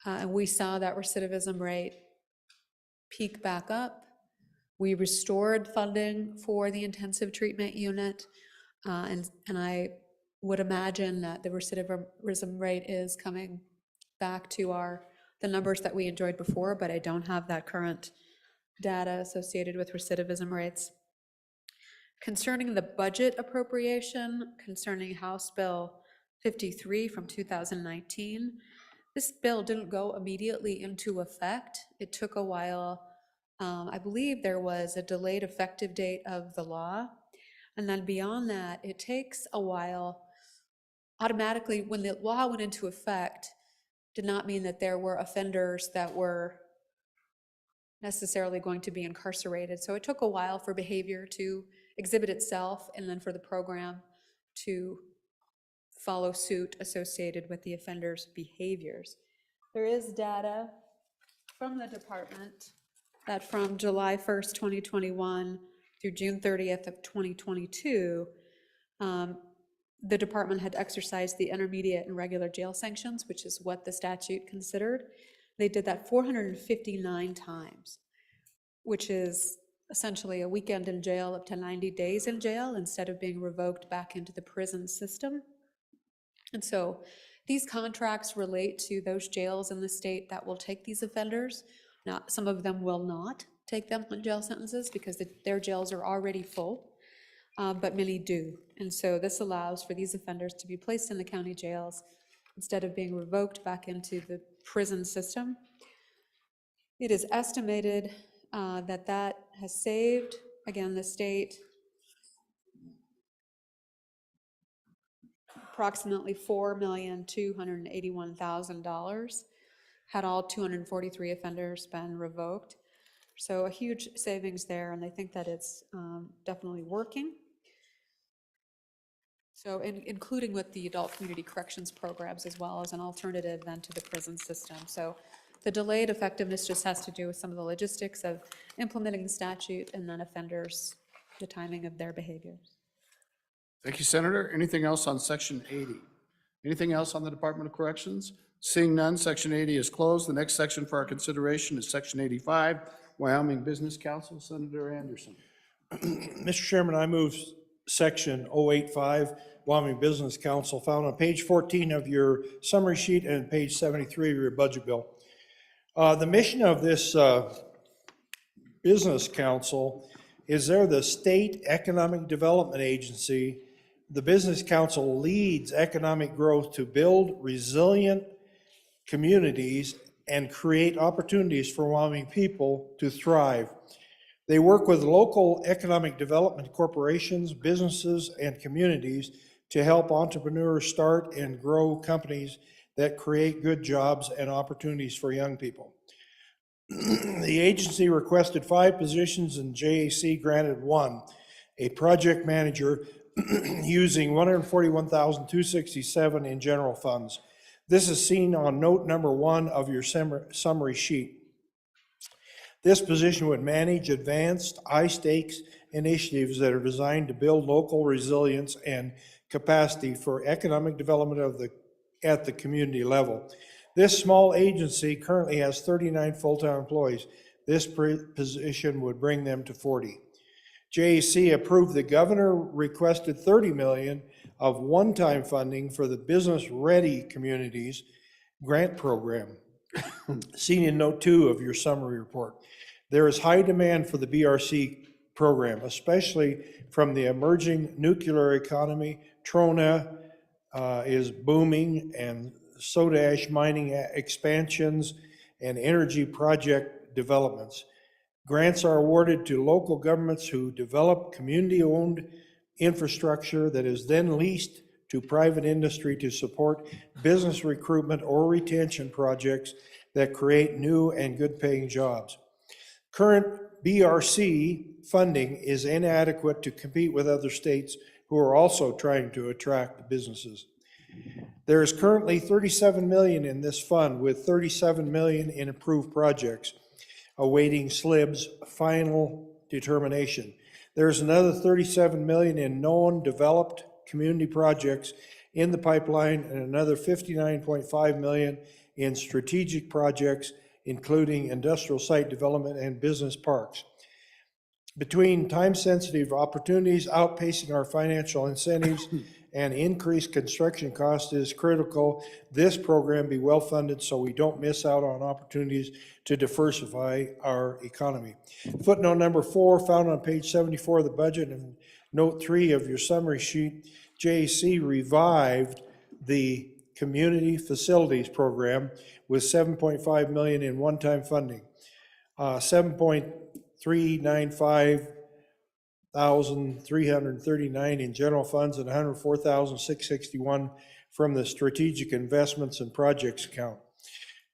And we saw that recidivism rate peak back up. We restored funding for the intensive treatment unit. And I would imagine that the recidivism rate is coming back to the numbers that we enjoyed before, but I don't have that current data associated with recidivism rates. Concerning the budget appropriation, concerning House Bill 53 from 2019, this bill didn't go immediately into effect. It took a while. I believe there was a delayed effective date of the law. And then beyond that, it takes a while. Automatically, when the law went into effect, did not mean that there were offenders that were necessarily going to be incarcerated. So it took a while for behavior to exhibit itself and then for the program to follow suit associated with the offender's behaviors. There is data from the department that from July 1st, 2021 through June 30th of 2022, the department had exercised the intermediate and regular jail sanctions, which is what the statute considered. They did that 459 times, which is essentially a weekend in jail up to 90 days in jail instead of being revoked back into the prison system. And so these contracts relate to those jails in the state that will take these offenders. Now, some of them will not take them on jail sentences because their jails are already full, but many do. And so this allows for these offenders to be placed in the county jails instead of being revoked back into the prison system. It is estimated that has saved, again, the state approximately $4,281,000 had all 243 offenders been revoked. So a huge savings there, and I think that it's definitely working. So including with the adult community corrections programs as well as an alternative then to the prison system. So the delayed effectiveness just has to do with some of the logistics of implementing the statute and then offenders, the timing of their behaviors. Thank you, Senator. Anything else on Section 80? Anything else on the Department of Corrections? Seeing none, Section 80 is closed. The next section for our consideration is Section 85, Wyoming Business Council. Senator Anderson. Mr. Chairman, I move Section 085, Wyoming Business Council, found on page 14 of your summary sheet and page 73 of your budget bill. The mission of this Business Council is they're the state economic development agency. The Business Council leads economic growth to build resilient communities and create opportunities for Wyoming people to thrive. They work with local economic development corporations, businesses, and communities to help entrepreneurs start and grow companies that create good jobs and opportunities for young people. The agency requested 5 positions and JAC granted 1, a project manager using $141,267 in general funds. This is seen on note number 1 of your summary sheet. This position would manage advanced, high-stakes initiatives that are designed to build local resilience and capacity for economic development at the community level. This small agency currently has 39 full-time employees. This position would bring them to 40. JAC approved the governor requested $30 million of one-time funding for the Business Ready Communities grant program, seen in note 2 of your summary report. There is high demand for the BRC program, especially from the emerging nuclear economy. Trona is booming, and soda ash mining expansions and energy project developments. Grants are awarded to local governments who develop community-owned infrastructure that is then leased to private industry to support business recruitment or retention projects that create new and good-paying jobs. Current BRC funding is inadequate to compete with other states who are also trying to attract businesses. There is currently $37 million in this fund, with $37 million in approved projects awaiting SLIB's final determination. There's another $37 million in known developed community projects in the pipeline and another $59.5 million in strategic projects, including industrial site development and business parks. Between time-sensitive opportunities outpacing our financial incentives and increased construction costs, it is critical this program be well-funded so we don't miss out on opportunities to diversify our economy. Footnote number 4, found on page 74 of the budget, and note 3 of your summary sheet. JAC revived the Community Facilities Program with $7.5 million in one-time funding, $7,395,339 in general funds, and $104,661 from the Strategic Investments and Projects account.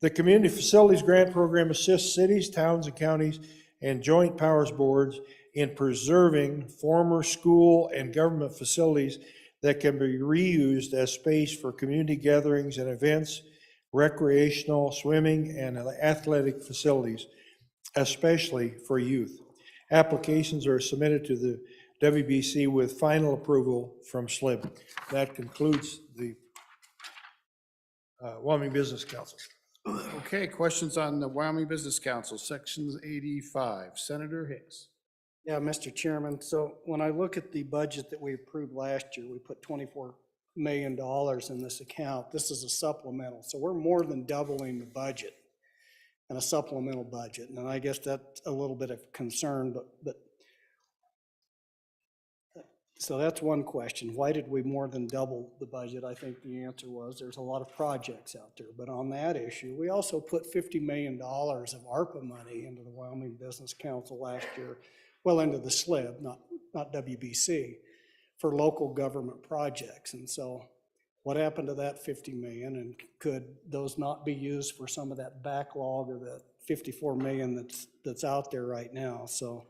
The Community Facilities Grant Program assists cities, towns, and counties and joint powers boards in preserving former school and government facilities that can be reused as space for community gatherings and events, recreational, swimming, and athletic facilities, especially for youth. Applications are submitted to the WBC with final approval from SLIB. That concludes the Wyoming Business Council. Okay, questions on the Wyoming Business Council, Sections 85. Senator Hicks. Yeah, Mr. Chairman, so when I look at the budget that we approved last year, we put $24 million in this account. This is a supplemental, so we're more than doubling the budget in a supplemental budget. And I guess that's a little bit of concern, but so that's one question. Why did we more than double the budget? I think the answer was there's a lot of projects out there. But on that issue, we also put $50 million of ARPA money into the Wyoming Business Council last year, well, into the SLIB, not WBC, for local government projects. And so what happened to that 50 million, and could those not be used for some of that backlog or the 54 million that's out there right now? So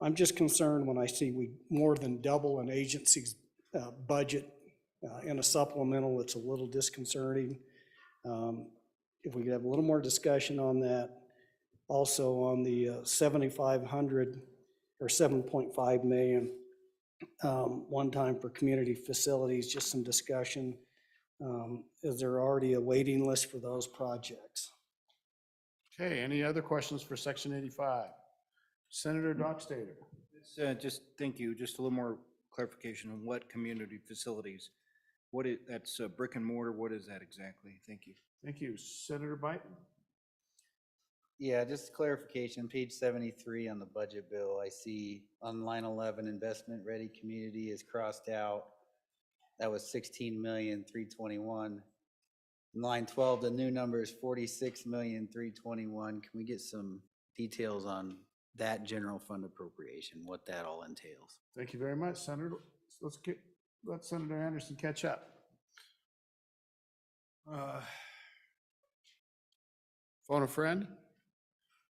I'm just concerned when I see we more than double an agency's budget in a supplemental. It's a little disconcerting. If we could have a little more discussion on that. Also on the 7,500 or 7.5 million one time for community facilities, just some discussion. Is there already a waiting list for those projects? Okay, any other questions for section 85? Senator Dockstader. Just, thank you, just a little more clarification on what community facilities. That's brick and mortar, what is that exactly? Thank you. Thank you. Senator Biden. Yeah, just clarification, page 73 on the budget bill, I see on line 11, investment ready community is crossed out. That was 16,321,000. Line 12, the new number is 46,321,000. Can we get some details on that general fund appropriation, what that all entails? Thank you very much, Senator. Let Senator Anderson catch up. Phone a friend?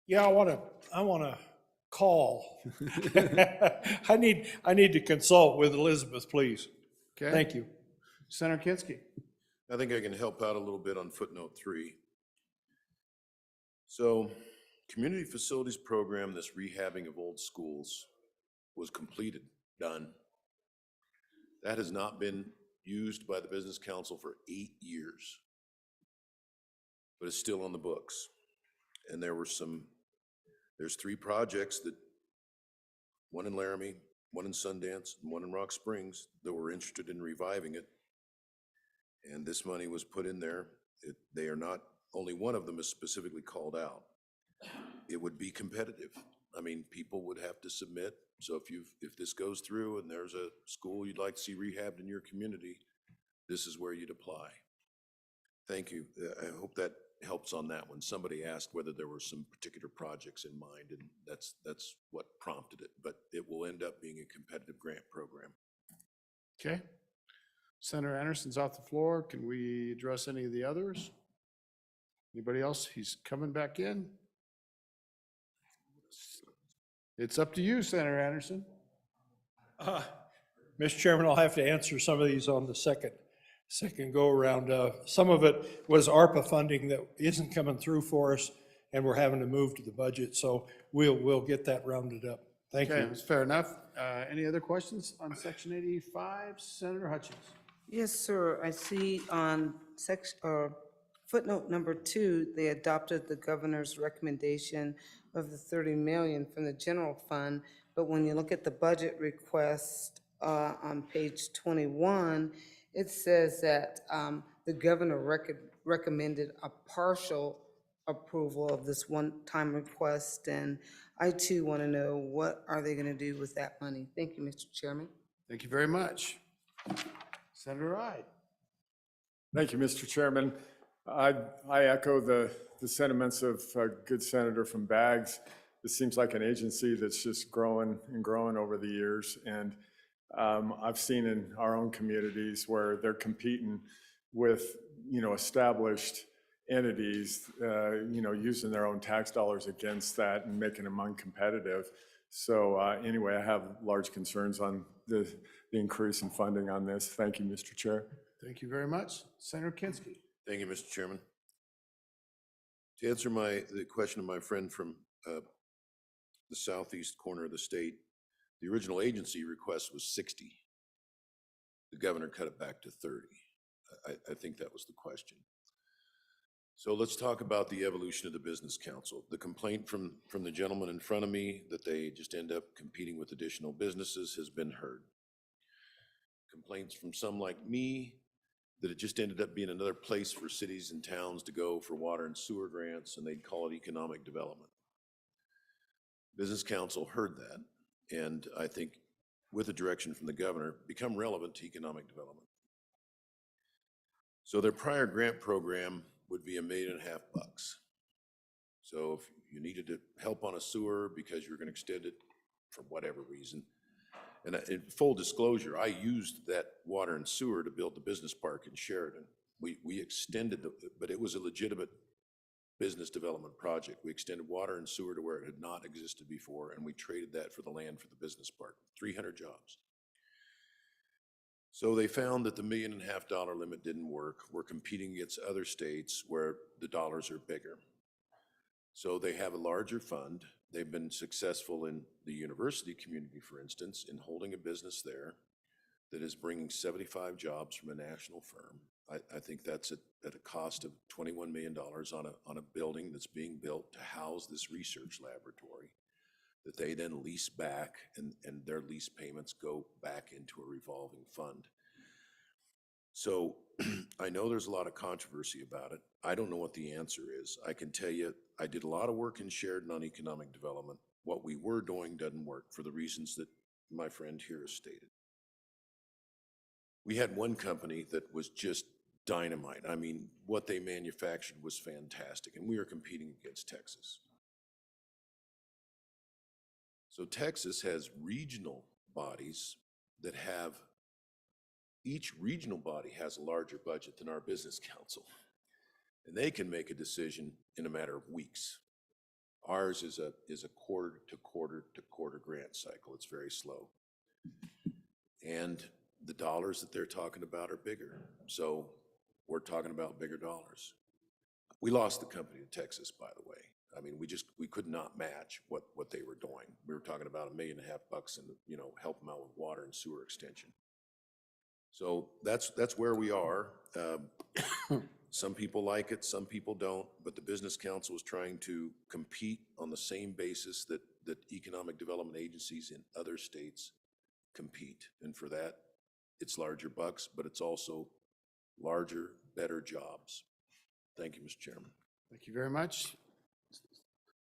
Yeah, I want to call. I need to consult with Elizabeth, please. Okay. Thank you. Senator Kinski. I think I can help out a little bit on footnote 3. So, community facilities program, this rehabbing of old schools, was completed, done. That has not been used by the Business Council for 8 years, but it's still on the books. And there's 3 projects that, one in Laramie, one in Sundance, and one in Rock Springs, that were interested in reviving it. And this money was put in there. They are not, only one of them is specifically called out. It would be competitive. I mean, people would have to submit. So if this goes through and there's a school you'd like to see rehabbed in your community, this is where you'd apply. Thank you. I hope that helps on that one. Somebody asked whether there were some particular projects in mind, and that's what prompted it. But it will end up being a competitive grant program. Okay. Senator Anderson's off the floor. Can we address any of the others? Anybody else? He's coming back in. It's up to you, Senator Anderson. Mr. Chairman, I'll have to answer some of these on the second go around. Some of it was ARPA funding that isn't coming through for us, and we're having to move to the budget. So we'll get that rounded up. Thank you. Okay, that's fair enough. Any other questions on section 85? Senator Hutchins. Yes, sir. I see on footnote number 2, they adopted the governor's recommendation of the 30 million from the general fund. But when you look at the budget request on page 21, it says that the governor recommended a partial approval of this one-time request. And I too want to know, what are they going to do with that money? Thank you, Mr. Chairman. Thank you very much. Senator Ide. Thank you, Mr. Chairman. I echo the sentiments of a good senator from Baggs. This seems like an agency that's just growing and growing over the years. And I've seen in our own communities where they're competing with, established entities, using their own tax dollars against that and making them uncompetitive. So anyway, I have large concerns on the increase in funding on this. Thank you, Mr. Chair. Thank you very much. Senator Kinski. Thank you, Mr. Chairman. To answer the question of my friend from the southeast corner of the state, the original agency request was 60. The governor cut it back to 30. I think that was the question. So let's talk about the evolution of the business council. The complaint from the gentleman in front of me that they just end up competing with additional businesses has been heard. Complaints from some like me that it just ended up being another place for cities and towns to go for water and sewer grants, and they'd call it economic development. Business council heard that, and I think with a direction from the governor, become relevant to economic development. So their prior grant program would be $1.5 million. So if you needed to help on a sewer because you're going to extend it for whatever reason, and in full disclosure, I used that water and sewer to build the business park in Sheridan. We extended but it was a legitimate business development project. We extended water and sewer to where it had not existed before, and we traded that for the land for the business park, 300 jobs. So they found that the $1.5 million limit didn't work. We're competing against other states where the dollars are bigger. So they have a larger fund. They've been successful in the university community, for instance, in holding a business there that is bringing 75 jobs from a national firm. I think that's at a cost of $21 million on a building that's being built to house this research laboratory that they then lease back, and their lease payments go back into a revolving fund. So I know there's a lot of controversy about it. I don't know what the answer is. I can tell you, I did a lot of work in Sheridan on economic development. What we were doing doesn't work for the reasons that my friend here has stated. We had one company that was just dynamite. I mean, what they manufactured was fantastic, and we were competing against Texas. So Texas has regional bodies that have, each regional body has a larger budget than our business council, and they can make a decision in a matter of weeks. Ours is a quarter to quarter grant cycle. It's very slow. And the dollars that they're talking about are bigger. So we're talking about bigger dollars. We lost the company to Texas, by the way. I mean, we could not match what they were doing. We were talking about $1.5 million and, help them out with water and sewer extension. So that's where we are. Some people like it, some people don't, but the Business Council is trying to compete on the same basis that economic development agencies in other states compete. And for that, it's larger bucks, but it's also larger, better jobs. Thank you, Mr. Chairman. Thank you very much.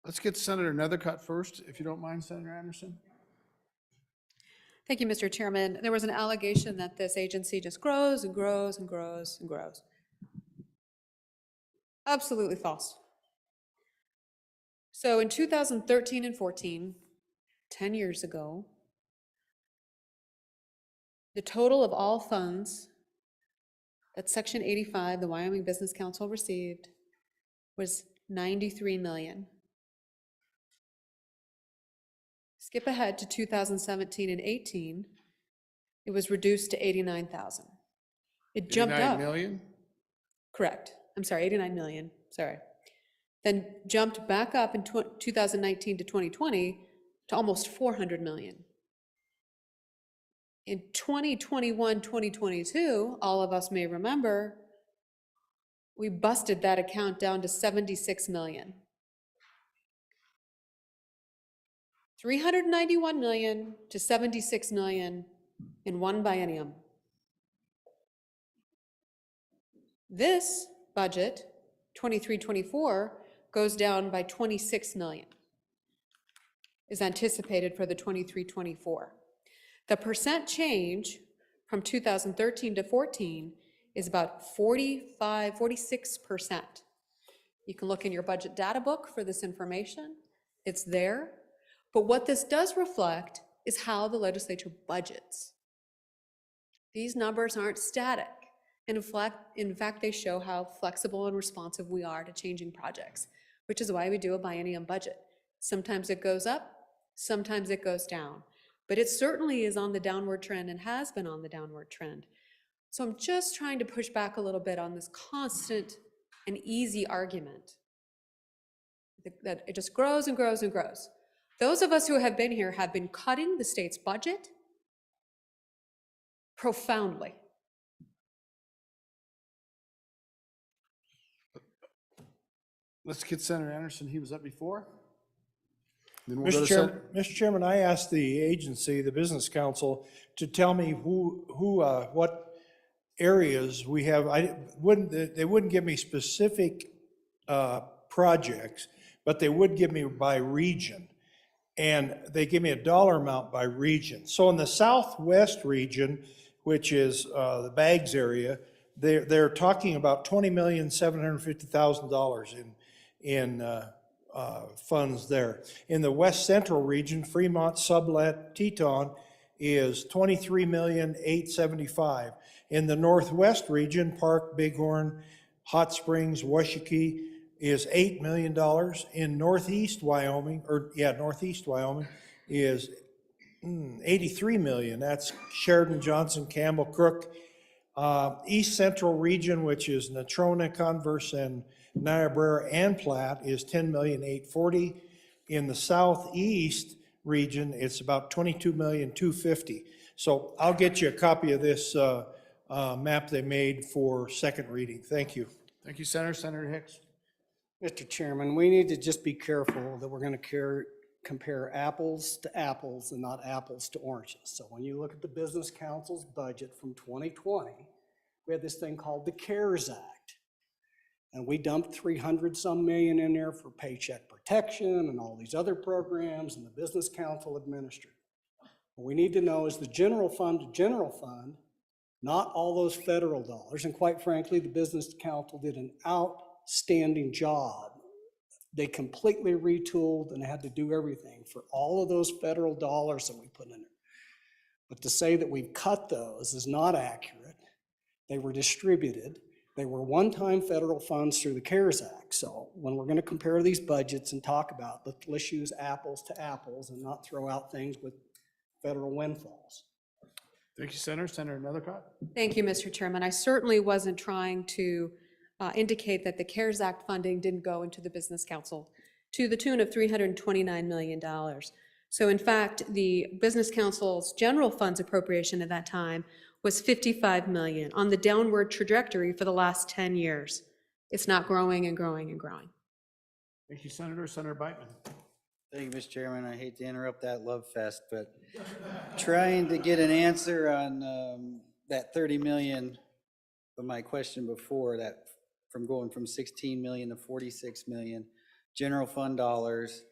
Let's get Senator Nethercutt first, if you don't mind, Senator Anderson. Thank you, Mr. Chairman. There was an allegation that this agency just grows and grows and grows and grows. Absolutely false. So in 2013 and 14, 10 years ago, the total of all funds that Section 85, the Wyoming Business Council, received was $93 million. Skip ahead to 2017 and 18, it was reduced to 89,000. It jumped up. 89 million? Correct. I'm sorry, 89 million, sorry. Then jumped back up in 2019 to 2020 to almost 400 million. In 2021, 2022, all of us may remember, we busted that account down to 76 million. 391 million to 76 million in one biennium. This budget, 23-24, goes down by 26 million, is anticipated for the 23-24. The percent change from 2013 to 14 is about 46%. You can look in your budget data book for this information. It's there. But what this does reflect is how the legislature budgets. These numbers aren't static. And in fact, they show how flexible and responsive we are to changing projects, which is why we do a biennium budget. Sometimes it goes up, sometimes it goes down. But it certainly is on the downward trend and has been on the downward trend. So I'm just trying to push back a little bit on this constant and easy argument that it just grows and grows and grows. Those of us who have been here have been cutting the state's budget profoundly. Let's get Senator Anderson, he was up before. Then we'll go to Mr. Chairman, I asked the agency, the Business Council, to tell me what areas we have. They wouldn't give me specific projects, but they would give me by region. And they give me a dollar amount by region. So in the southwest region, which is the Bags area, they're talking about $20,750,000 in funds there. In the west central region, Fremont, Sublet, Teton is $23,875,000. In the northwest region, Park, Bighorn, Hot Springs, Washakie is $8 million. In northeast Wyoming is 83 million. That's Sheridan, Johnson, Campbell, Crook. East Central region, which is Natrona, Converse, and Niobrara and Platte, is 10,840,000. In the southeast region, it's about 22,250,000. So I'll get you a copy of this map they made for second reading. Thank you. Thank you, Senator. Senator Hicks. Mr. Chairman, we need to just be careful that we're going to compare apples to apples and not apples to oranges. So when you look at the Business Council's budget from 2020, we had this thing called the CARES Act. And we dumped 300-some million in there for paycheck protection and all these other programs, and the Business Council administered. What we need to know is the general fund to general fund, not all those federal dollars. And quite frankly, the Business Council did an outstanding job. They completely retooled and had to do everything for all of those federal dollars that we put in there. But to say that we've cut those is not accurate. They were distributed. They were one-time federal funds through the CARES Act. So when we're going to compare these budgets and talk about, let's use apples to apples and not throw out things with federal windfalls. Thank you, Senator. Senator Nethercott. Thank you, Mr. Chairman. I certainly wasn't trying to indicate that the CARES Act funding didn't go into the Business Council to the tune of $329 million. So in fact, the Business Council's general funds appropriation at that time was $55 million on the downward trajectory for the last 10 years. It's not growing and growing and growing. Thank you, Senator. Senator Beitman. Thank you, Mr. Chairman. I hate to interrupt that love fest, but trying to get an answer on that 30 million of my question before, that from going from 16 million to 46 million general fund dollars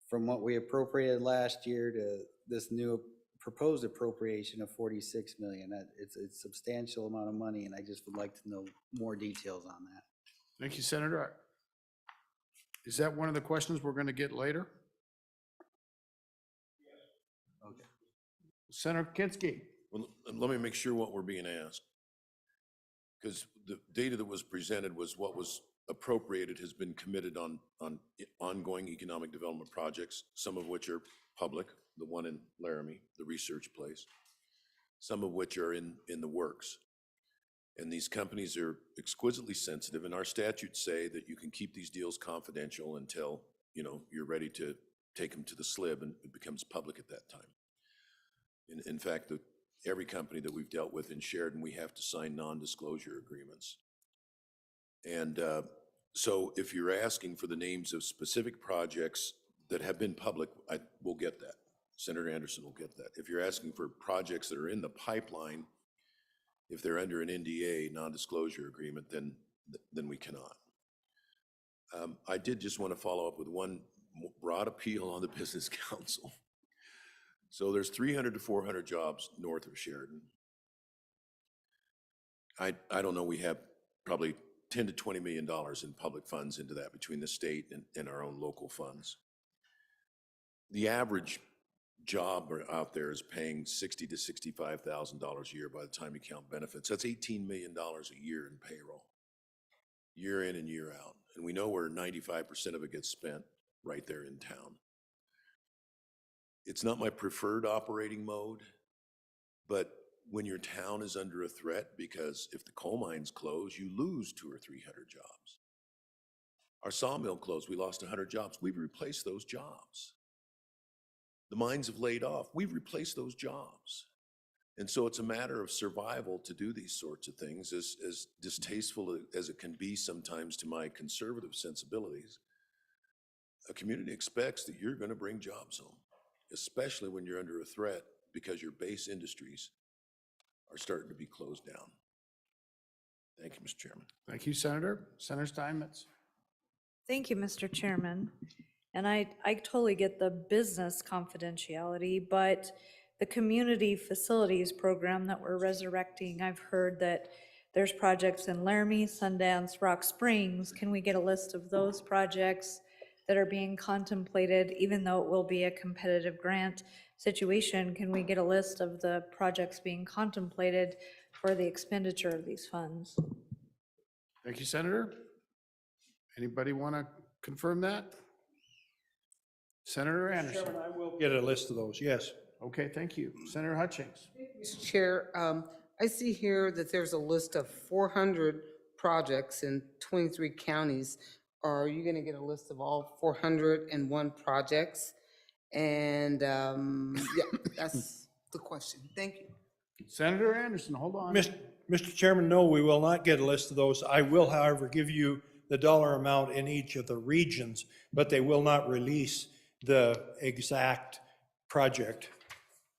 from what we appropriated last year to this new proposed appropriation of 46 million. It's a substantial amount of money, and I just would like to know more details on that. Thank you, Senator. Is that one of the questions we're going to get later? Okay. Senator Kinski. Well, let me make sure what we're being asked. Because the data that was presented was what was appropriated has been committed on ongoing economic development projects, some of which are public, the one in Laramie, the research place, some of which are in the works. And these companies are exquisitely sensitive, and our statutes say that you can keep these deals confidential until, you're ready to take them to the SLIB and it becomes public at that time. In fact, every company that we've dealt with in Sheridan, we have to sign non-disclosure agreements. And so if you're asking for the names of specific projects that have been public, we'll get that. Senator Anderson will get that. If you're asking for projects that are in the pipeline, if they're under an NDA, non-disclosure agreement, then we cannot. I did just want to follow up with one broad appeal on the Business Council. So there's 300 to 400 jobs north of Sheridan. I don't know, we have probably $10 to $20 million in public funds into that between the state and our own local funds. The average job out there is paying $60,000 to $65,000 a year by the time you count benefits. That's $18 million a year in payroll, year in and year out. And we know where 95% of it gets spent, right there in town. It's not my preferred operating mode, but when your town is under a threat, because if the coal mines close, you lose 200 or 300 jobs. Our sawmill closed, we lost 100 jobs. We've replaced those jobs. The mines have laid off. We've replaced those jobs. And so it's a matter of survival to do these sorts of things, as distasteful as it can be sometimes to my conservative sensibilities. A community expects that you're going to bring jobs home, especially when you're under a threat because your base industries are starting to be closed down. Thank you, Mr. Chairman. Thank you, Senator. Senator Steinmetz. Thank you, Mr. Chairman. And I totally get the business confidentiality, but the community facilities program that we're resurrecting, I've heard that there's projects in Laramie, Sundance, Rock Springs. Can we get a list of those projects that are being contemplated, even though it will be a competitive grant situation? Can we get a list of the projects being contemplated for the expenditure of these funds? Thank you, Senator. Anybody want to confirm that? Senator Anderson. Chairman, I will get a list of those, yes. Okay, thank you. Senator Hutchings. Mr. Chair, I see here that there's a list of 400 projects in 23 counties. Are you going to get a list of all 401 projects? And yeah, that's the question. Thank you. Senator Anderson, hold on. Mr. Chairman, no, we will not get a list of those. I will, however, give you the dollar amount in each of the regions, but they will not release the exact project.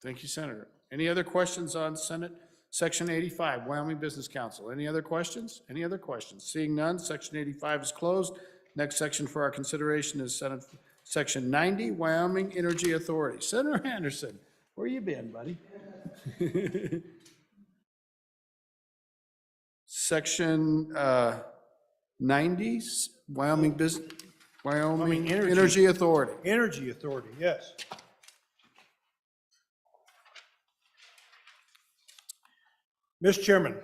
Thank you, Senator. Any other questions on Senate Section 85, Wyoming Business Council? Any other questions? Any other questions? Seeing none, Section 85 is closed. Next section for our consideration is Senate Section 90, Wyoming Energy Authority. Senator Anderson, where you been, buddy? Section 90, Wyoming Energy Authority. Energy Authority, yes. Mr. Chairman,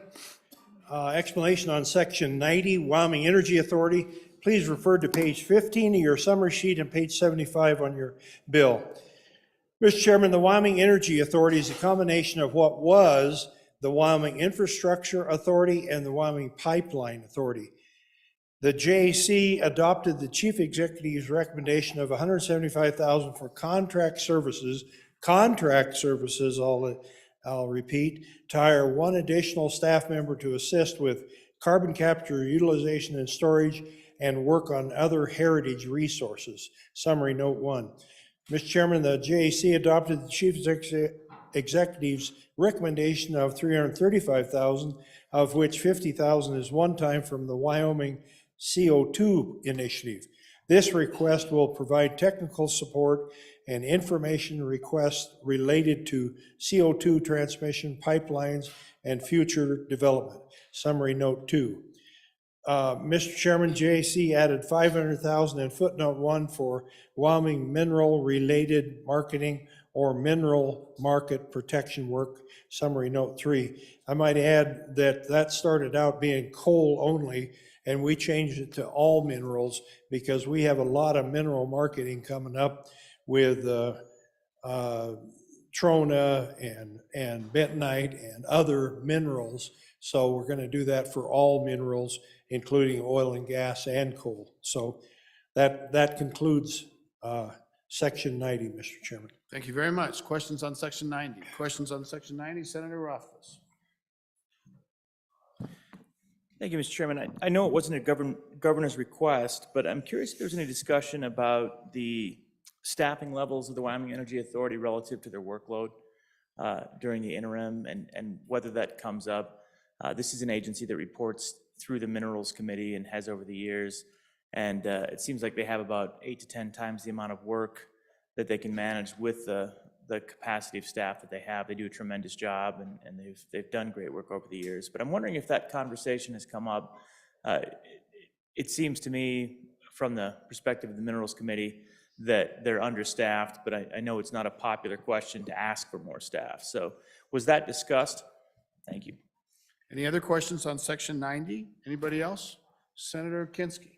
explanation on Section 90, Wyoming Energy Authority. Please refer to page 15 of your summary sheet and page 75 on your bill. Mr. Chairman, the Wyoming Energy Authority is a combination of what was the Wyoming Infrastructure Authority and the Wyoming Pipeline Authority. The JAC adopted the Chief Executive's recommendation of $175,000 for contract services, I'll repeat, to hire one additional staff member to assist with carbon capture, utilization and storage, and work on other heritage resources. Summary note 1. Mr. Chairman, the JAC adopted the Chief Executive's recommendation of $335,000, of which $50,000 is one-time from the Wyoming CO2 initiative. This request will provide technical support and information requests related to CO2 transmission pipelines and future development. Summary note 2. Mr. Chairman, JAC added $500,000 in footnote 1 for Wyoming mineral-related marketing or mineral market protection work. Summary note 3. I might add that that started out being coal only, and we changed it to all minerals because we have a lot of mineral marketing coming up with trona and bentonite and other minerals. So we're going to do that for all minerals, including oil and gas and coal. So that concludes Section 90, Mr. Chairman. Thank you very much. Questions on Section 90? Questions on Section 90? Senator Rothfuss. Thank you, Mr. Chairman. I know it wasn't a governor's request, but I'm curious if there's any discussion about the staffing levels of the Wyoming Energy Authority relative to their workload during the interim and whether that comes up. This is an agency that reports through the Minerals Committee and has over the years. And it seems like they have about 8 to 10 times the amount of work that they can manage with the capacity of staff that they have. They do a tremendous job and they've done great work over the years. But I'm wondering if that conversation has come up. It seems to me from the perspective of the Minerals Committee that they're understaffed, but I know it's not a popular question to ask for more staff. So was that discussed? Thank you. Any other questions on Section 90? Anybody else? Senator Kinski.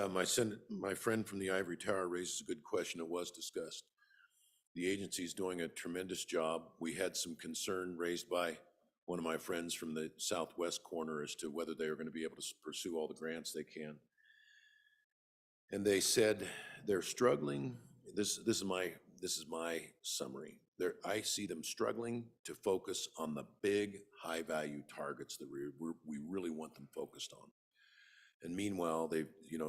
My friend from the Ivory Tower raises a good question. It was discussed. The agency is doing a tremendous job. We had some concern raised by one of my friends from the southwest corner as to whether they are going to be able to pursue all the grants they can. And they said they're struggling. This is my summary. I see them struggling to focus on the big, high-value targets that we really want them focused on. And meanwhile,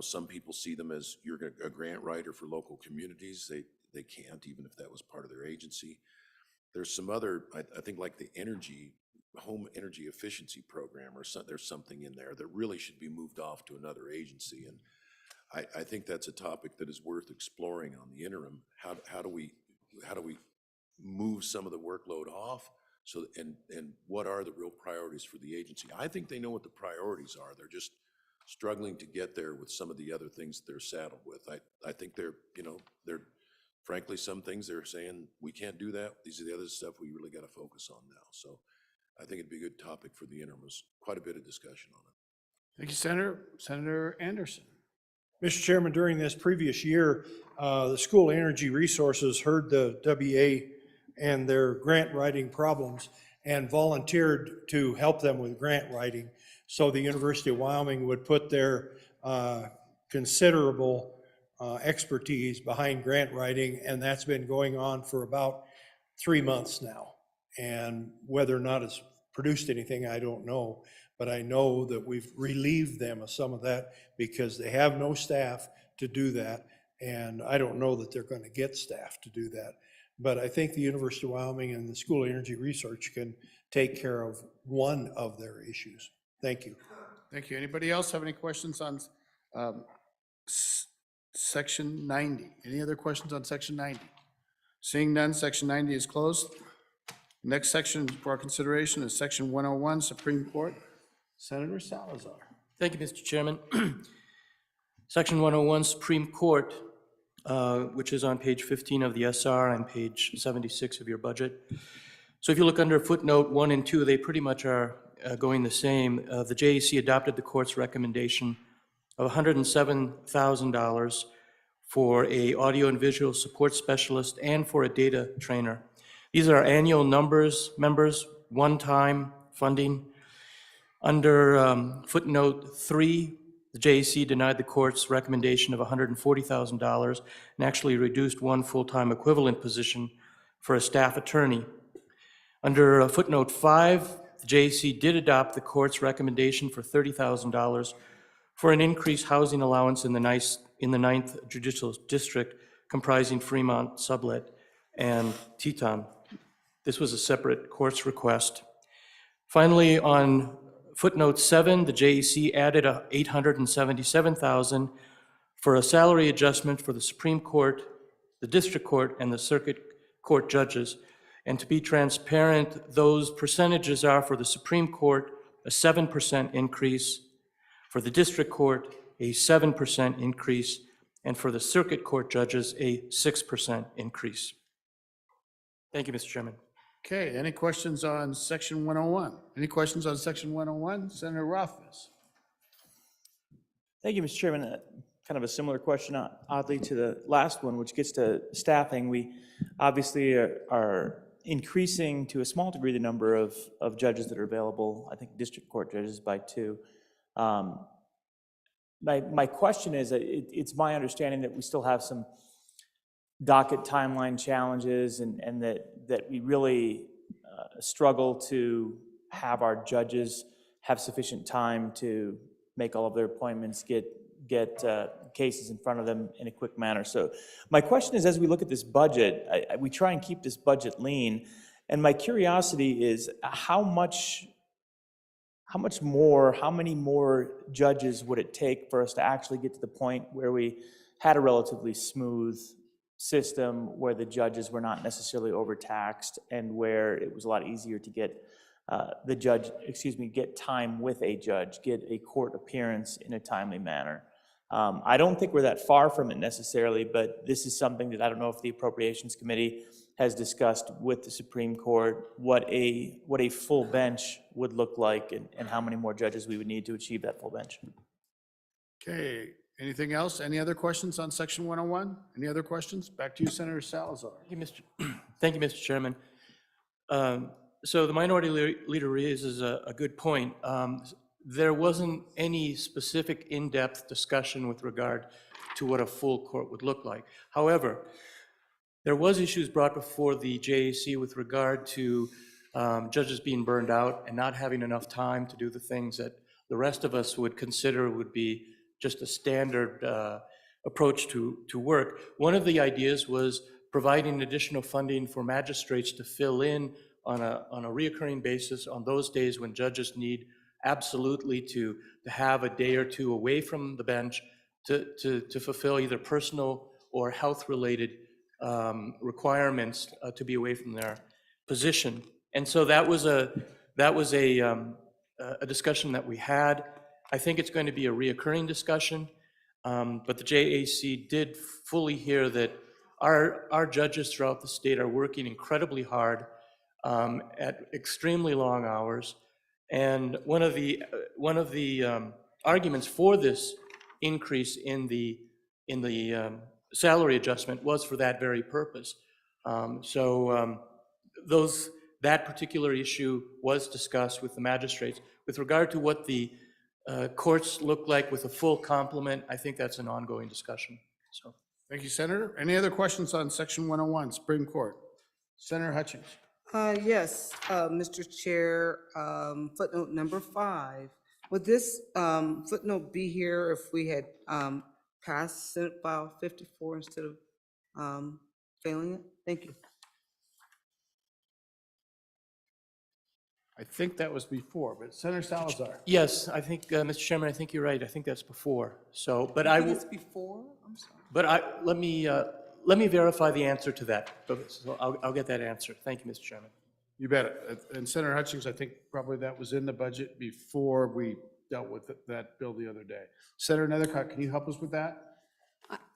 some people see them as you're a grant writer for local communities. They can't, even if that was part of their agency. There's some other, I think like the home energy efficiency program there's something in there that really should be moved off to another agency. And I think that's a topic that is worth exploring on the interim. How do we move some of the workload off? And what are the real priorities for the agency? I think they know what the priorities are. They're just struggling to get there with some of the other things they're saddled with. I think they're frankly, some things they're saying, we can't do that. These are the other stuff we really got to focus on now. So I think it'd be a good topic for the interim. There's quite a bit of discussion on it. Thank you, Senator. Senator Anderson. Mr. Chairman, during this previous year, the School of Energy Resources heard the WA and their grant writing problems and volunteered to help them with grant writing. So the University of Wyoming would put their considerable expertise behind grant writing, and that's been going on for about 3 months now. And whether or not it's produced anything, I don't know. But I know that we've relieved them of some of that because they have no staff to do that. And I don't know that they're going to get staff to do that. But I think the University of Wyoming and the School of Energy Research can take care of one of their issues. Thank you. Thank you. Anybody else have any questions on Section 90? Any other questions on Section 90? Seeing none, Section 90 is closed. Next section for our consideration is Section 101, Supreme Court. Senator Salazar. Thank you, Mr. Chairman. Section 101, Supreme Court, which is on page 15 of the SR and page 76 of your budget. So if you look under footnote 1 and 2, they pretty much are going the same. The JAC adopted the court's recommendation of $107,000 for a audio and visual support specialist and for a data trainer. These are annual members, one-time funding. Under footnote 3, the JAC denied the court's recommendation of $140,000 and actually reduced one full-time equivalent position for a staff attorney. Under footnote 5, the JAC did adopt the court's recommendation for $30,000 for an increased housing allowance in the 9th Judicial District, comprising Fremont, Sublet, and Teton. This was a separate court's request. Finally, on footnote 7, the JAC added $877,000 for a salary adjustment for the Supreme Court, the District Court, and the Circuit Court judges. And to be transparent, those percentages are for the Supreme Court, a 7% increase, for the District Court, a 7% increase, and for the Circuit Court judges, a 6% increase. Thank you, Mr. Chairman. Okay, any questions on Section 101? Any questions on Section 101? Senator Rothfuss. Thank you, Mr. Chairman. Kind of a similar question, oddly, to the last one, which gets to staffing. We obviously are increasing to a small degree the number of judges that are available, I think district court judges by 2. My question is, it's my understanding that we still have some docket timeline challenges and that we really struggle to have our judges have sufficient time to make all of their appointments, get cases in front of them in a quick manner. So my question is, as we look at this budget, we try and keep this budget lean, and my curiosity is how many more judges would it take for us to actually get to the point where we had a relatively smooth system where the judges were not necessarily overtaxed and where it was a lot easier to get get time with a judge, get a court appearance in a timely manner. I don't think we're that far from it necessarily, but this is something that I don't know if the Appropriations Committee has discussed with the Supreme Court, what a full bench would look like and how many more judges we would need to achieve that full bench. Okay, anything else? Any other questions on Section 101? Any other questions? Back to you, Senator Salazar. Thank you, Mr. Chairman. So the minority leader raises a good point. There wasn't any specific in-depth discussion with regard to what a full court would look like. However, There was issues brought before the JAC with regard to judges being burned out and not having enough time to do the things that the rest of us would consider would be just a standard approach to work. One of the ideas was providing additional funding for magistrates to fill in on a reoccurring basis on those days when judges need absolutely to have a day or two away from the bench to fulfill either personal or health-related requirements to be away from their position. And so that was a discussion that we had. I think it's going to be a reoccurring discussion, but the JAC did fully hear that our judges throughout the state are working incredibly hard at extremely long hours. And one of the arguments for this increase in the salary adjustment was for that very purpose. That particular issue was discussed with the magistrates. With regard to what the courts look like with a full complement, I think that's an ongoing discussion. So, Thank you, Senator. Any other questions on Section 101, Supreme Court? Senator Hutchings. Yes, Mr. Chair, footnote number 5. Would this footnote be here if we had passed Senate File 54 instead of failing it? Thank you. I think that was before, but Senator Salazar. yes, I think, Mr. Chairman, I think you're right. I think that's before. So, but I will. It's before? I'm sorry. But let me verify the answer to that. So I'll get that answer. Thank you, Mr. Chairman. You bet. And Senator Hutchings, I think probably that was in the budget before we dealt with that bill the other day. Senator Nethercott, can you help us with that?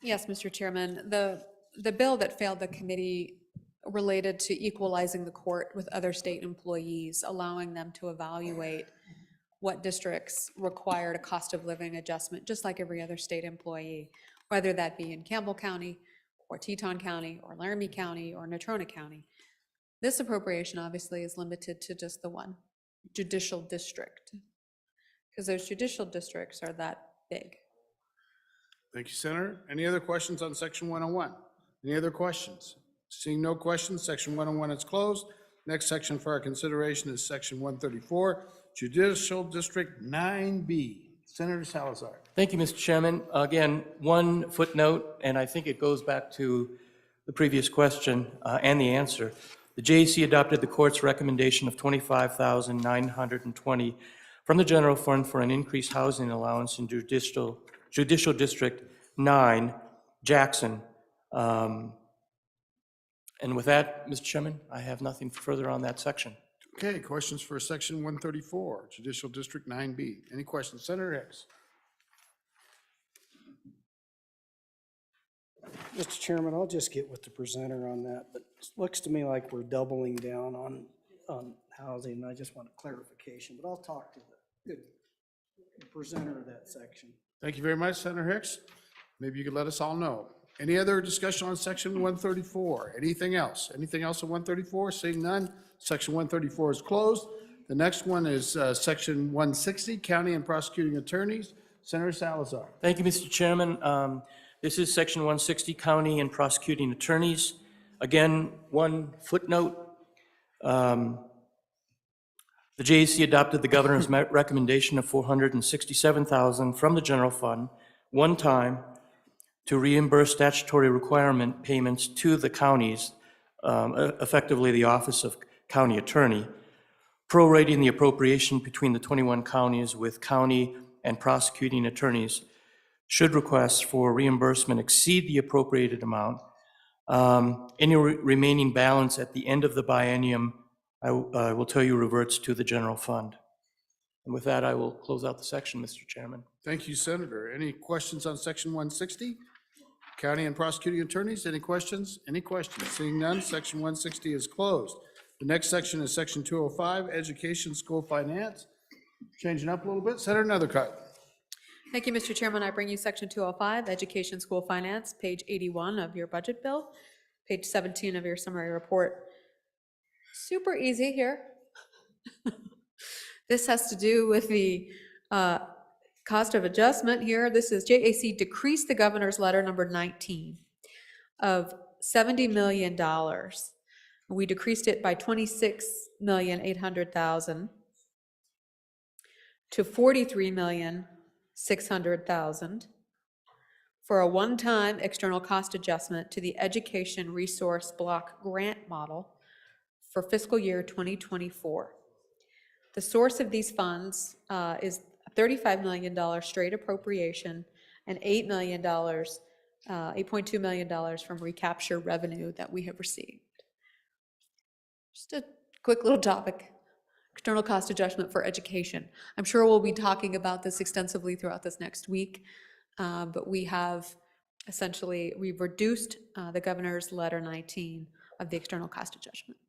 Yes, Mr. Chairman. The bill that failed the committee related to equalizing the court with other state employees, allowing them to evaluate what districts required a cost of living adjustment, just like every other state employee, whether that be in Campbell County or Teton County or Laramie County or Natrona County. This appropriation obviously is limited to just the one judicial district, because those judicial districts are that big. Thank you, Senator. Any other questions on Section 101? Any other questions? Seeing no questions, Section 101 is closed. Next section for our consideration is Section 134, Judicial District 9B. Senator Salazar. Thank you, Mr. Chairman. Again, one footnote, and I think it goes back to the previous question and the answer. The JAC adopted the court's recommendation of $25,920 from the general fund for an increased housing allowance in Judicial District 9, Jackson. And with that, Mr. Chairman, I have nothing further on that section. Okay, questions for Section 134, Judicial District 9B. Any questions? Senator Hicks. Mr. Chairman, I'll just get with the presenter on that, but it looks to me like we're doubling down on housing, and I just want a clarification, but I'll talk to the presenter of that section. Thank you very much, Senator Hicks. Maybe you could let us all know. Any other discussion on Section 134? Anything else? Anything else on 134? Seeing none, Section 134 is closed. The next one is Section 160, County and Prosecuting Attorneys. Senator Salazar. Thank you, Mr. Chairman. This is Section 160, County and Prosecuting Attorneys. Again, one footnote. The JAC adopted the governor's recommendation of $467,000 from the general fund, one time, to reimburse statutory requirement payments to the counties, effectively the Office of County Attorney, prorating the appropriation between the 21 counties with county and prosecuting attorneys. Should requests for reimbursement exceed the appropriated amount, any remaining balance at the end of the biennium, I will tell you, reverts to the general fund. And with that, I will close out the section, Mr. Chairman. Thank you, Senator. Any questions on Section 160? County and Prosecuting Attorneys, any questions? Any questions? Seeing none, Section 160 is closed. The next section is Section 205, Education, School Finance. Changing up a little bit. Senator Nethercott. Thank you, Mr. Chairman. I bring you Section 205, Education, School Finance, page 81 of your budget bill, page 17 of your summary report. Super easy here. This has to do with the cost of adjustment here. This is JAC decreased the governor's letter number 19 of $70 million. We decreased it by $26,800,000 to $43,600,000 for a one-time external cost adjustment to the Education Resource Block Grant Model for fiscal year 2024. The source of these funds is $35 million straight appropriation and $8.2 million from recapture revenue that we have received. Just a quick little topic, external cost adjustment for education. I'm sure we'll be talking about this extensively throughout this next week, but we have we've reduced the governor's letter 19 of the external cost adjustment.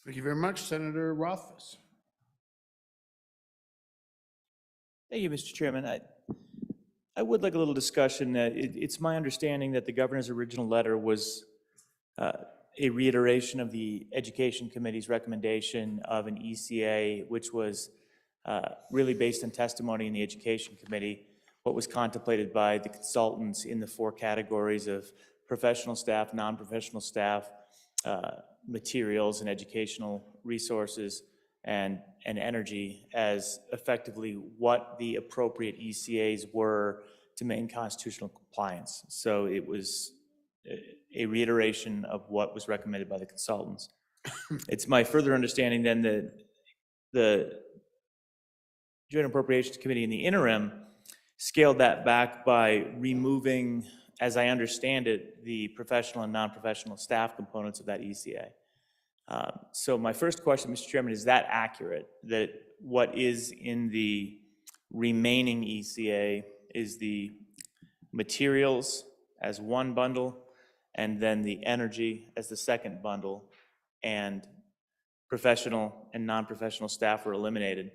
Thank you very much, Senator Rothfuss. Thank you, Mr. Chairman. I would like a little discussion. It's my understanding that the governor's original letter was a reiteration of the Education Committee's recommendation of an ECA, which was really based on testimony in the Education Committee, what was contemplated by the consultants in the 4 categories of professional staff, non-professional staff, materials and educational resources, and energy as effectively what the appropriate ECAs were to maintain constitutional compliance. So it was a reiteration of what was recommended by the consultants. It's my further understanding then that the Joint Appropriations Committee in the interim scaled that back by removing, as I understand it, the professional and non-professional staff components of that ECA. So my first question, Mr. Chairman, is that accurate, that what is in the remaining ECA is the materials as one bundle, and then the energy as the second bundle, and professional and non-professional staff are eliminated?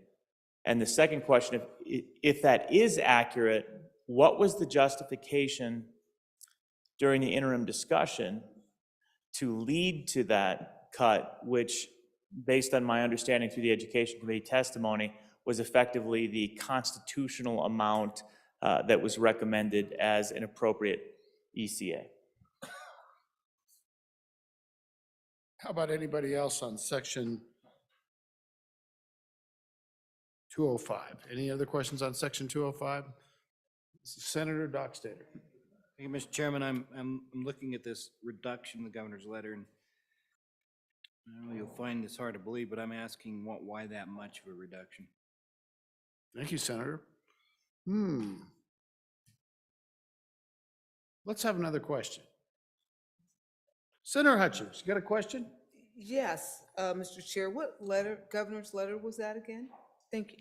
And the second question, if that is accurate, what was the justification during the interim discussion to lead to that cut, which, based on my understanding through the Education Committee testimony, was effectively the constitutional amount that was recommended as an appropriate ECA? How about anybody else on section 205? Any other questions on section 205? Senator Dockstader. Thank you, Mr. Chairman. I'm looking at this reduction in the governor's letter, and I know you'll find this hard to believe, but I'm asking why that much of a reduction? Thank you, Senator. Let's have another question. Senator Hutchins, you got a question? Yes, Mr. Chair, what governor's letter was that again? Thank you.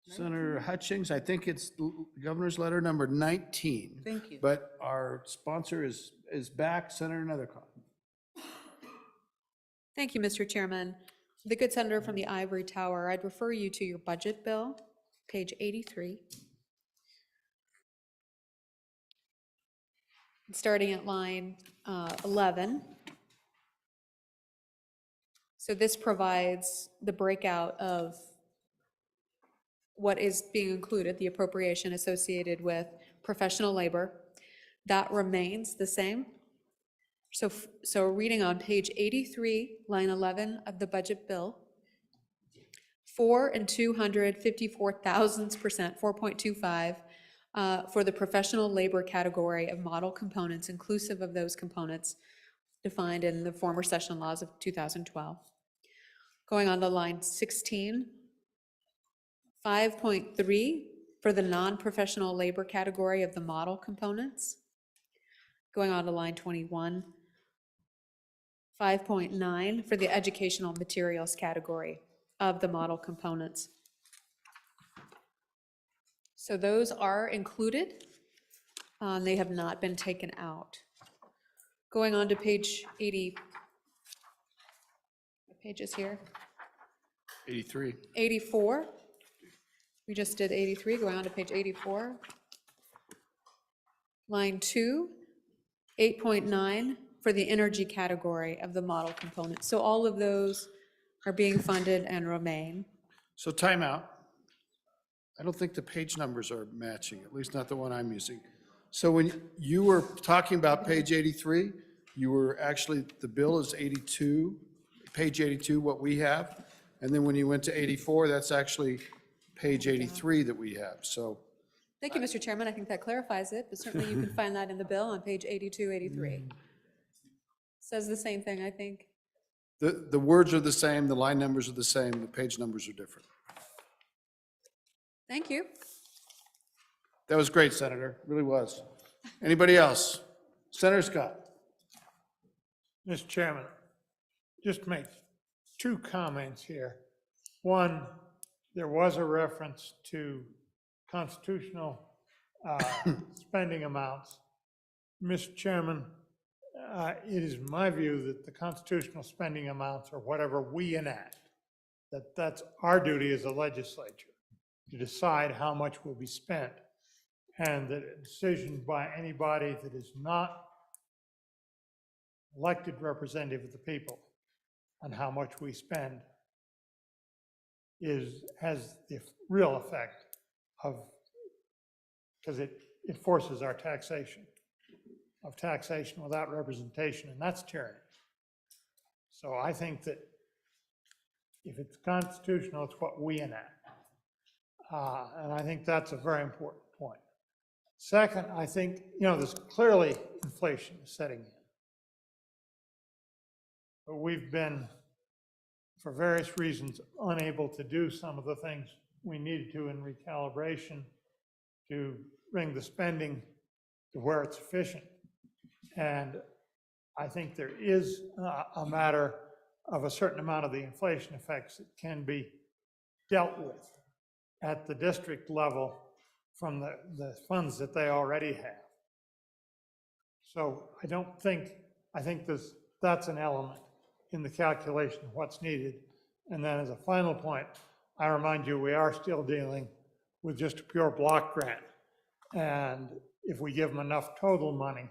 Senator Hutchings, I think it's governor's letter number 19. Thank you. But our sponsor is back, Senator Nethercott. Thank you, Mr. Chairman. The good senator from the ivory tower, I'd refer you to your budget bill, page 83. Starting at line 11. So this provides the breakout of what is being included, the appropriation associated with professional labor. That remains the same. So reading on page 83, line 11 of the budget bill, 4 254,000%, 4.25, for the professional labor category of model components, inclusive of those components defined in the former session laws of 2012. Going on to line 16, 5.3 for the non-professional labor category of the model components. Going on to line 21, 5.9 for the educational materials category of the model components. So those are included. They have not been taken out. Going on to page 80, what page is here? 83. 84. We just did 83, going on to page 84. Line 2, 8.9 for the energy category of the model component. So all of those are being funded and remain. So timeout. I don't think the page numbers are matching, at least not the one I'm using. So when you were talking about page 83, you were actually, the bill is 82, page 82, what we have. And then when you went to 84, that's actually page 83 that we have. So Thank you, Mr. Chairman. I think that clarifies it, but certainly you can find that in the bill on page 82, 83. Says the same thing, I think. the words are the same, the line numbers are the same, the page numbers are different. Thank you. That was great, Senator, really was. Anybody else? Senator Scott. Mr. Chairman, just make two comments here. One, there was a reference to constitutional spending amounts. Mr. Chairman, it is my view that the constitutional spending amounts are whatever we enact, that's our duty as a legislature to decide how much will be spent, and that a decision by anybody that is not elected representative of the people on how much we spend has the real effect of, because it forces our taxation without representation, and that's tyranny. So I think that if it's constitutional, it's what we enact. And I think that's a very important point. Second, I think, there's clearly inflation setting in. But we've been, for various reasons, unable to do some of the things we needed to in recalibration to bring the spending to where it's efficient. And I think there is a matter of a certain amount of the inflation effects that can be dealt with at the district level from the funds that they already have. So I think that's an element in the calculation of what's needed. And then as a final point, I remind you, we are still dealing with just a pure block grant. And if we give them enough total money,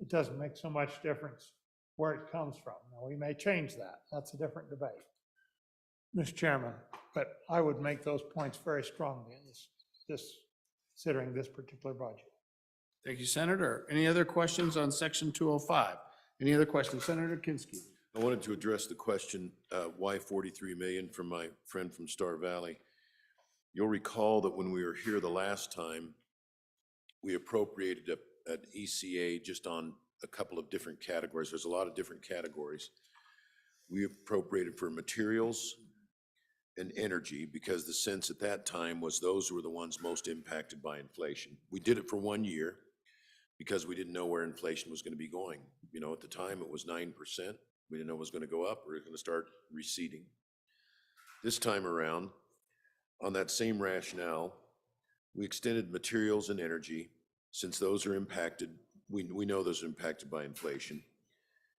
it doesn't make so much difference where it comes from. Now, we may change that. That's a different debate, Mr. Chairman, but I would make those points very strongly in this considering this particular budget. Thank you, Senator. Any other questions on section 205? Any other questions? Senator Kinski. I wanted to address the question, why 43 million, from my friend from Star Valley. You'll recall that when we were here the last time, we appropriated an ECA just on a couple of different categories. There's a lot of different categories. We appropriated for materials and energy because the sense at that time was those were the ones most impacted by inflation. We did it for 1 year because we didn't know where inflation was going to be going. At the time it was 9%. We didn't know it was going to go up or it was going to start receding. This time around, on that same rationale, we extended materials and energy since those are impacted. We know those are impacted by inflation.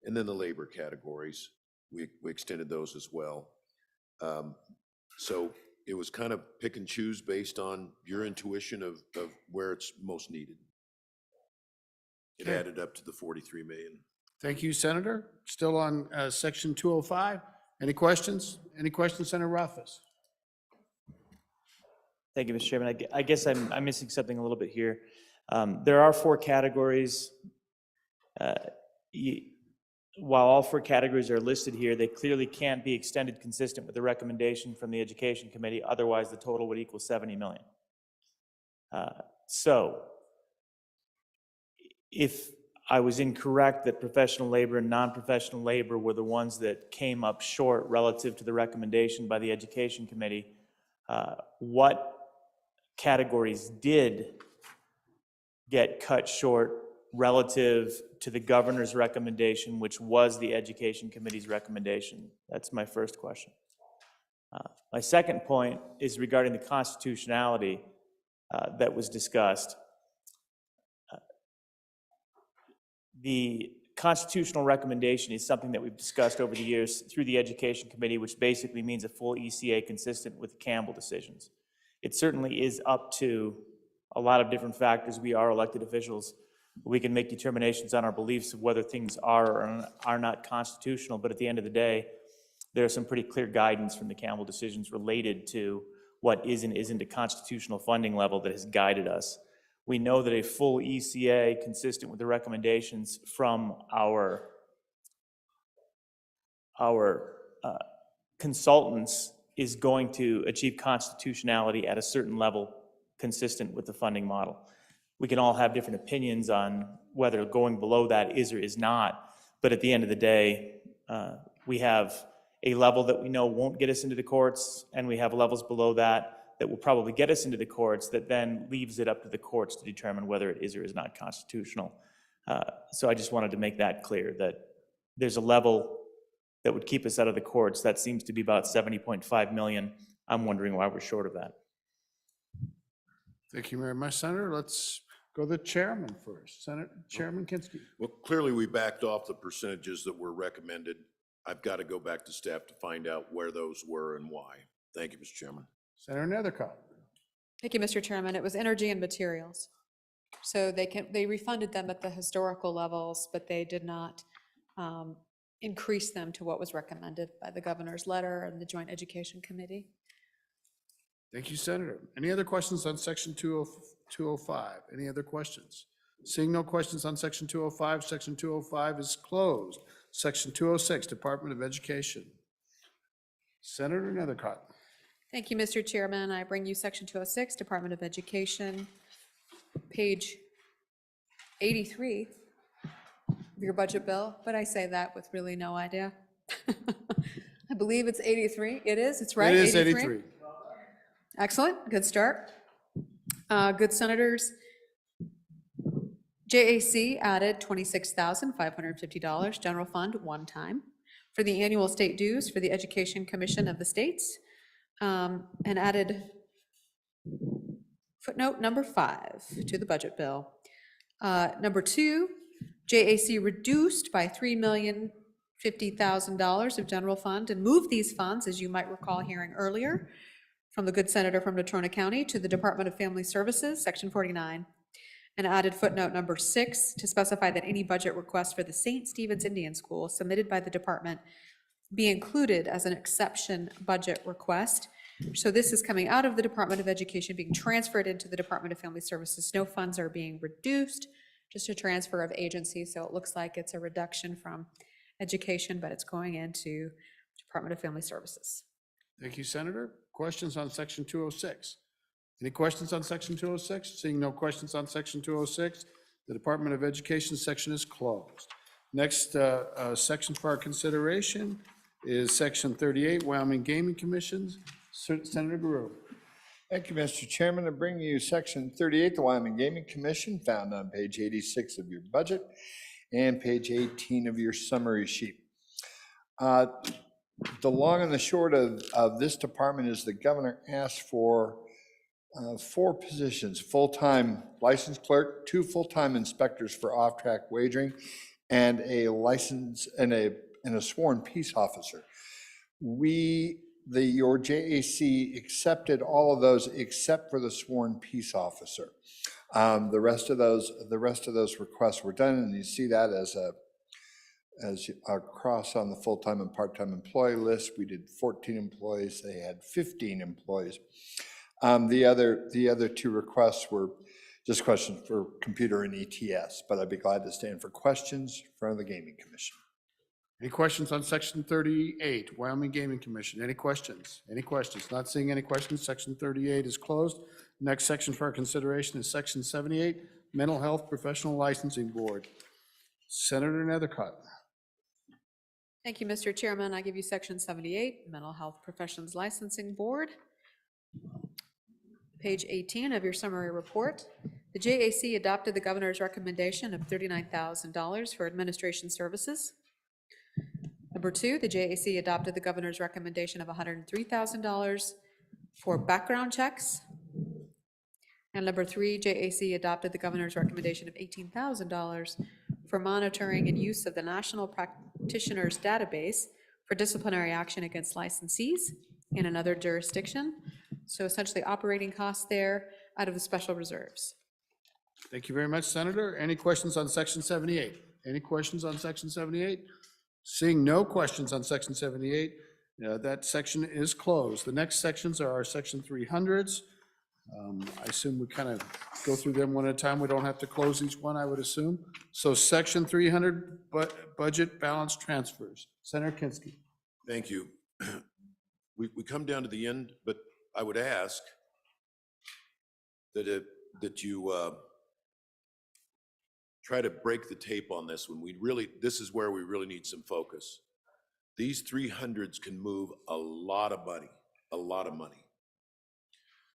And then the labor categories, we extended those as well. So it was kind of pick and choose based on your intuition of where it's most needed. It added up to the 43 million. Thank you, Senator. Still on section 205. Any questions? Any questions, Senator Rothfuss? Thank you, Mr. Chairman. I guess I'm missing something a little bit here. There are 4 categories. While all 4 categories are listed here, they clearly can't be extended consistent with the recommendation from the Education Committee. Otherwise, the total would equal 70 million. So if I was incorrect that professional labor and non-professional labor were the ones that came up short relative to the recommendation by the Education Committee, what categories did get cut short relative to the governor's recommendation, which was the Education Committee's recommendation? That's my first question. My second point is regarding the constitutionality that was discussed. The constitutional recommendation is something that we've discussed over the years through the Education Committee, which basically means a full ECA consistent with the Campbell decisions. It certainly is up to a lot of different factors. We are elected officials. We can make determinations on our beliefs of whether things are or are not constitutional, but at the end of the day, there's some pretty clear guidance from the Campbell decisions related to what is and isn't a constitutional funding level that has guided us. We know that a full ECA consistent with the recommendations from our consultants is going to achieve constitutionality at a certain level consistent with the funding model. We can all have different opinions on whether going below that is or is not, but at the end of the day, we have a level that we know won't get us into the courts, and we have levels below that that will probably get us into the courts, that then leaves it up to the courts to determine whether it is or is not constitutional. So I just wanted to make that clear, that there's a level that would keep us out of the courts. That seems to be about 70.5 million. I'm wondering why we're short of that. Thank you very much, Senator. Let's go to the chairman first. Chairman Kinski. Well, clearly we backed off the percentages that were recommended. I've got to go back to staff to find out where those were and why. Thank you, Mr. Chairman. Senator Nethercutt. Thank you, Mr. Chairman. It was energy and materials. So they refunded them at the historical levels, but they did not increase them to what was recommended by the governor's letter and the Joint Education Committee. Thank you, Senator. Any other questions on section 205? Any other questions? Seeing no questions on section 205, section 205 is closed. Section 206, Department of Education. Senator Nethercutt. Thank you, Mr. Chairman. I bring you section 206, Department of Education, page 83 of your budget bill, but I say that with really no idea. I believe it's 83. It is, it's right. It is 83. Excellent, good start. Good senators. JAC added $26,550 general fund one time for the annual state dues for the Education Commission of the states, and added footnote number 5 to the budget bill. Number 2, JAC reduced by $3,050,000 of general fund and moved these funds, as you might recall hearing earlier, from the good senator from Natrona County to the Department of Family Services, section 49, and added footnote number 6 to specify that any budget request for the St. Stephen's Indian School submitted by the department be included as an exception budget request. So this is coming out of the Department of Education, being transferred into the Department of Family Services. No funds are being reduced, just a transfer of agency. So it looks like it's a reduction from education, but it's going into Department of Family Services. Thank you, Senator. Questions on section 206? Any questions on section 206? Seeing no questions on section 206, the Department of Education section is closed. Next section for our consideration is section 38, Wyoming Gaming Commissions. Senator Guru. Thank you, Mr. Chairman. I bring you section 38, the Wyoming Gaming Commission, found on page 86 of your budget and page 18 of your summary sheet. The long and the short of this department is the governor asked for 4 positions: full-time license clerk, 2 full-time inspectors for off-track wagering, and a license and a sworn peace officer. Your JAC accepted all of those except for the sworn peace officer. The rest of those requests were done, and you see that as a cross on the full-time and part-time employee list. We did 14 employees. They had 15 employees. The other 2 requests were just questions for computer and ETS, but I'd be glad to stand for questions in front of the Gaming Commission. Any questions on section 38, Wyoming Gaming Commission? Any questions? Any questions? Not seeing any questions. Section 38 is closed. Next section for our consideration is section 78, Mental Health Professional Licensing Board. Senator Nethercutt. Thank you, Mr. Chairman. I give you section 78, Mental Health Professions Licensing Board. Page 18 of your summary report. The JAC adopted the governor's recommendation of $39,000 for administration services. Number 2, the JAC adopted the governor's recommendation of $103,000 for background checks. And number 3, JAC adopted the governor's recommendation of $18,000 for monitoring and use of the National Practitioners Database for disciplinary action against licensees in another jurisdiction. So essentially operating costs there out of the special reserves. Thank you very much, Senator. Any questions on section 78? Any questions on section 78? Seeing no questions on section 78, that section is closed. The next sections are our section 300s, I assume we kind of go through them one at a time. We don't have to close each one, I would assume. So section 300, budget balance transfers. Senator Kinski. Thank you. We come down to the end, but I would ask that you try to break the tape on this one. This is where we really need some focus. These 300s can move a lot of money, a lot of money.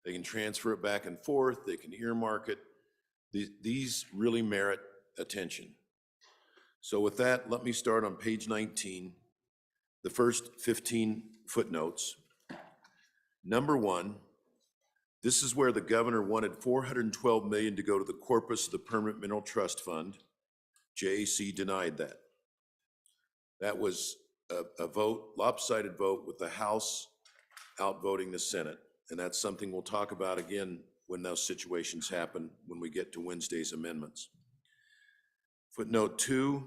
They can transfer it back and forth. They can earmark it. These really merit attention. So with that, let me start on page 19, the first 15 footnotes. Number one, this is where the governor wanted $412 million to go to the corpus of the Permanent Mineral Trust Fund. JAC denied that. That was a vote, lopsided vote, with the House outvoting the Senate. And that's something we'll talk about again when those situations happen, when we get to Wednesday's amendments. Footnote 2,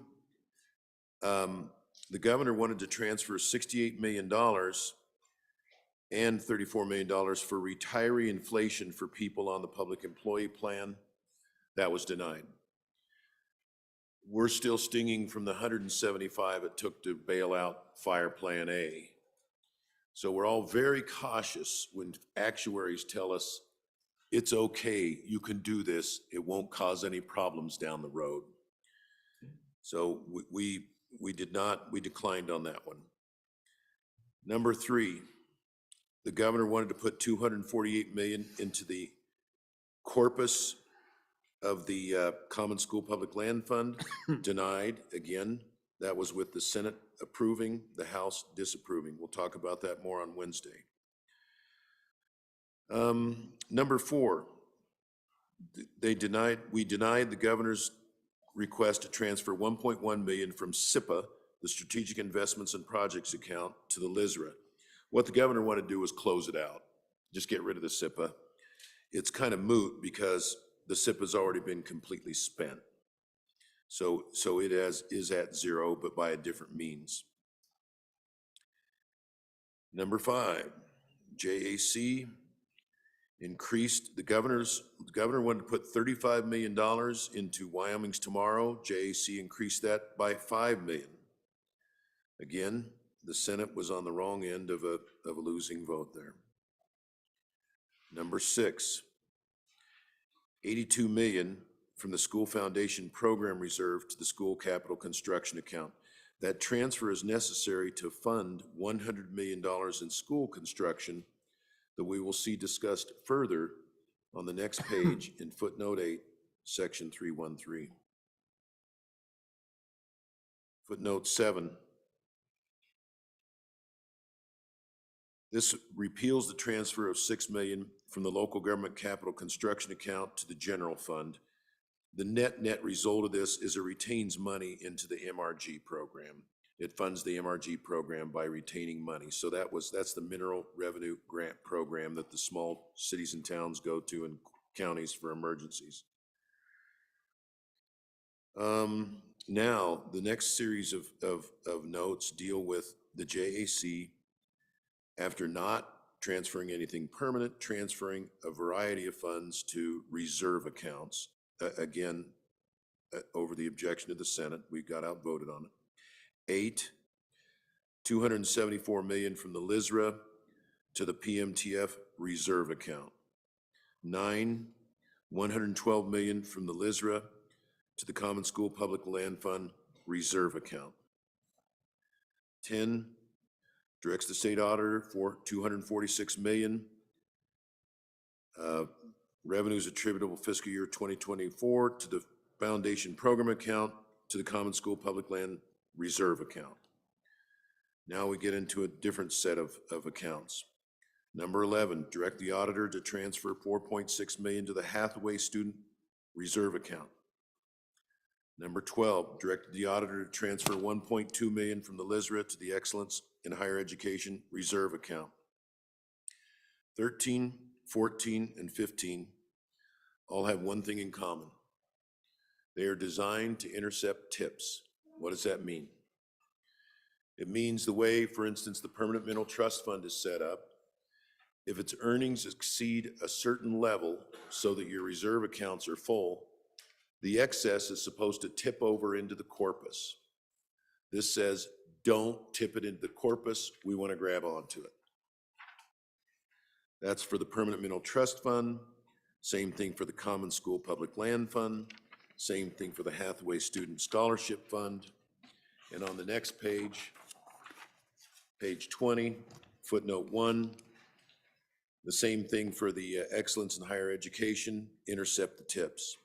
the governor wanted to transfer $68 million and $34 million for retiree inflation for people on the public employee plan. That was denied. We're still stinging from the 175 it took to bail out Fire Plan A. So we're all very cautious when actuaries tell us it's okay, you can do this, it won't cause any problems down the road. So we declined on that one. Number 3, the governor wanted to put $248 million into the corpus of the Common School Public Land Fund. Denied again. That was with the Senate approving, the House disapproving. We'll talk about that more on Wednesday. Number 4, we denied the governor's request to transfer $1.1 million from SIPA, the Strategic Investments and Projects account, to the LISRA. What the governor wanted to do was close it out, just get rid of the SIPA. It's kind of moot because the SIPA's already been completely spent. So it is at zero, but by a different means. Number 5, JAC increased, the governor wanted to put $35 million into Wyoming's Tomorrow. JAC increased that by $5 million. Again, the Senate was on the wrong end of a losing vote there. Number 6, $82 million from the School Foundation Program Reserve to the School Capital Construction Account. That transfer is necessary to fund $100 million in school construction that we will see discussed further on the next page in footnote 8, section 313. Footnote 7. This repeals the transfer of $6 million from the local government capital construction account to the general fund. The net result of this is it retains money into the MRG program. It funds the MRG program by retaining money. So that's the Mineral Revenue Grant Program that the small cities and towns go to and counties for emergencies. Now, the next series of notes deal with the JAC, after not transferring anything permanent, transferring a variety of funds to reserve accounts. Again, over the objection of the Senate, we got outvoted on it. 8, $274 million from the LISRA to the PMTF reserve account. 9, $112 million from the LISRA to the Common School Public Land Fund reserve account. 10, directs the state auditor for $246 million. Revenues attributable fiscal year 2024 to the Foundation Program account to the Common School Public Land reserve account. Now we get into a different set of accounts. Number 11, direct the auditor to transfer $4.6 million to the Hathaway Student Reserve account. Number 12, directed the auditor to transfer $1.2 million from the LISRA to the Excellence in Higher Education Reserve account. 13, 14, and 15 all have one thing in common. They are designed to intercept tips. What does that mean? It means the way, for instance, the Permanent Mineral Trust Fund is set up. If its earnings exceed a certain level so that your reserve accounts are full, the excess is supposed to tip over into the corpus. This says, don't tip it into the corpus. We want to grab onto it. That's for the Permanent Mineral Trust Fund. Same thing for the Common School Public Land Fund. Same thing for the Hathaway Student Scholarship Fund. And on the next page, page 20, footnote 1, the same thing for the Excellence in Higher Education, intercept the tips.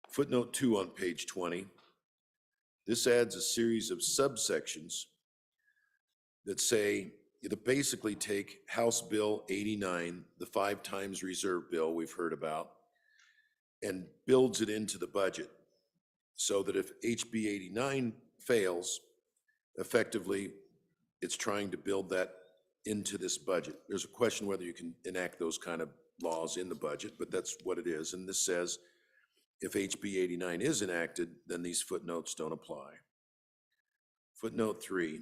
Footnote 2 on page 20. This adds a series of subsections that say, that basically take House Bill 89, the 5 times reserve bill we've heard about, and builds it into the budget so that if HB 89 fails, effectively, it's trying to build that into this budget. There's a question whether you can enact those kind of laws in the budget, but that's what it is. And this says, if HB 89 is enacted, then these footnotes don't apply. Footnote 3,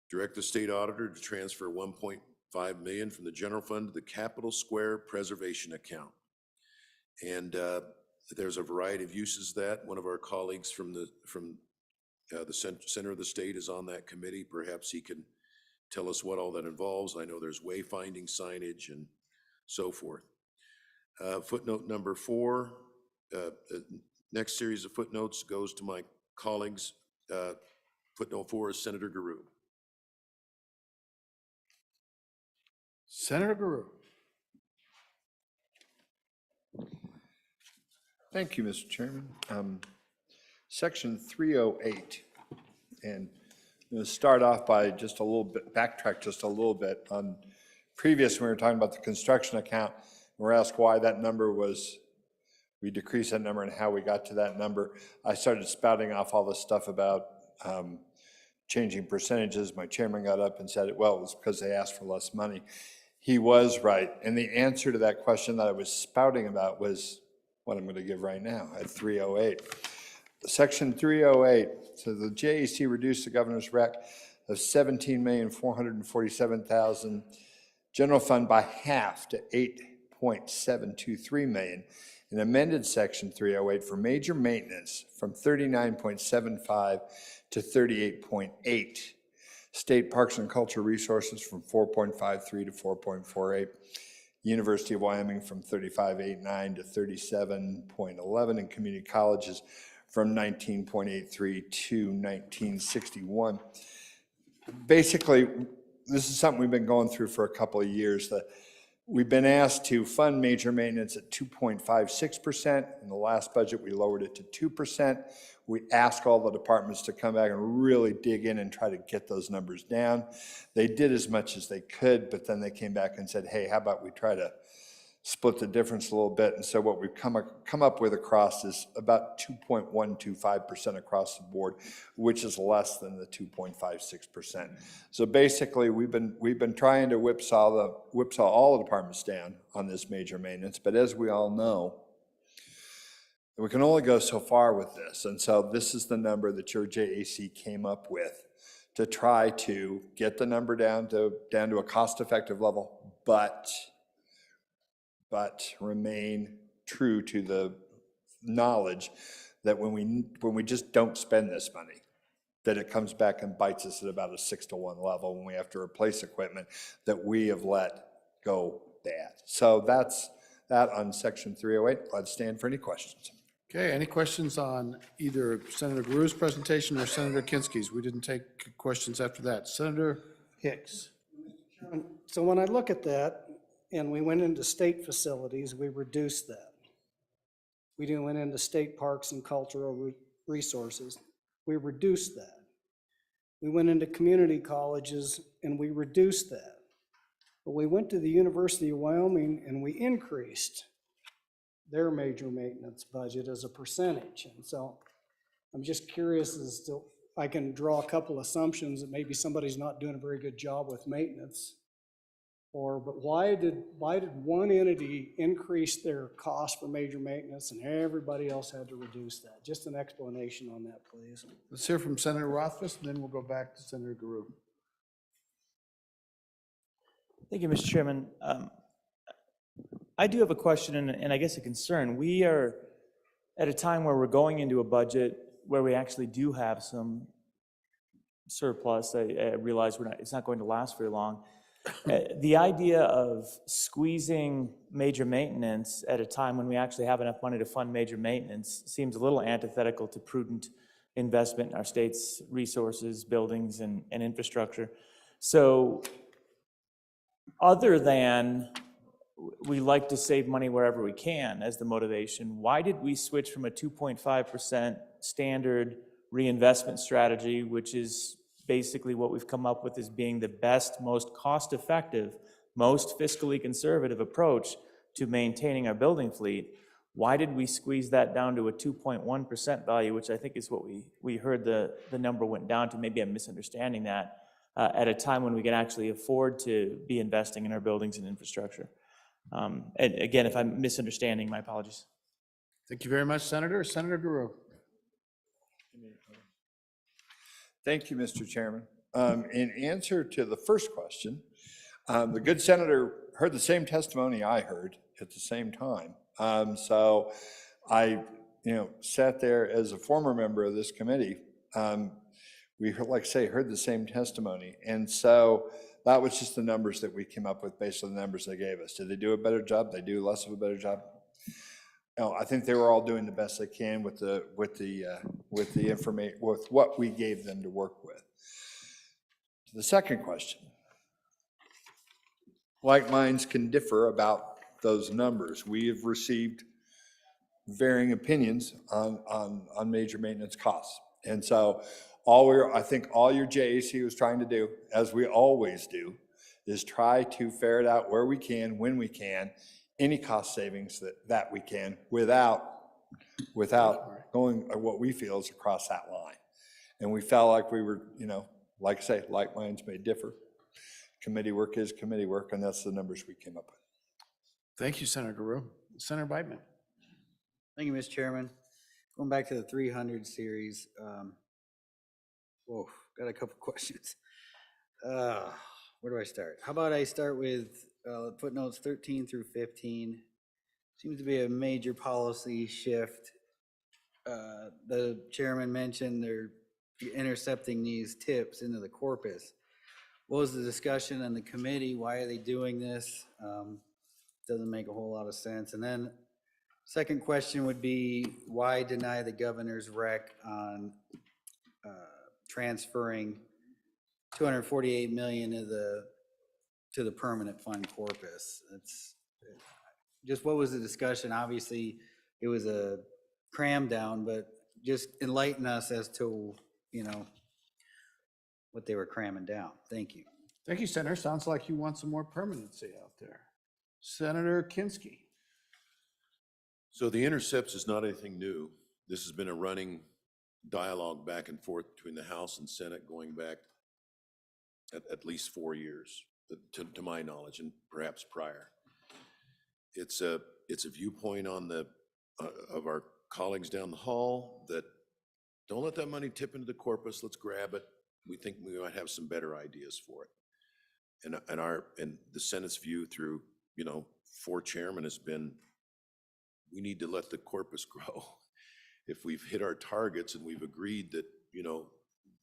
direct the state auditor to transfer $1.5 million from the general fund to the Capitol Square Preservation Account. And there's a variety of uses that. One of our colleagues from the center of the state is on that committee. Perhaps he can tell us what all that involves. I know there's wayfinding signage and so forth. Footnote number 4, next series of footnotes goes to my colleagues. Footnote 4 is Senator Guru. Senator Guru. Thank you, Mr. Chairman. Section 308, and I'm going to start off by just a little bit, backtrack just a little bit. On previous, when we were talking about the construction account, we're asked why that number was, we decreased that number and how we got to that number. I started spouting off all this stuff about changing percentages. My chairman got up and said, well, it was because they asked for less money. He was right, and the answer to that question that I was spouting about was what I'm going to give right now at 308. Section 308, so the JAC reduced the governor's rec of $17,447,000 general fund by half to $8.723 million, and amended Section 308 for major maintenance from $39.75 to $38.8. State Parks and Culture Resources from $4.53 to $4.48. University of Wyoming from $35.89 to $37.11, and community colleges from $19.83 to $19.61. Basically, this is something we've been going through for a couple of years. We've been asked to fund major maintenance at 2.56%. In the last budget, we lowered it to 2%. We asked all the departments to come back and really dig in and try to get those numbers down. They did as much as they could, but then they came back and said, hey, how about we try to split the difference a little bit? And so what we've come up with across is about 2.125% across the board, which is less than the 2.56%. So basically, we've been trying to whipsaw all the departments down on this major maintenance, but as we all know, we can only go so far with this. And so this is the number that your JAC came up with to try to get the number down to a cost-effective level, but remain true to the knowledge that when we just don't spend this money, that it comes back and bites us at about a 6-to-1 level when we have to replace equipment that we have let go bad. So that's that on Section 308. Let's stand for any questions. Okay, any questions on either Senator Guru's presentation or Senator Kinski's? We didn't take questions after that. Senator Hicks. So when I look at that, and we went into state facilities, we reduced that. We went into state parks and cultural resources, we reduced that. We went into community colleges and we reduced that. But we went to the University of Wyoming and we increased their major maintenance budget as a percentage. And so I'm just curious as to, I can draw a couple assumptions that maybe somebody's not doing a very good job with maintenance. But why did one entity increase their cost for major maintenance and everybody else had to reduce that? Just an explanation on that, please. Let's hear from Senator Rothfuss, and then we'll go back to Senator Guru. Thank you, Mr. Chairman. I do have a question and I guess a concern. We are at a time where we're going into a budget where we actually do have some surplus. I realize it's not going to last very long. The idea of squeezing major maintenance at a time when we actually have enough money to fund major maintenance seems a little antithetical to prudent investment in our state's resources, buildings, and infrastructure. So other than we like to save money wherever we can as the motivation, why did we switch from a 2.5% standard reinvestment strategy, which is basically what we've come up with as being the best, most cost-effective, most fiscally conservative approach to maintaining our building fleet? Why did we squeeze that down to a 2.1% value, which I think is what we heard the number went down to? Maybe I'm misunderstanding that, at a time when we can actually afford to be investing in our buildings and infrastructure. And again, if I'm misunderstanding, my apologies. Thank you very much, Senator. Senator Guru. Thank you, Mr. Chairman. In answer to the first question, the good senator heard the same testimony I heard at the same time. So I, sat there as a former member of this committee. We, like I say, heard the same testimony. And so that was just the numbers that we came up with based on the numbers they gave us. Did they do a better job? Did they do less of a better job? No, I think they were all doing the best they can with the information, with what we gave them to work with. To the second question, like minds can differ about those numbers. We have received varying opinions on major maintenance costs, and so I think all your JAC was trying to do, as we always do, is try to ferret out where we can, when we can, any cost savings that we can without going what we feel is across that line. And we felt like we were, like I say, like minds may differ. Committee work is committee work, and that's the numbers we came up with. Thank you, Senator Guru. Senator Beitman. Thank you, Mr. Chairman. Going back to the 300 series, got a couple questions. Where do I start? How about I start with footnotes 13 through 15. Seems to be a major policy shift. The chairman mentioned they're intercepting these tips into the corpus. What was the discussion in the committee? Why are they doing this? Doesn't make a whole lot of sense. And then second question would be, why deny the governor's rec on transferring $248 million to the permanent fund corpus? That's just, what was the discussion? Obviously, it was a cram down, but just enlighten us as to, what they were cramming down. Thank you. Thank you, Senator. Sounds like you want some more permanency out there. Senator Kinski. So the intercepts is not anything new. This has been a running dialogue back and forth between the House and Senate going back at least 4 years, to my knowledge, and perhaps prior. It's a viewpoint on of our colleagues down the hall that don't let that money tip into the corpus. Let's grab it. We think we might have some better ideas for it. And the Senate's view through 4 chairmen has been, we need to let the corpus grow. If we've hit our targets and we've agreed that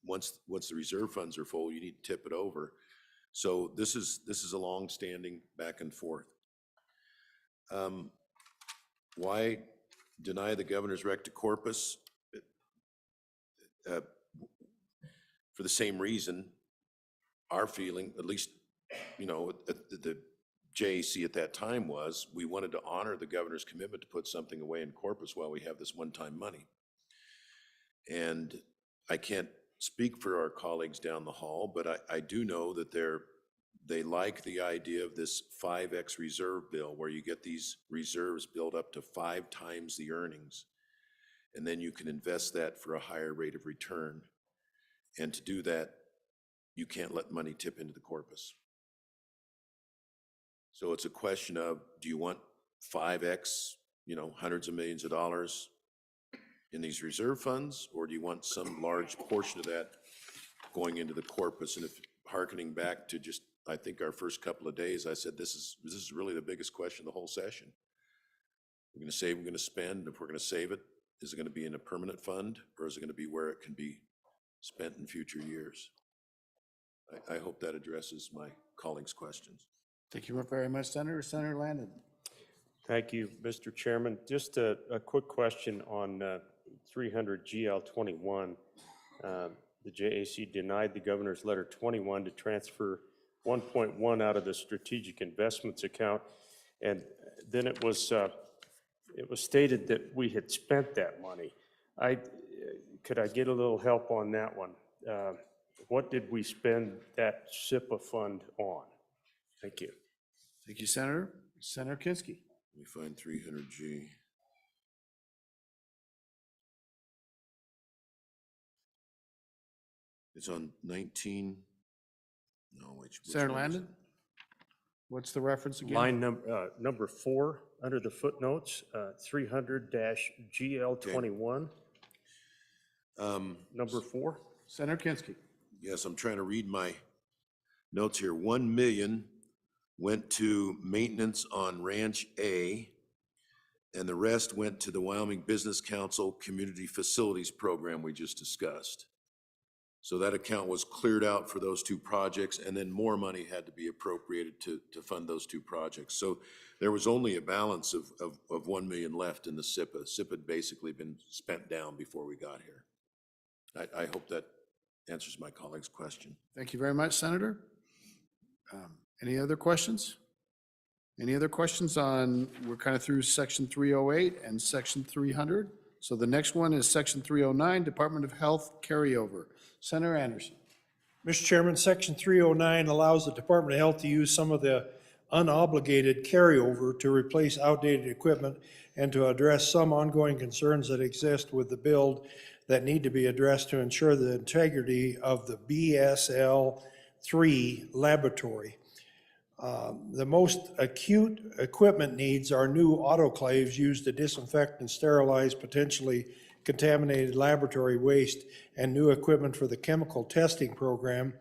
once the reserve funds are full, you need to tip it over. So this is a long-standing back and forth. Why deny the governor's rec to corpus? For the same reason, our feeling, at least, the JAC at that time was, we wanted to honor the governor's commitment to put something away in corpus while we have this one-time money. And I can't speak for our colleagues down the hall, but I do know that they like the idea of this 5X reserve bill, where you get these reserves built up to 5 times the earnings, and then you can invest that for a higher rate of return. And to do that, you can't let money tip into the corpus. So it's a question of, do you want 5X, hundreds of millions of dollars in these reserve funds, or do you want some large portion of that going into the corpus? And if hearkening back to just I think our first couple of days, I said, this is really the biggest question of the whole session. We're gonna save, we're gonna spend. If we're gonna save it, is it gonna be in a permanent fund, or is it gonna be where it can be spent in future years? I hope that addresses my colleagues' questions. Thank you very much, Senator. Senator Landon. Thank you, Mr. Chairman. Just a quick question on 300 GL 21. The JAC denied the governor's letter 21 to transfer 1.1 out of the strategic investments account, and then it was stated that we had spent that money. Could I get a little help on that one? What did we spend that SIPA fund on? Thank you. Thank you, Senator. Senator Kinski. Let me find 300G. It's on 19. No, which Senator one is Landon? What's the reference again? Line number 4, under the footnotes, 300-GL21. Number 4. Senator Kinski. Yes, I'm trying to read my notes here. 1 million went to maintenance on Ranch A, and the rest went to the Wyoming Business Council Community Facilities Program we just discussed. So that account was cleared out for those two projects, and then more money had to be appropriated to fund those two projects. So there was only a balance of 1 million left in the SIPA. SIPA had basically been spent down before we got here. I hope that answers my colleague's question. Thank you very much, Senator. Any other questions? Any other questions on, we're kind of through section 308 and section 300. So the next one is section 309, Department of Health carryover. Senator Anderson. Mr. Chairman, section 309 allows the Department of Health to use some of the unobligated carryover to replace outdated equipment and to address some ongoing concerns that exist with the build that need to be addressed to ensure the integrity of the BSL-3 laboratory. The most acute equipment needs are new autoclaves used to disinfect and sterilize potentially contaminated laboratory waste, and new equipment for the chemical testing program,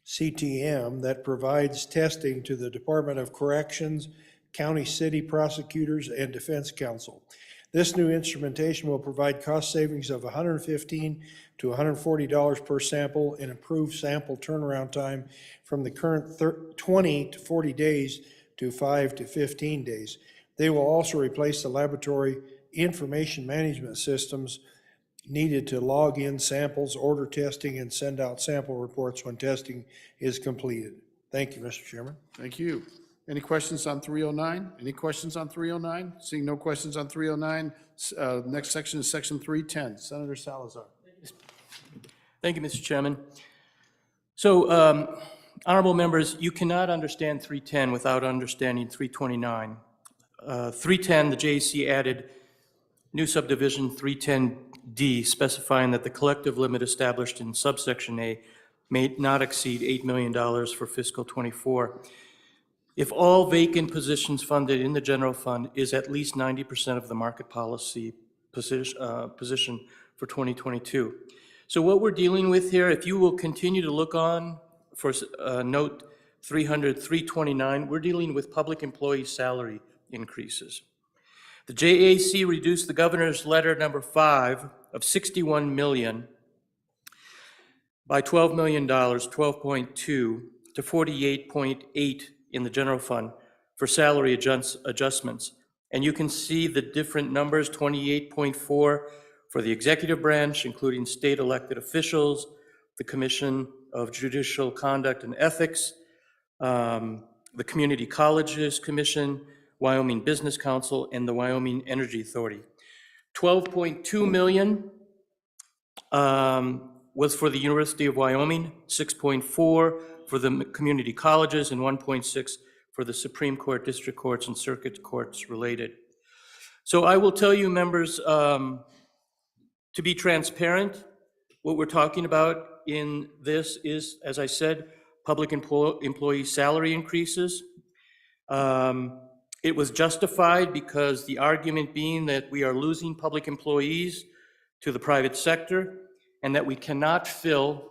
CTM, that provides testing to the Department of Corrections, county city prosecutors, and defense counsel. This new instrumentation will provide cost savings of $115 to $140 per sample and improve sample turnaround time from the current 20 to 40 days to 5 to 15 days. They will also replace the laboratory information management systems needed to log in samples, order testing, and send out sample reports when testing is completed. Thank you, Mr. Chairman. Thank you. Any questions on 309? Any questions on 309? Seeing no questions on 309, next section is section 310. Senator Salazar. Thank you, Mr. Chairman. So, honorable members, you cannot understand 310 without understanding 329. 310, the JAC added new subdivision 310D, specifying that the collective limit established in subsection A may not exceed $8 million for fiscal '24. If all vacant positions funded in the general fund is at least 90% of the market policy position for 2022. So what we're dealing with here, if you will continue to look on for note 300, 329, we're dealing with public employee salary increases. The JAC reduced the governor's letter number 5 of 61 million by $12 million, 12.2 to 48.8 in the general fund for salary adjustments. And you can see the different numbers, 28.4 for the executive branch, including state elected officials, the Commission of Judicial Conduct and Ethics, the Community Colleges Commission, Wyoming Business Council, and the Wyoming Energy Authority. 12.2 million was for the University of Wyoming, 6.4 for the community colleges, and 1.6 for the Supreme Court, district courts, and circuit courts related. So I will tell you, members, to be transparent, what we're talking about in this is, as I said, public employee salary increases. It was justified because the argument being that we are losing public employees to the private sector and that we cannot fill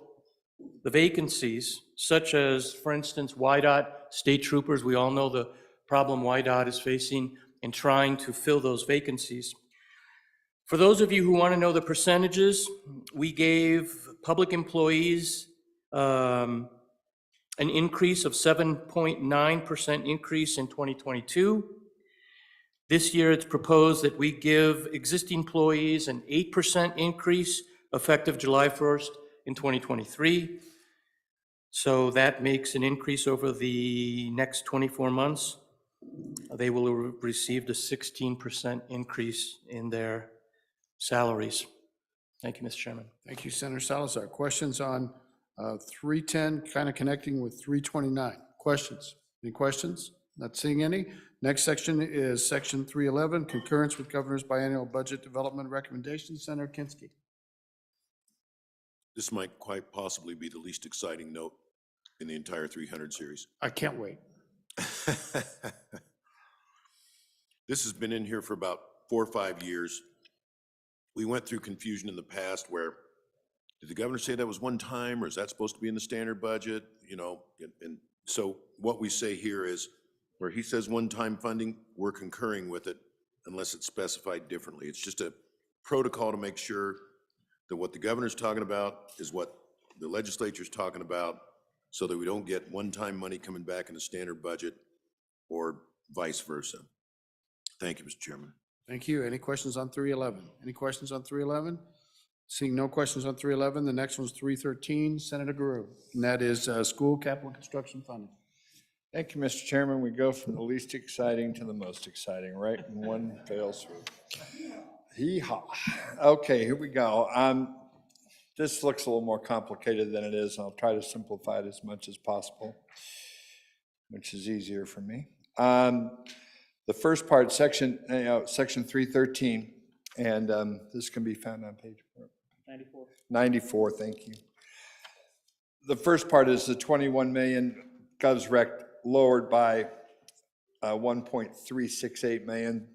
the vacancies, such as, for instance, YDOT state troopers. We all know the problem YDOT is facing in trying to fill those vacancies. For those of you who want to know the percentages, we gave public employees an increase of 7.9% increase in 2022. This year, it's proposed that we give existing employees an 8% increase effective July 1st in 2023. So that makes an increase over the next 24 months. They will have received a 16% increase in their salaries. Thank you, Mr. Chairman. Thank you, Senator Salazar. Questions on 310, kind of connecting with 329? Questions? Any questions? Not seeing any. Next section is section 311, concurrence with governor's biennial budget development recommendations. Senator Kinski. This might quite possibly be the least exciting note in the entire 300 series. I can't wait. This has been in here for about 4 or 5 years. We went through confusion in the past where, did the governor say that was one time, or is that supposed to be in the standard budget? You know, and so what we say here is, where he says one-time funding, we're concurring with it unless it's specified differently. It's just a protocol to make sure that what the governor's talking about is what the legislature's talking about, so that we don't get one-time money coming back in the standard budget or vice versa. Thank you, Mr. Chairman. Thank you. Any questions on 311? Any questions on 311? Seeing no questions on 311, the next one's 313, Senator Guru, and that is school capital construction funding. Thank you, Mr. Chairman. We go from the least exciting to the most exciting, right? In one fell swoop. Hee-haw. Okay, here we go. This looks a little more complicated than it is. I'll try to simplify it as much as possible, which is easier for me. The first part, section 313, and this can be found on page 94. 94, thank you. The first part is the 21 million GovsRec lowered by 1.368 million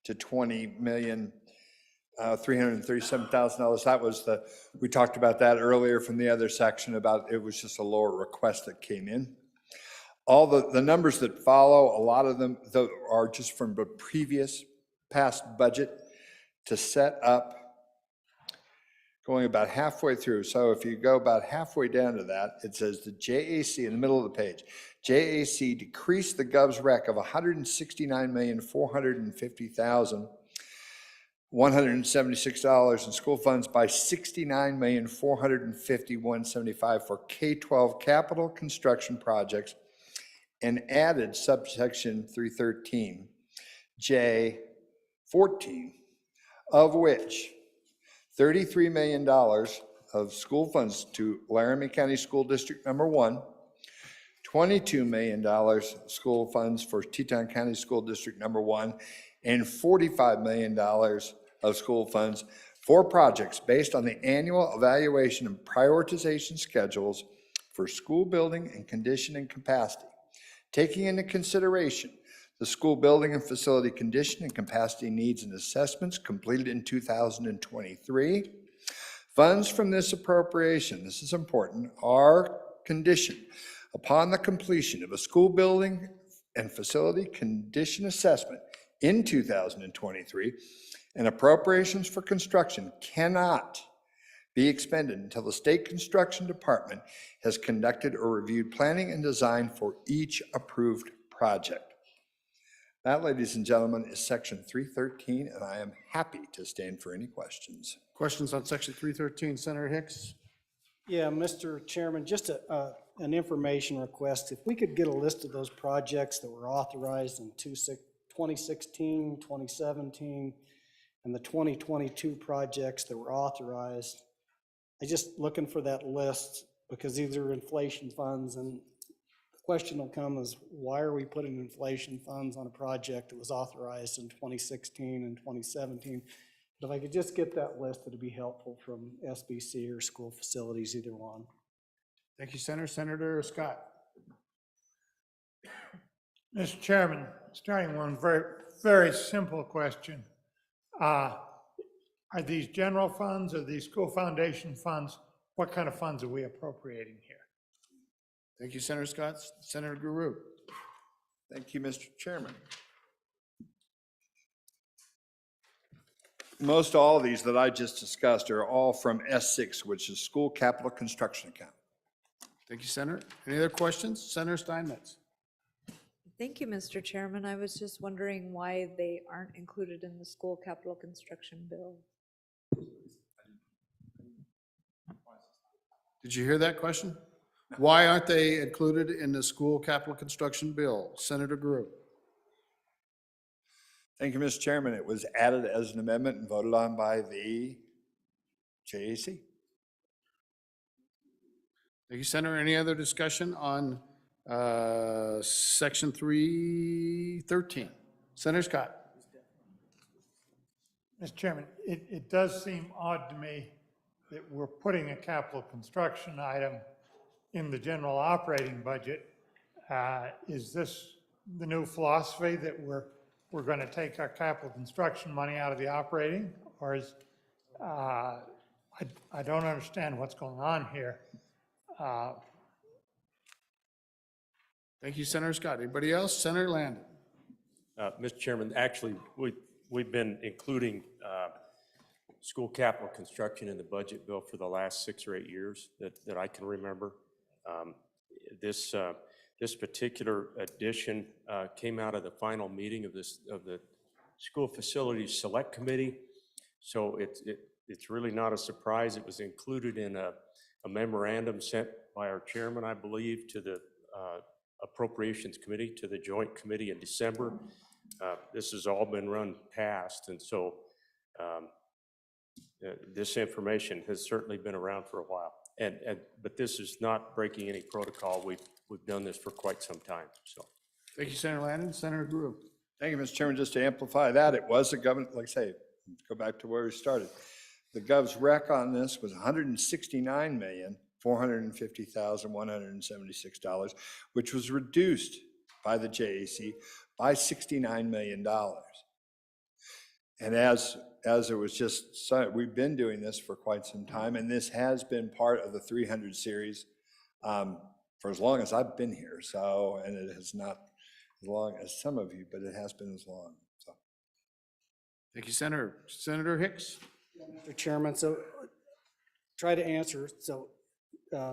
to $20,337,000. That was we talked about that earlier from the other section about it was just a lower request that came in. All the numbers that follow, a lot of them are just from the previous past budget to set up going about halfway through. So if you go about halfway down to that, it says the JAC in the middle of the page. JAC decreased the GovsRec of $169,450,176 in school funds by $69,451,175 for K-12 capital construction projects, and added subsection 313, J14, of which $33 million of school funds to Laramie County School District Number 1, $22 million school funds for Teton County School District Number 1, and $45 million of school funds for projects based on the annual evaluation and prioritization schedules for school building and condition and capacity, taking into consideration the school building and facility condition and capacity needs and assessments completed in 2023. Funds from this appropriation, this is important, are conditioned upon the completion of a school building and facility condition assessment in 2023, and appropriations for construction cannot be expended until the State Construction Department has conducted or reviewed planning and design for each approved project. That, ladies and gentlemen, is section 313, and I am happy to stand for any questions. Questions on section 313, Senator Hicks? Yeah, Mr. Chairman, just an information request. If we could get a list of those projects that were authorized in 2016, 2017, and the 2022 projects that were authorized. I'm just looking for that list because these are inflation funds, and the question will come is, why are we putting inflation funds on a project that was authorized in 2016 and 2017? But if I could just get that list, it'd be helpful from SBC or school facilities, either one. Thank you, Senator. Senator Scott. Mr. Chairman, starting one very simple question. Are these general funds or these school foundation funds what kind of funds are we appropriating here? Thank you, Senator Scott. Senator Guru. Thank you, Mr. Chairman. Most all of these that I just discussed are all from S6, which is School Capital Construction Account. Thank you, Senator. Any other questions? Senator Steinmetz. Thank you, Mr. Chairman. I was just wondering why they aren't included in the school capital construction bill. Did you hear that question? Why aren't they included in the school capital construction bill? Senator Guru. Thank you, Mr. Chairman. It was added as an amendment and voted on by the JAC. Thank you, Senator. Any other discussion on section 313? Senator Scott. Mr. Chairman, it does seem odd to me that we're putting a capital construction item in the general operating budget. Is this the new philosophy that we're going to take our capital construction money out of the operating? Or is, I don't understand what's going on here. Thank you, Senator Scott. Anybody else? Senator Landon. Mr. Chairman, actually, we've been including school capital construction in the budget bill for the last 6 or 8 years that I can remember. This particular addition came out of the final meeting of the School Facilities Select Committee. So it's really not a surprise. It was included in a memorandum sent by our chairman, I believe, to the Appropriations Committee, to the Joint Committee in December. This has all been run past, and so this information has certainly been around for a while. But this is not breaking any protocol. We've done this for quite some time. So, thank you, Senator Landon. Senator Guru. Thank you, Mr. Chairman. Just to amplify that, it was a government, like I say, go back to where we started. The Gov's rec on this was $169,450,176, which was reduced by the JAC by $69 million. And as it was just said, we've been doing this for quite some time, and this has been part of the 300 series for as long as I've been here. So, and it has not as long as some of you, but it has been as long. So, thank you, Senator. Senator Hicks. Mr. Chairman, so try to answer. So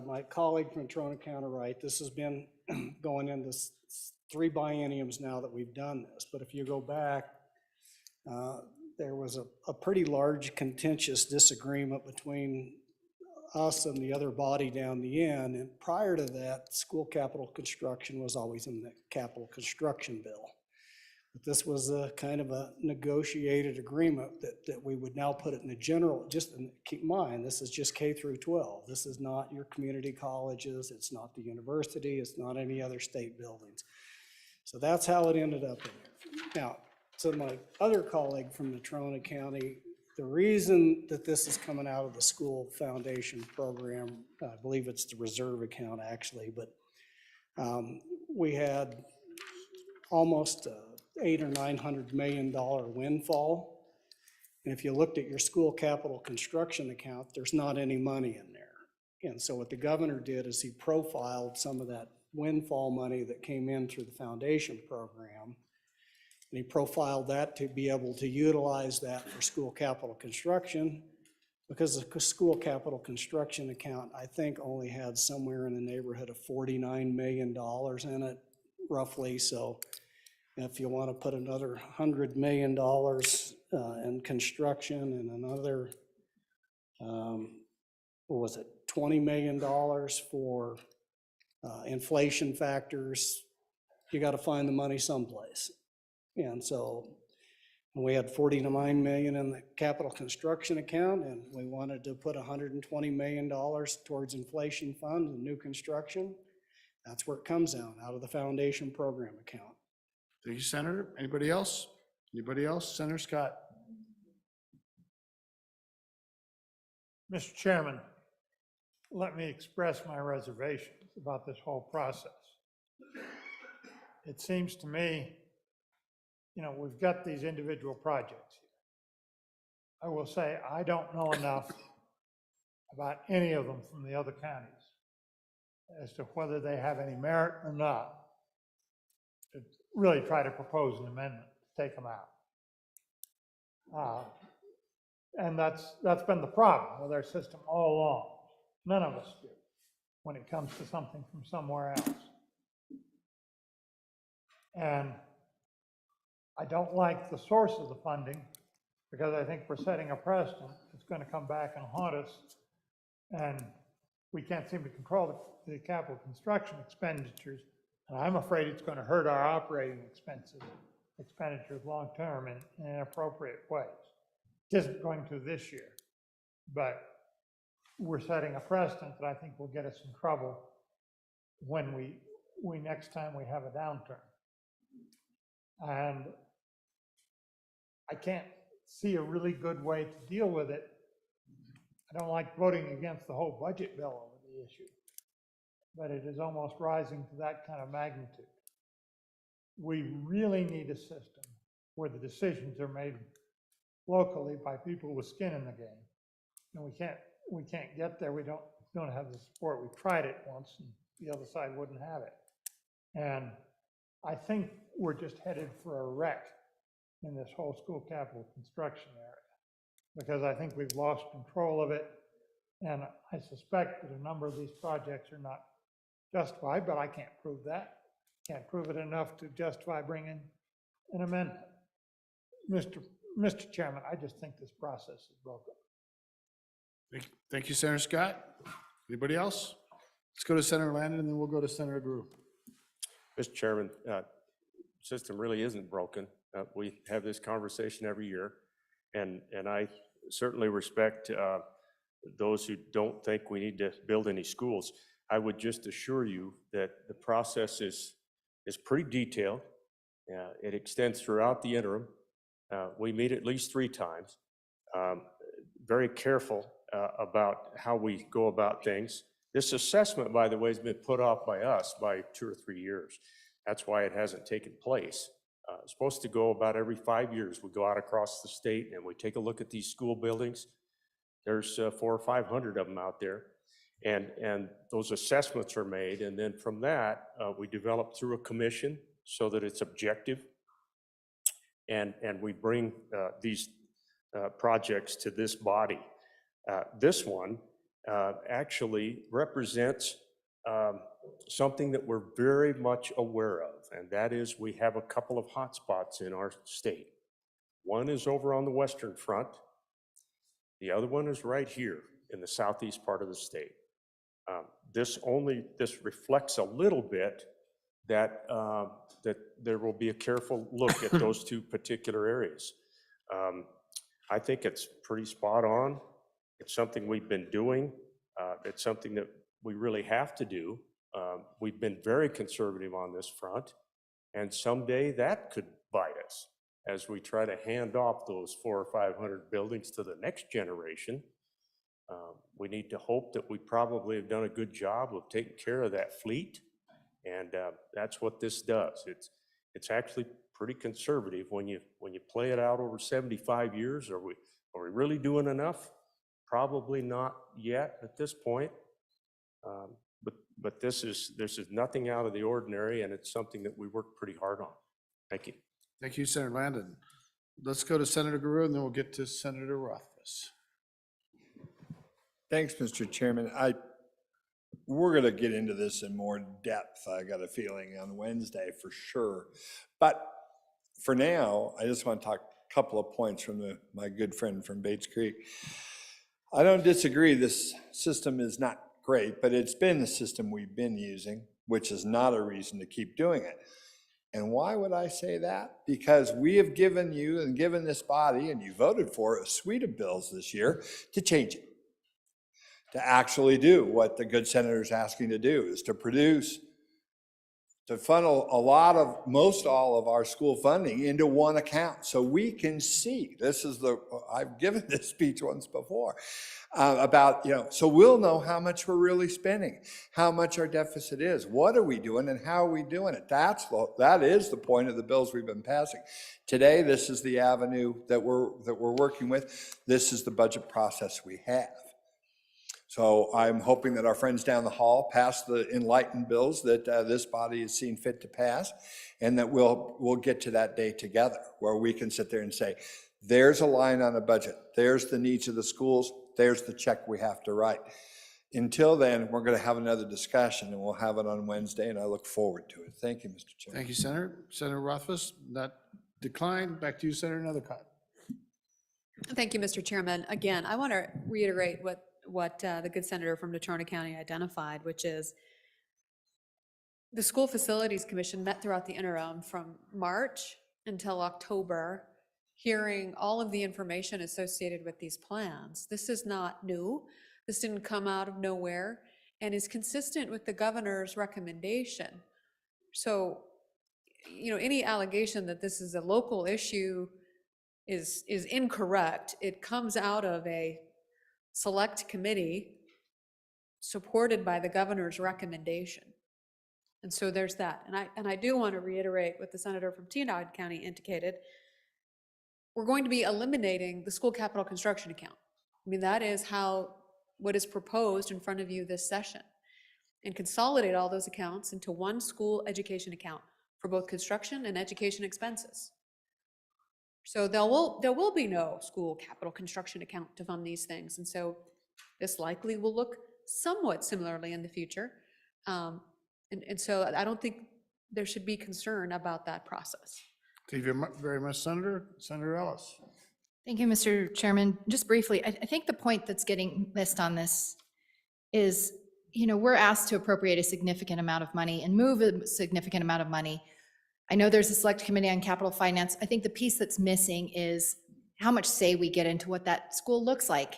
my colleague from Trona County, right, this has been going into 3 bienniums now that we've done this. But if you go back, there was a pretty large contentious disagreement between us and the other body down the end. And prior to that, school capital construction was always in the capital construction bill. But this was a kind of a negotiated agreement that we would now put it in the general, just keep in mind, this is just K through 12. This is not your community colleges. It's not the university. It's not any other state buildings. So that's how it ended up in there. Now, so my other colleague from the Trona County, the reason that this is coming out of the school foundation program, I believe it's the reserve account actually, but we had almost $800 or $900 million windfall. And if you looked at your school capital construction account, there's not any money in there. And so what the governor did is he profiled some of that windfall money that came in through the foundation program. And he profiled that to be able to utilize that for school capital construction, because the school capital construction account, I think, only had somewhere in the neighborhood of $49 million in it, roughly. So if you want to put another $100 million in construction and another, what was it, $20 million for inflation factors, you got to find the money someplace. And so we had $49 million in the capital construction account, and we wanted to put $120 million towards inflation fund and new construction. That's where it comes out of the foundation program account. Thank you, Senator. Anybody else? Anybody else? Senator Scott. Mr. Chairman, let me express my reservations about this whole process. It seems to me, you know, we've got these individual projects here. I will say I don't know enough about any of them from the other counties as to whether they have any merit or not. To really try to propose an amendment to take them out. And that's been the problem with our system all along. None of us do when it comes to something from somewhere else. And I don't like the source of the funding because I think we're setting a precedent that's going to come back and haunt us. And we can't seem to control the capital construction expenditures. And I'm afraid it's going to hurt our operating expenditures long-term in inappropriate ways. It isn't going to this year, but we're setting a precedent that I think will get us in trouble when we next time we have a downturn. And I can't see a really good way to deal with it. I don't like voting against the whole budget bill over the issue, but it is almost rising to that kind of magnitude. We really need a system where the decisions are made locally by people with skin in the game. And we can't get there. We don't have the support. We tried it once and the other side wouldn't have it. And I think we're just headed for a wreck in this whole school capital construction area, because I think we've lost control of it. And I suspect that a number of these projects are not justified, but I can't prove that. Can't prove it enough to justify bringing an amendment. Mr. Chairman, I just think this process is broken. Thank you, Senator Scott. Anybody else? Let's go to Senator Landon and then we'll go to Senator Drew. Mr. Chairman, system really isn't broken. We have this conversation every year, and I certainly respect those who don't think we need to build any schools. I would just assure you that the process is pretty detailed. It extends throughout the interim. We meet at least 3 times. Very careful about how we go about things. This assessment, by the way, has been put off by us by 2 or 3 years. That's why it hasn't taken place. It's supposed to go about every 5 years. We go out across the state and we take a look at these school buildings. There's 400 or 500 of them out there. And those assessments are made. And then from that, we develop through a commission so that it's objective. And we bring these projects to this body. This one actually represents something that we're very much aware of, and that is we have a couple of hot spots in our state. One is over on the western front. The other one is right here in the southeast part of the state. This reflects a little bit that there will be a careful look at those 2 particular areas. I think it's pretty spot on. It's something we've been doing. It's something that we really have to do. We've been very conservative on this front, and someday that could bite us as we try to hand off those 400 or 500 buildings to the next generation. We need to hope that we probably have done a good job of taking care of that fleet, and that's what this does. It's actually pretty conservative when you play it out over 75 years. Are we really doing enough? Probably not yet at this point. But this is nothing out of the ordinary, and it's something that we work pretty hard on. Thank you. Thank you, Senator Landon. Let's go to Senator Guru and then we'll get to Senator Rothfuss. Thanks, Mr. Chairman. We're going to get into this in more depth, I got a feeling, on Wednesday for sure. But for now, I just want to talk a couple of points from my good friend from Bates Creek. I don't disagree this system is not great, but it's been the system we've been using, which is not a reason to keep doing it. And why would I say that? Because we have given you and given this body, and you voted for a suite of bills this year to change it. To actually do what the good senator is asking to do, is to produce, to funnel most all of our school funding into one account so we can see. I've given this speech once before about, so we'll know how much we're really spending, how much our deficit is, what are we doing and how are we doing it. That is the point of the bills we've been passing. Today, this is the avenue that we're working with. This is the budget process we have. So I'm hoping that our friends down the hall pass the enlightened bills that this body has seen fit to pass, and that we'll get to that day together where we can sit there and say, there's a line on a budget, there's the needs of the schools, there's the check we have to write. Until then, we're going to have another discussion, and we'll have it on Wednesday, and I look forward to it. Thank you, Mr. Chairman. Thank you, Senator. Senator Rothfuss, that declined. Back to you, Senator Nethercott. Thank you, Mr. Chairman. Again, I want to reiterate what the good senator from Natrona County identified, which is the School Facilities Commission met throughout the interim from March until October, hearing all of the information associated with these plans. This is not new. This didn't come out of nowhere and is consistent with the governor's recommendation. So, any allegation that this is a local issue is incorrect. It comes out of a select committee supported by the governor's recommendation. And so there's that. And I do want to reiterate what the senator from Teanawd County indicated. We're going to be eliminating the school capital construction account. I mean, that is what is proposed in front of you this session, and consolidate all those accounts into one school education account for both construction and education expenses. So there will be no school capital construction account to fund these things. And so this likely will look somewhat similarly in the future. And so I don't think there should be concern about that process. Thank you very much, Senator. Senator Ellis. Thank you, Mr. Chairman. Just briefly, I think the point that's getting missed on this is, we're asked to appropriate a significant amount of money and move a significant amount of money. I know there's a select committee on capital finance. I think the piece that's missing is how much say we get into what that school looks like.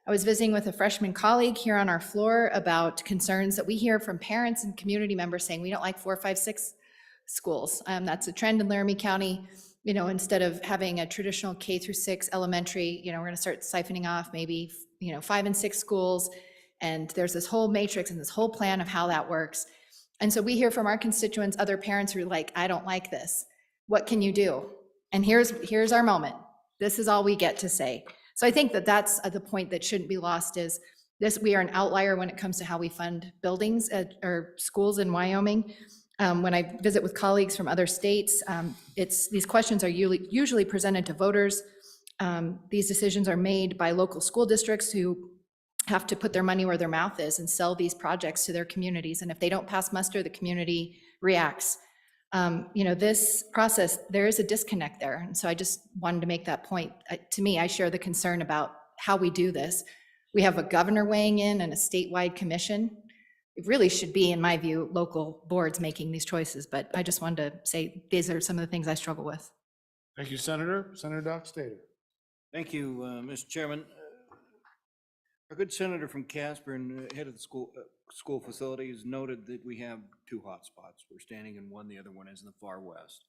I was visiting with a freshman colleague here on our floor about concerns that we hear from parents and community members saying we don't like 4, 5, 6 schools. That's a trend in Laramie County. Instead of having a traditional K through 6 elementary, we're going to start siphoning off maybe 5 and 6 schools. And there's this whole matrix and this whole plan of how that works. And so we hear from our constituents, other parents who are like, I don't like this. What can you do? And here's our moment. This is all we get to say. So I think that's the point that shouldn't be lost is this, we are an outlier when it comes to how we fund buildings or schools in Wyoming. When I visit with colleagues from other states, these questions are usually presented to voters. These decisions are made by local school districts who have to put their money where their mouth is and sell these projects to their communities. And if they don't pass muster, the community reacts. This process, there is a disconnect there. And so I just wanted to make that point. To me, I share the concern about how we do this. We have a governor weighing in and a statewide commission. It really should be, in my view, local boards making these choices. But I just wanted to say these are some of the things I struggle with. Thank you, Senator. Senator Doc Stater. Thank you, Mr. Chairman. Our good senator from Casper and head of the school facilities noted that we have 2 hotspots. We're standing in one, the other one is in the far west.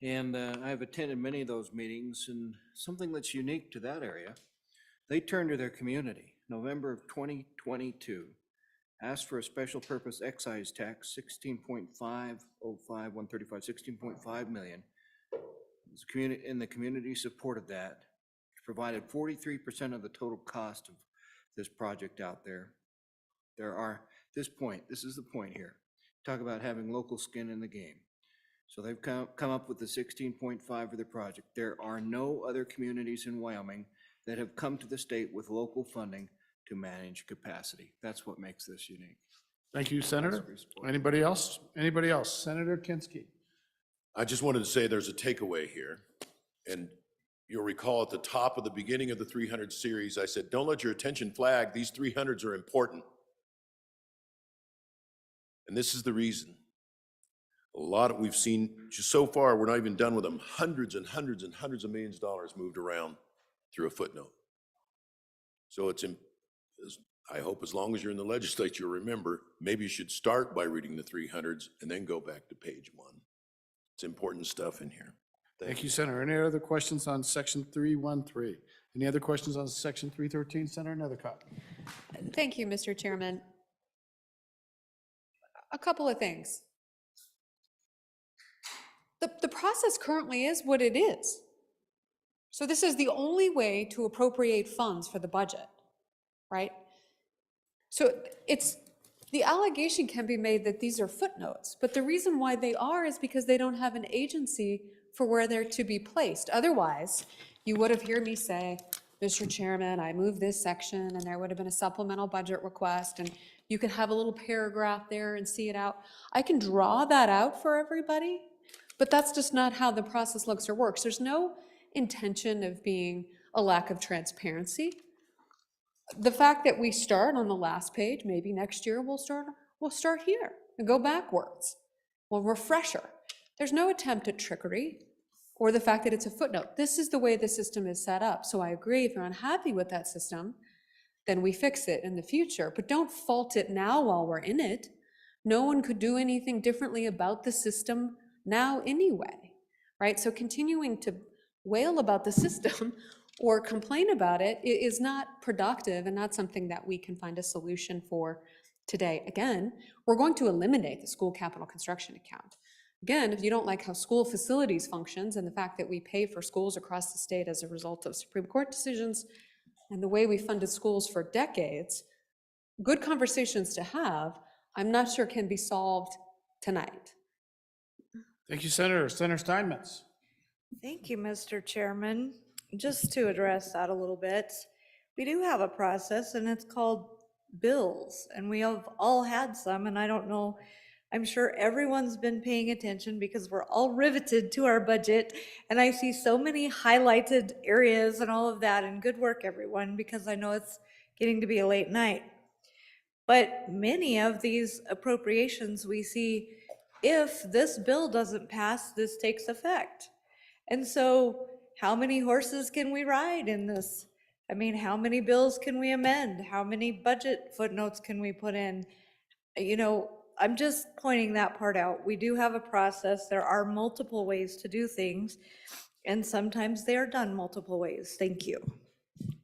And I've attended many of those meetings, and something that's unique to that area, they turned to their community. November of 2022, asked for a special purpose excise tax, 16.5 million. And the community supported that, provided 43% of the total cost of this project out there. This is the point here. Talk about having local skin in the game. So they've come up with the 16.5 for the project. There are no other communities in Wyoming that have come to the state with local funding to manage capacity. That's what makes this unique. Thank you, Senator. Anybody else? Anybody else? Senator Kinski. I just wanted to say there's a takeaway here. And you'll recall at the top of the beginning of the 300 series, I said, don't let your attention flag. These 300s are important. And this is the reason. We've seen just so far, we're not even done with them. Hundreds and hundreds and hundreds of millions of dollars moved around through a footnote. So I hope as long as you're in the legislature, remember, maybe you should start by reading the 300s and then go back to page 1. It's important stuff in here. Thank you, Senator. Any other questions on section 313? Any other questions on section 313? Senator Nethercott. Thank you, Mr. Chairman. A couple of things. The process currently is what it is. So this is the only way to appropriate funds for the budget, right? So the allegation can be made that these are footnotes, but the reason why they are is because they don't have an agency for where they're to be placed. Otherwise, you would have heard me say, Mr. Chairman, I moved this section, and there would have been a supplemental budget request, and you could have a little paragraph there and see it out. I can draw that out for everybody, but that's just not how the process looks or works. There's no intention of being a lack of transparency. The fact that we start on the last page, maybe next year we'll start here and go backwards. Well, refresher. There's no attempt at trickery or the fact that it's a footnote. This is the way the system is set up. So I agree, if you're unhappy with that system, then we fix it in the future, but don't fault it now while we're in it. No one could do anything differently about the system now anyway, right? So continuing to wail about the system or complain about it is not productive and not something that we can find a solution for today. Again, we're going to eliminate the school capital construction account. Again, if you don't like how school facilities functions and the fact that we pay for schools across the state as a result of Supreme Court decisions and the way we funded schools for decades, good conversations to have, I'm not sure can be solved tonight. Thank you, Senator. Senator Steinmetz. Thank you, Mr. Chairman. Just to address that a little bit, we do have a process and it's called bills, and we have all had some, and I don't know, I'm sure everyone's been paying attention because we're all riveted to our budget, and I see so many highlighted areas and all of that, and good work, everyone, because I know it's getting to be a late night. But many of these appropriations we see, if this bill doesn't pass, this takes effect. And so how many horses can we ride in this? I mean, how many bills can we amend? How many budget footnotes can we put in? You know, I'm just pointing that part out. We do have a process. There are multiple ways to do things, and sometimes they are done multiple ways. Thank you.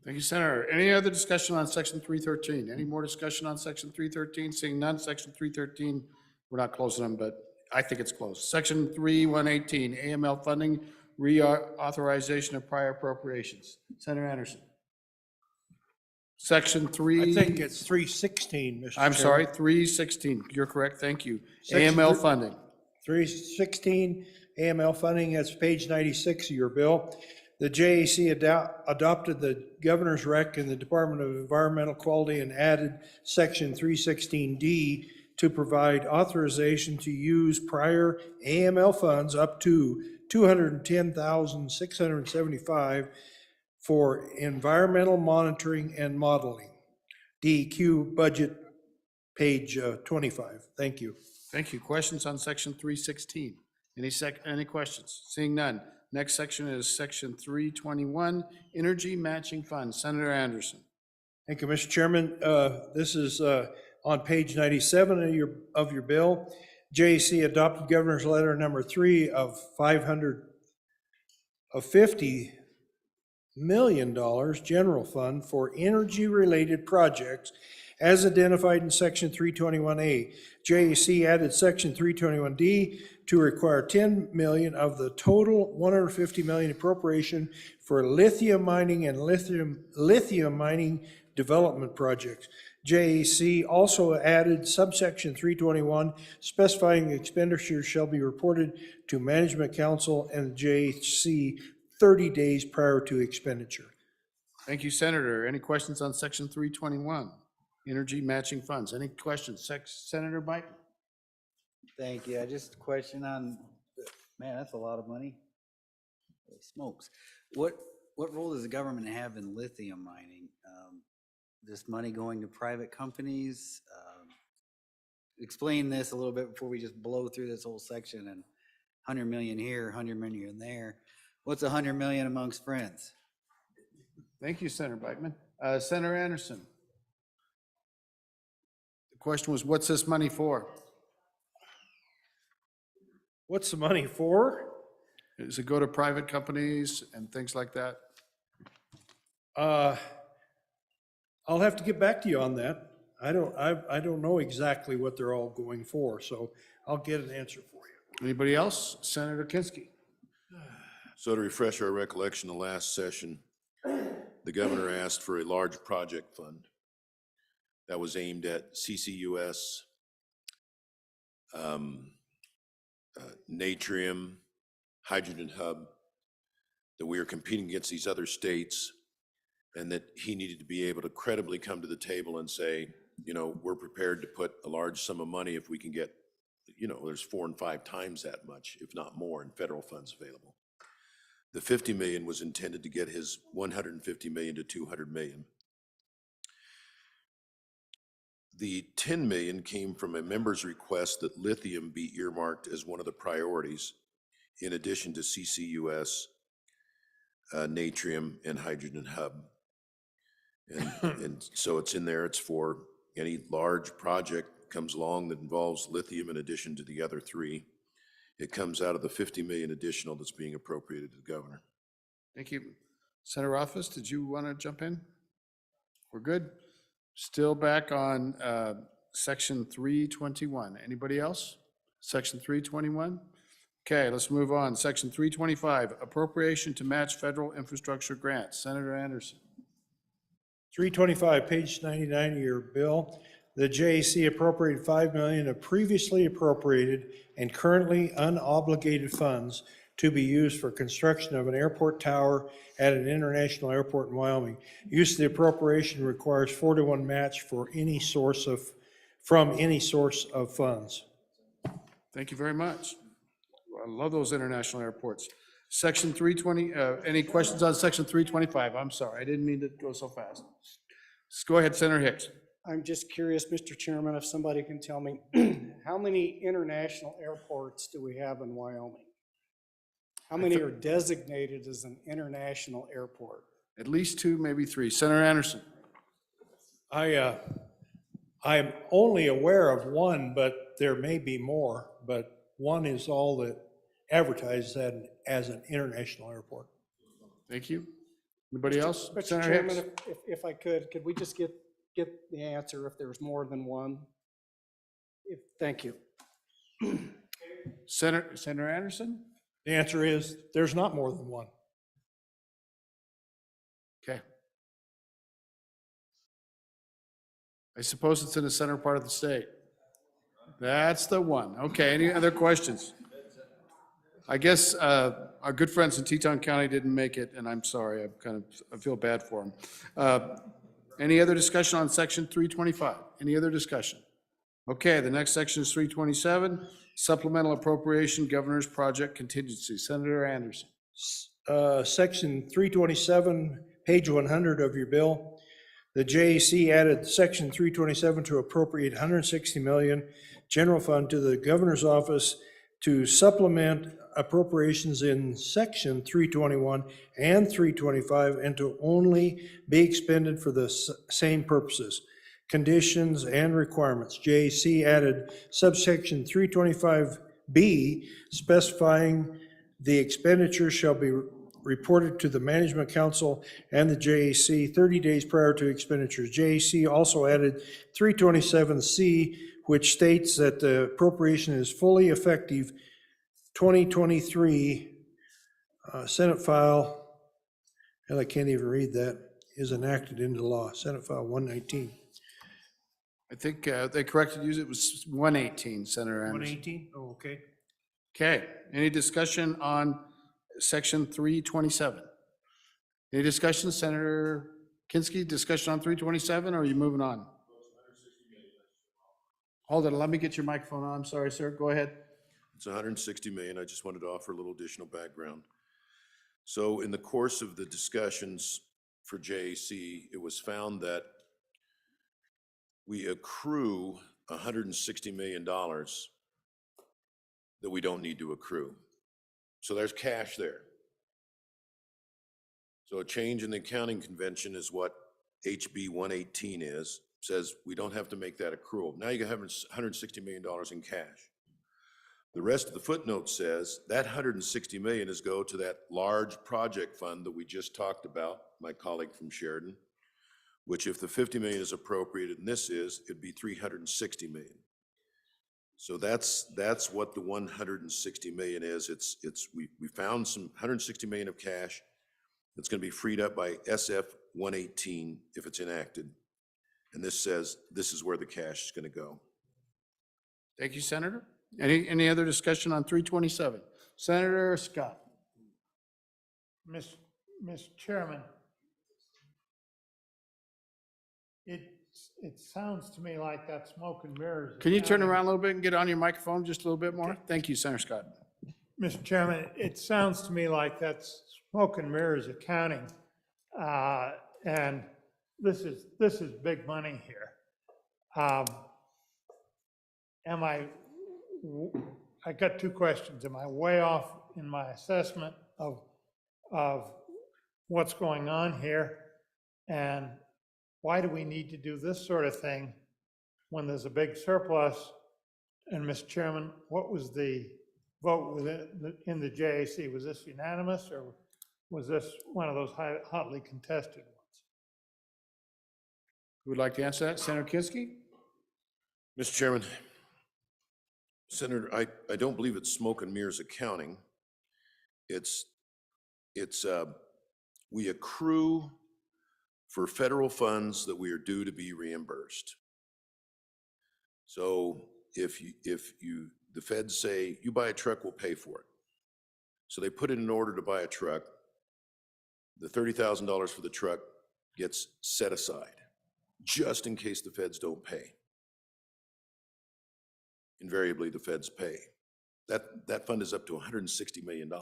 Thank you, Senator. Any other discussion on Section 313? Any more discussion on Section 313? Seeing none, Section 313, we're not closing them, but I think it's closed. Section 3118, AML funding, reauthorization of prior appropriations. Senator Anderson. Section 3. I think it's 316, Mr. I'm Chairman. sorry, 316. You're correct. Thank you. Section AML funding. 316, AML funding, that's page 96 of your bill. The JAC adopted the governor's rec in the Department of Environmental Quality and added section 316D to provide authorization to use prior AML funds up to $210,675 for environmental monitoring and modeling. DEQ budget, page 25. Thank you. Thank you. Questions on Section 316? Any questions? Seeing none. Next section is Section 321, Energy Matching Fund. Senator Anderson. Thank you, Mr. Chairman. This is on page 97 of your bill. JAC adopted Governor's Letter number 3 of $50 million general fund for energy-related projects as identified in Section 321A. JAC added Section 321D to require $10 million of the total $150 million appropriation for lithium mining and lithium mining development projects. JAC also added subsection 321 specifying expenditures shall be reported to Management Council and JAC 30 days prior to expenditure. Thank you, Senator. Any questions on Section 321, Energy Matching Funds? Any questions? Senator Biden. Thank you. I just a question on, man, that's a lot of money. Holy smokes. What role does the government have in lithium mining? This money going to private companies? Explain this a little bit before we just blow through this whole section and 100 million here, 100 million there. What's 100 million amongst friends? Thank you, Senator Beitman. Senator Anderson. The question was, what's this money for? What's the money for? Does it go to private companies and things like that? I'll have to get back to you on that. I don't know exactly what they're all going for, so I'll get an answer for you. Anybody else? Senator Kinski. So to refresh our recollection, the last session, the governor asked for a large project fund. that was aimed at CCUS, Natrium, Hydrogen Hub, that we are competing against these other states, and that he needed to be able to credibly come to the table and say, you know, we're prepared to put a large sum of money if we can get, you know, there's 4 and 5 times that much, if not more, in federal funds available. The 50 million was intended to get his 150 million to 200 million. The 10 million came from a member's request that lithium be earmarked as one of the priorities, in addition to CCUS, Natrium, and Hydrogen Hub. And so it's in there. It's for any large project comes along that involves lithium in addition to the other 3. It comes out of the 50 million additional that's being appropriated to the governor. Thank you. Senator Rothfuss, did you want to jump in? We're good. Still back on section 321. Anybody else? Section 321? Okay, let's move on. Section 325, appropriation to match federal infrastructure grants. Senator Anderson. 325, page 99 of your bill. The JAC appropriated $5 million of previously appropriated and currently unobligated funds to be used for construction of an airport tower at an international airport in Wyoming. Use of the appropriation requires 4-to-1 match for any source of, from any source of funds. Thank you very much. I love those international airports. Section 320, any questions on section 325? I'm sorry, I didn't mean to go so fast. Let's go ahead, Senator Hicks. I'm just curious, Mr. Chairman, if somebody can tell me, how many international airports do we have in Wyoming? How many are designated as an international airport? At least 2, maybe 3. Senator Anderson. I'm only aware of 1, but there may be more, but 1 is all that advertises that as an international airport. Thank you. Anybody else? Mr. Senator Chairman, Hicks. if I could we just get the answer if there's more than 1? Thank you. Senator Anderson? The answer is there's not more than 1. Okay. I suppose it's in the center part of the state. That's the one. Okay, any other questions? I guess our good friends in Teton County didn't make it, and I'm sorry. I feel bad for them. Any other discussion on section 325? Any other discussion? Okay, the next section is 327, supplemental appropriation governor's project contingency. Senator Anderson. Section 327, page 100 of your bill. The JAC added section 327 to appropriate $160 million general fund to the governor's office to supplement appropriations in section 321 and 325 and to only be expended for the same purposes, conditions, and requirements. JAC added subsection 325B specifying the expenditure shall be reported to the Management Council and the JAC 30 days prior to expenditures. JAC also added 327C, which states that the appropriation is fully effective 2023 Senate file, and I can't even read that, is enacted into law. Senate file 119. I think they corrected you. It was 118, Senator Anderson. 118? Oh, okay. Okay, any discussion on section 327? Any discussion, Senator Kinski? Discussion on 327, or are you moving on? Hold on, let me get your microphone on. I'm sorry, sir. Go ahead. It's 160 million. I just wanted to offer a little additional background. So in the course of the discussions for JAC, it was found that we accrue $160 million that we don't need to accrue. So there's cash there. So a change in the accounting convention is what HB 118 is, says we don't have to make that accrual. Now you have $160 million in cash. The rest of the footnote says that $160 million is go to that large project fund that we just talked about, my colleague from Sheridan, which if the 50 million is appropriated and this is, it'd be 360 million. So that's what the 160 million is. We found some 160 million of cash that's going to be freed up by SF 118 if it's enacted. And this says this is where the cash is going to go. Thank you, Senator. Any other discussion on 327? Senator Scott. Mr. Chairman, it sounds to me like that smoke and mirrors. Can you turn accounting. around a little bit and get on your microphone just a little bit more? Thank you, Senator Scott. Mr. Chairman, it sounds to me like that's smoke and mirrors accounting. And this is big money here. I got two questions. Am I way off in my assessment of what's going on here? And why do we need to do this sort of thing when there's a big surplus? And Mr. Chairman, what was the vote in the JAC? Was this unanimous, or was this one of those hotly contested ones? Who would like to answer that? Senator Kinski? Mr. Chairman, Senator, I don't believe it's smoke and mirrors accounting. It's we accrue for federal funds that we are due to be reimbursed. So if the feds say, you buy a truck, we'll pay for it. So they put it in order to buy a truck. The $30,000 for the truck gets set aside, just in case the feds don't pay. Invariably, the feds pay. That fund is up to $160 million.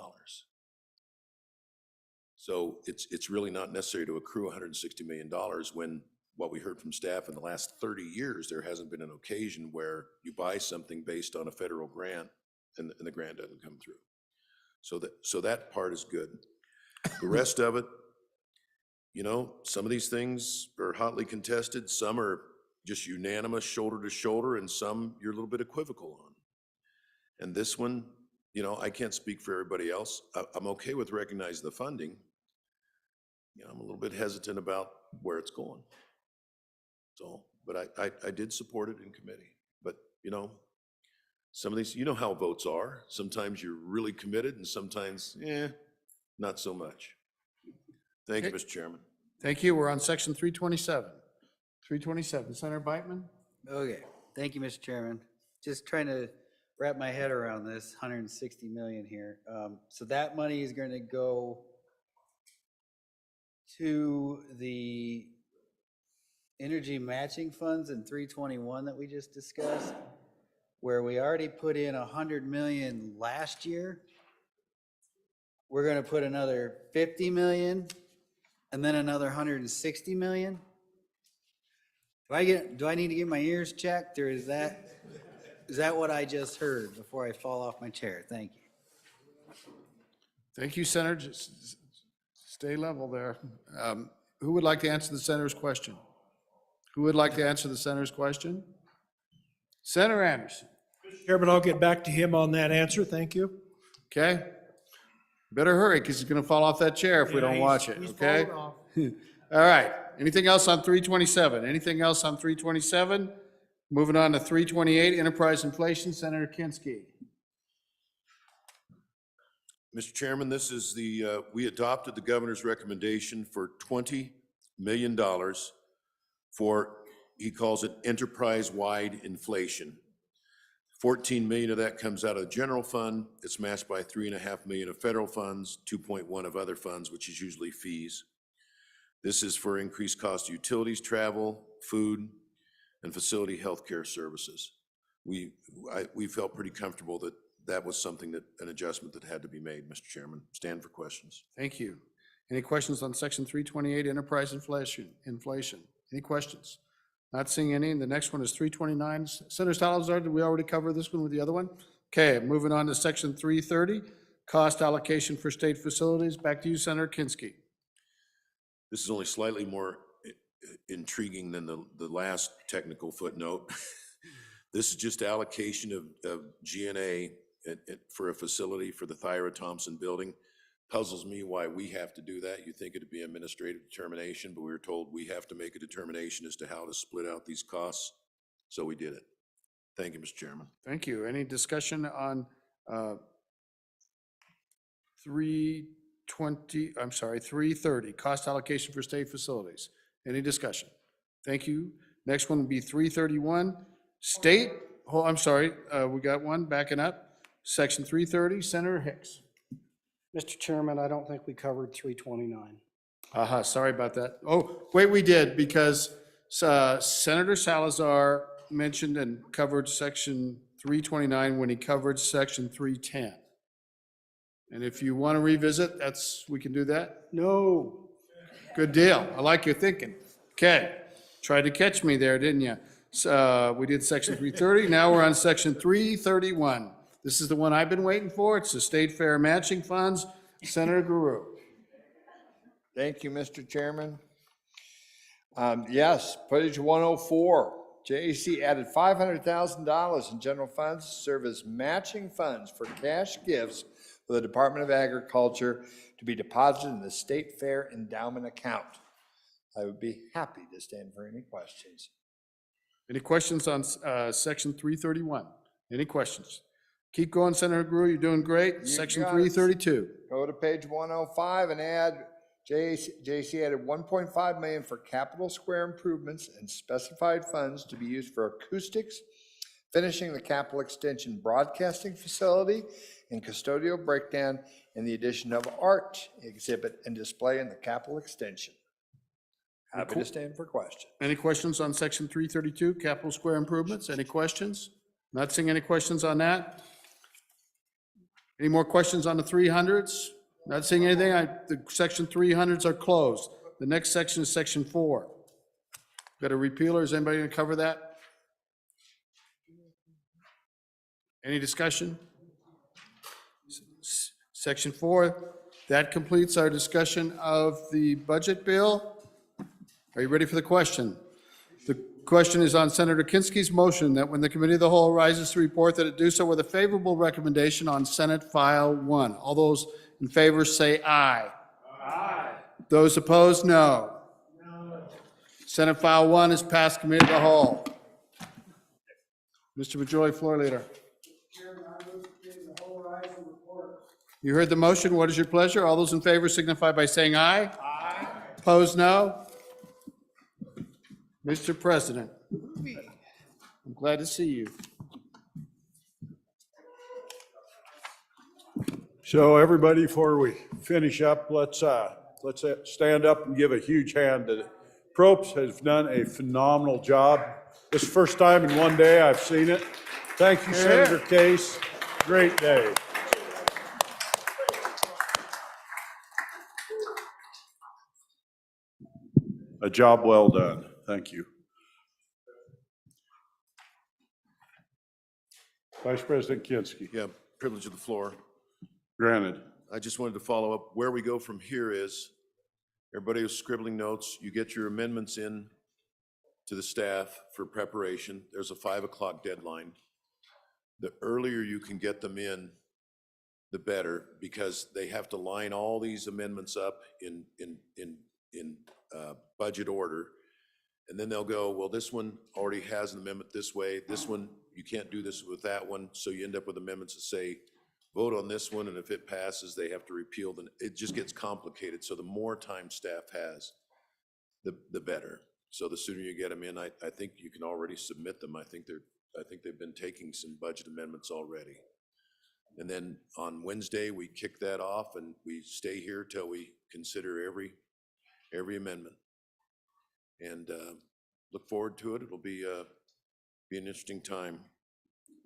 So it's really not necessary to accrue $160 million when what we heard from staff in the last 30 years, there hasn't been an occasion where you buy something based on a federal grant and the grant doesn't come through. So that part is good. The rest of it, you know, some of these things are hotly contested, some are just unanimous shoulder to shoulder, and some you're a little bit equivocal on. And this one, you know, I can't speak for everybody else. I'm okay with recognizing the funding. You know, I'm a little bit hesitant about where it's going. So, but I did support it in committee. But, you know, some of these, you know how votes are. Sometimes you're really committed and sometimes, not so much. Thank you, Mr. Chairman. Thank you. We're on section 327. 327, Senator Beitman? Okay, thank you, Mr. Chairman. Just trying to wrap my head around this 160 million here. So that money is gonna go to the energy matching funds in 321 that we just discussed, where we already put in 100 million last year. We're gonna put another 50 million and then another 160 million. Do I need to get my ears checked, or is that what I just heard before I fall off my chair? Thank you. Thank you, Senator. Just stay level there. Who would like to answer the senator's question? Who would like to answer the senator's question? Senator Anderson. Chairman, I'll get back to him on that answer. Thank you. Okay. Better hurry, because he's going to fall off that chair if we don't watch it, okay? All right. Anything else on 327? Anything else on 327? Moving on to 328, enterprise inflation. Senator Kinski. Mr. Chairman, this is we adopted the governor's recommendation for $20 million for, he calls it enterprise-wide inflation. 14 million of that comes out of the general fund. It's matched by 3.5 million of federal funds, 2.1 of other funds, which is usually fees. This is for increased cost of utilities, travel, food, and facility healthcare services. We felt pretty comfortable that that was something that, an adjustment that had to be made, Mr. Chairman. Stand for questions. Thank you. Any questions on section 328, enterprise inflation? Any questions? Not seeing any. And the next one is 329. Senator Salazar, did we already cover this one with the other one? Okay, moving on to section 330, cost allocation for state facilities. Back to you, Senator Kinski. This is only slightly more intriguing than the last technical footnote. This is just allocation of G&A for a facility for the Thyra Thompson building. Puzzles me why we have to do that. You think it'd be administrative determination, but we were told we have to make a determination as to how to split out these costs. So we did it. Thank you, Mr. Chairman. Thank you. Any discussion on 330, cost allocation for state facilities? Any discussion? Thank you. Next one would be 331, state, oh, I'm sorry, we got one backing up. Section 330, Senator Hicks. Mr. Chairman, I don't think we covered 329. Aha, sorry about that. Oh, wait, we did, because Senator Salazar mentioned and covered section 329 when he covered section 310. And if you want to revisit, we can do that? No. Good deal. I like your thinking. Okay. Tried to catch me there, didn't you? So we did section 330. Now we're on section 331. This is the one I've been waiting for. It's the state fair matching funds. Senator Guru. Thank you, Mr. Chairman. Yes, page 104. JAC added $500,000 in general funds to serve as matching funds for cash gifts for the Department of Agriculture to be deposited in the State Fair Endowment Account. I would be happy to stand for any questions. Any questions on section 331? Any questions? Keep going, Senator Guru. You're doing great. Section 332. Go to page 105 and add, JAC added $1.5 million for capital square improvements and specified funds to be used for acoustics, finishing the capital extension broadcasting facility and custodial breakdown, and the addition of art exhibit and display in the capital extension. Happy to stand for questions. Any questions on section 332, capital square improvements? Any questions? Not seeing any questions on that. Any more questions on the 300s? Not seeing anything. The section 300s are closed. The next section is section 4. Got a repealer. Is anybody going to cover that? Any discussion? Section 4. That completes our discussion of the budget bill. Are you ready for the question? The question is on Senator Kinski's motion that when the Committee of the Whole rises to report that it do so with a favorable recommendation on Senate File 1. All those in favor say aye. Aye. Those opposed, no. No. Senate File 1 is passed Committee of the Whole. Mr. Majority Floor Leader. You heard the motion. What is your pleasure? All those in favor signify by saying aye. Aye. Opposed, no. Mr. President, I'm glad to see you. So everybody, before we finish up, let's stand up and give a huge hand to Probst. Has done a phenomenal job. This is the first time in one day I've seen it. Thank you, Senator Case. Great day. A job well done. Thank you. Vice President Kinski. Yeah, privilege of the floor. Granted. I just wanted to follow up. Where we go from here is, everybody who's scribbling notes, you get your amendments in to the staff for preparation. There's a 5 o'clock deadline. The earlier you can get them in, the better, because they have to line all these amendments up in budget order. And then they'll go, well, this one already has an amendment this way. This one, you can't do this with that one. So you end up with amendments that say, vote on this one, and if it passes, they have to repeal. Then it just gets complicated. So the more time staff has, the better. So the sooner you get them in, I think you can already submit them. I think they've been taking some budget amendments already. And then on Wednesday, we kick that off and we stay here till we consider every amendment. And look forward to it. It'll be an interesting time.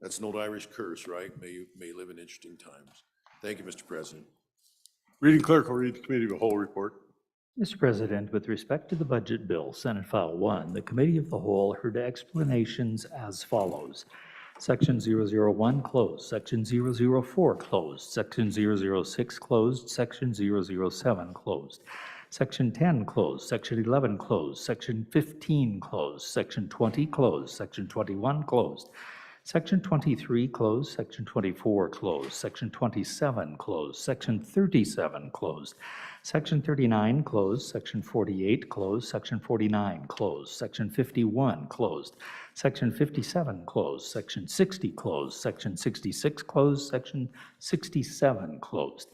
That's an old Irish curse, right? May you live in interesting times. Thank you, Mr. President. Reading clerk will read the Committee of the Whole report. Mr. President, with respect to the budget bill, Senate File 1, the Committee of the Whole heard explanations as follows. Section 001 closed, Section 004 closed, Section 006 closed, Section 007 closed, Section 10 closed, Section 11 closed, Section 15 closed, Section 20 closed, Section 21 closed, Section 23 closed, Section 24 closed, Section 27 closed, Section 37 closed, Section 39 closed, Section 48 closed, Section 49 closed, Section 51 closed, Section 57 closed, Section 60 closed, Section 66 closed, Section 67 closed,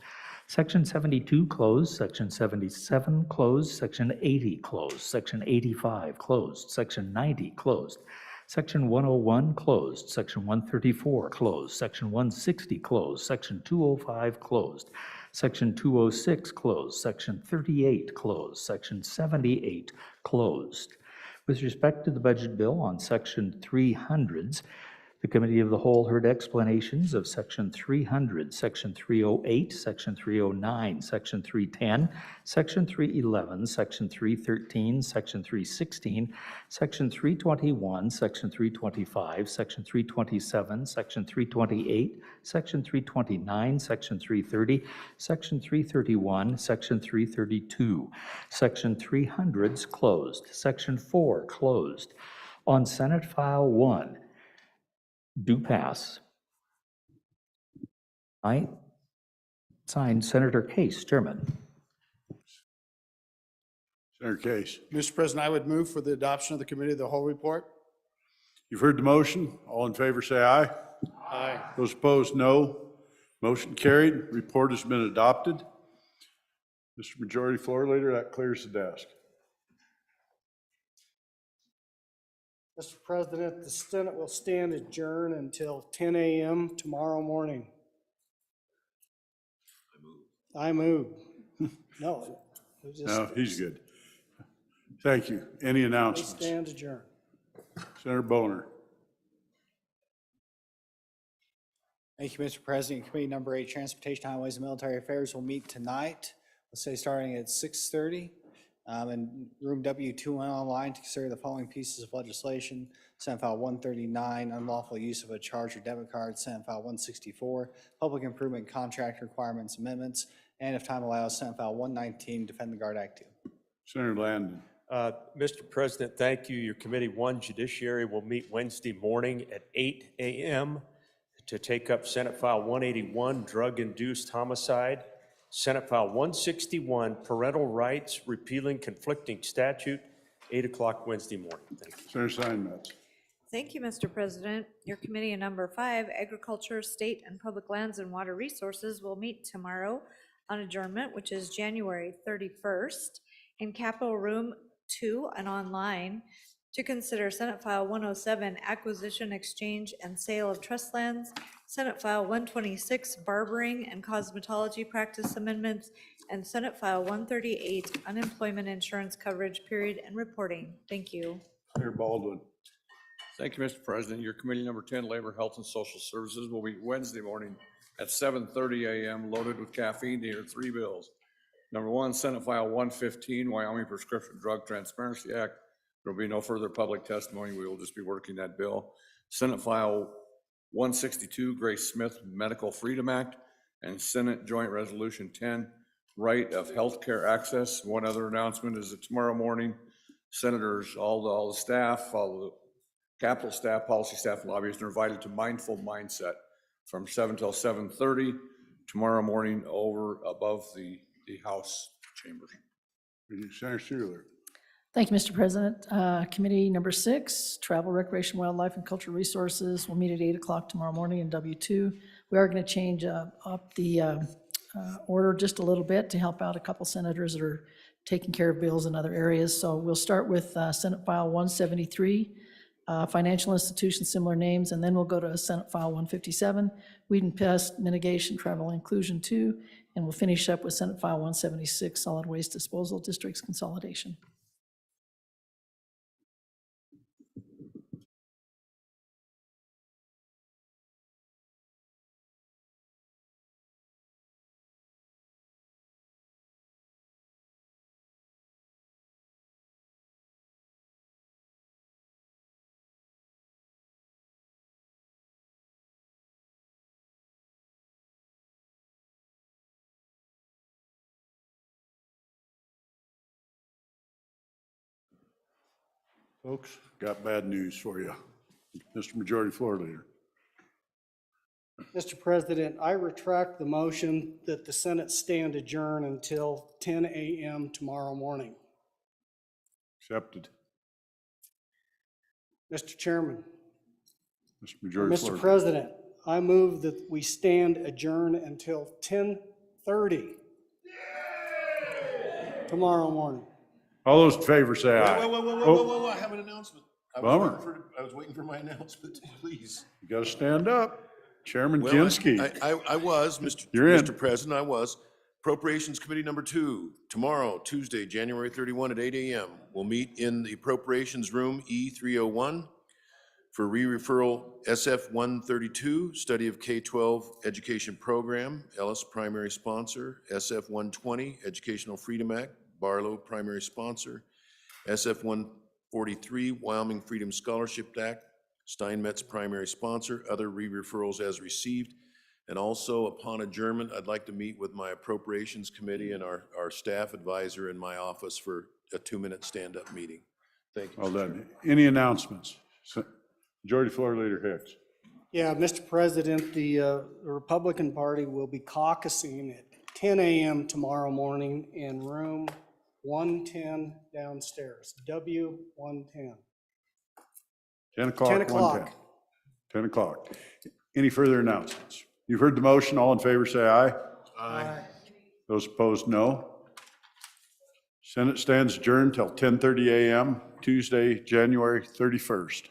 Section 72 closed, Section 77 closed, Section 80 closed, Section 85 closed, Section 90 closed, Section 101 closed, Section 134 closed, Section 160 closed, Section 205 closed, Section 206 closed, Section 38 closed, Section 78 closed. With respect to the budget bill on Section 300s, the Committee of the Whole heard explanations of Section 300, Section 308, Section 309, Section 310, Section 311, Section 313, Section 316, Section 321, Section 325, Section 327, Section 328, Section 329, Section 330, Section 331, Section 332. Section 300s closed. Section 4 closed. On Senate File 1, do pass. I signed Senator Case, Chairman. Senator Case. Mr. President, I would move for the adoption of the Committee of the Whole report. You've heard the motion. All in favor, say aye. Aye. Those opposed, no. Motion carried. Report has been adopted. Mr. Majority Floor Leader, that clears the desk. Mr. President, the Senate will stand adjourned until 10 a.m. tomorrow morning. I move. No. it just- No, he's good. Thank you. Any We announcements? stand adjourned. Senator Boner. Thank you, Mr. President. Committee number 8, Transportation, Highways, and Military Affairs will meet tonight, let's say starting at 6:30. In room W2 and online to consider the following pieces of legislation. Senate File 139, unlawful use of a charge or debit card. Senate File 164, public improvement contract requirements amendments. And if time allows, Senate File 119, Defend the Guard Act 2. Senator Landon. Mr. President, thank you. Your Committee 1, Judiciary, will meet Wednesday morning at 8 a.m. to take up Senate File 181, drug-induced homicide. Senate File 161, parental rights, repealing conflicting statute, 8 o'clock Wednesday morning. Thank you. Senator Steinmetz. Thank you, Mr. President. Your committee number 5, Agriculture, State and Public Lands and Water Resources, will meet tomorrow on adjournment, which is January 31st, in Capitol Room 2 and online, to consider Senate File 107, Acquisition, Exchange, and Sale of Trust Lands, Senate File 126, Barbering and Cosmetology Practice Amendments, and Senate File 138, Unemployment Insurance Coverage Period and Reporting. Thank you. Senator Baldwin. Thank you, Mr. President. Your Committee number 10, Labor, Health, and Social Services, will meet Wednesday morning at 7:30 a.m., loaded with caffeine to hear 3 bills. Number 1, Senate File 115, Wyoming Prescription Drug Transparency Act. There will be no further public testimony. We will just be working that bill. Senate File 162, Grace Smith Medical Freedom Act, and Senate Joint Resolution 10, Right of Healthcare Access. One other announcement is that tomorrow morning, senators, all the staff, all the Capitol staff, policy staff, and lobbyists are invited to Mindful Mindset from 7 till 7:30 tomorrow morning over above the House chambers. Senator Schuler. Thank you, Mr. President. Committee number 6, Travel, Recreation, Wildlife, and Cultural Resources, will meet at 8 o'clock tomorrow morning in W2. We are going to change up the order just a little bit to help out a couple senators that are taking care of bills in other areas. So we'll start with Senate File 173, Financial Institutions, Similar Names, and then we'll go to Senate File 157, Weed and Pest Mitigation, Travel Inclusion 2, and we'll finish up with Senate File 176, Solid Waste Disposal Districts Consolidation. Folks, got bad news for you. Mr. Majority Floor Leader. Mr. President, I retract the motion that the Senate stand adjourned until 10 a.m. tomorrow morning. Accepted. Mr. Chairman. Mr. Majority Floor Mr. Leader. President, I move that we stand adjourned until 10:30 Tomorrow morning. All those in favor say aye. Whoa, I have an announcement. Bummer. I was waiting for my announcement, please. You gotta stand up. Chairman Well, Kinski. I was, Mr. You're in. Mr. President, I was. Appropriations Committee number 2, tomorrow, Tuesday, January 31 at 8 a.m. We'll meet in the Appropriations Room E301 for re-referral SF 132, Study of K-12 Education Program, Ellis primary sponsor, SF 120, Educational Freedom Act, Barlow primary sponsor, SF 143, Wyoming Freedom Scholarship Act, Steinmetz primary sponsor, other re-referrals as received. And also, upon adjournment, I'd like to meet with my Appropriations Committee and our staff advisor in my office for a 2-minute stand-up meeting. Thank you. Well done. Any announcements? Majority Floor Leader Hicks. Yeah, Mr. President, the Republican Party will be caucusing at 10 a.m. tomorrow morning in room 110 downstairs, W110. 10 o'clock. 10 o'clock. 1:10. 10 o'clock. Any further announcements? You've heard the motion. All in favor, say aye. Aye. Those opposed, no. Senate stands adjourned till 10:30 a.m. Tuesday, January 31st.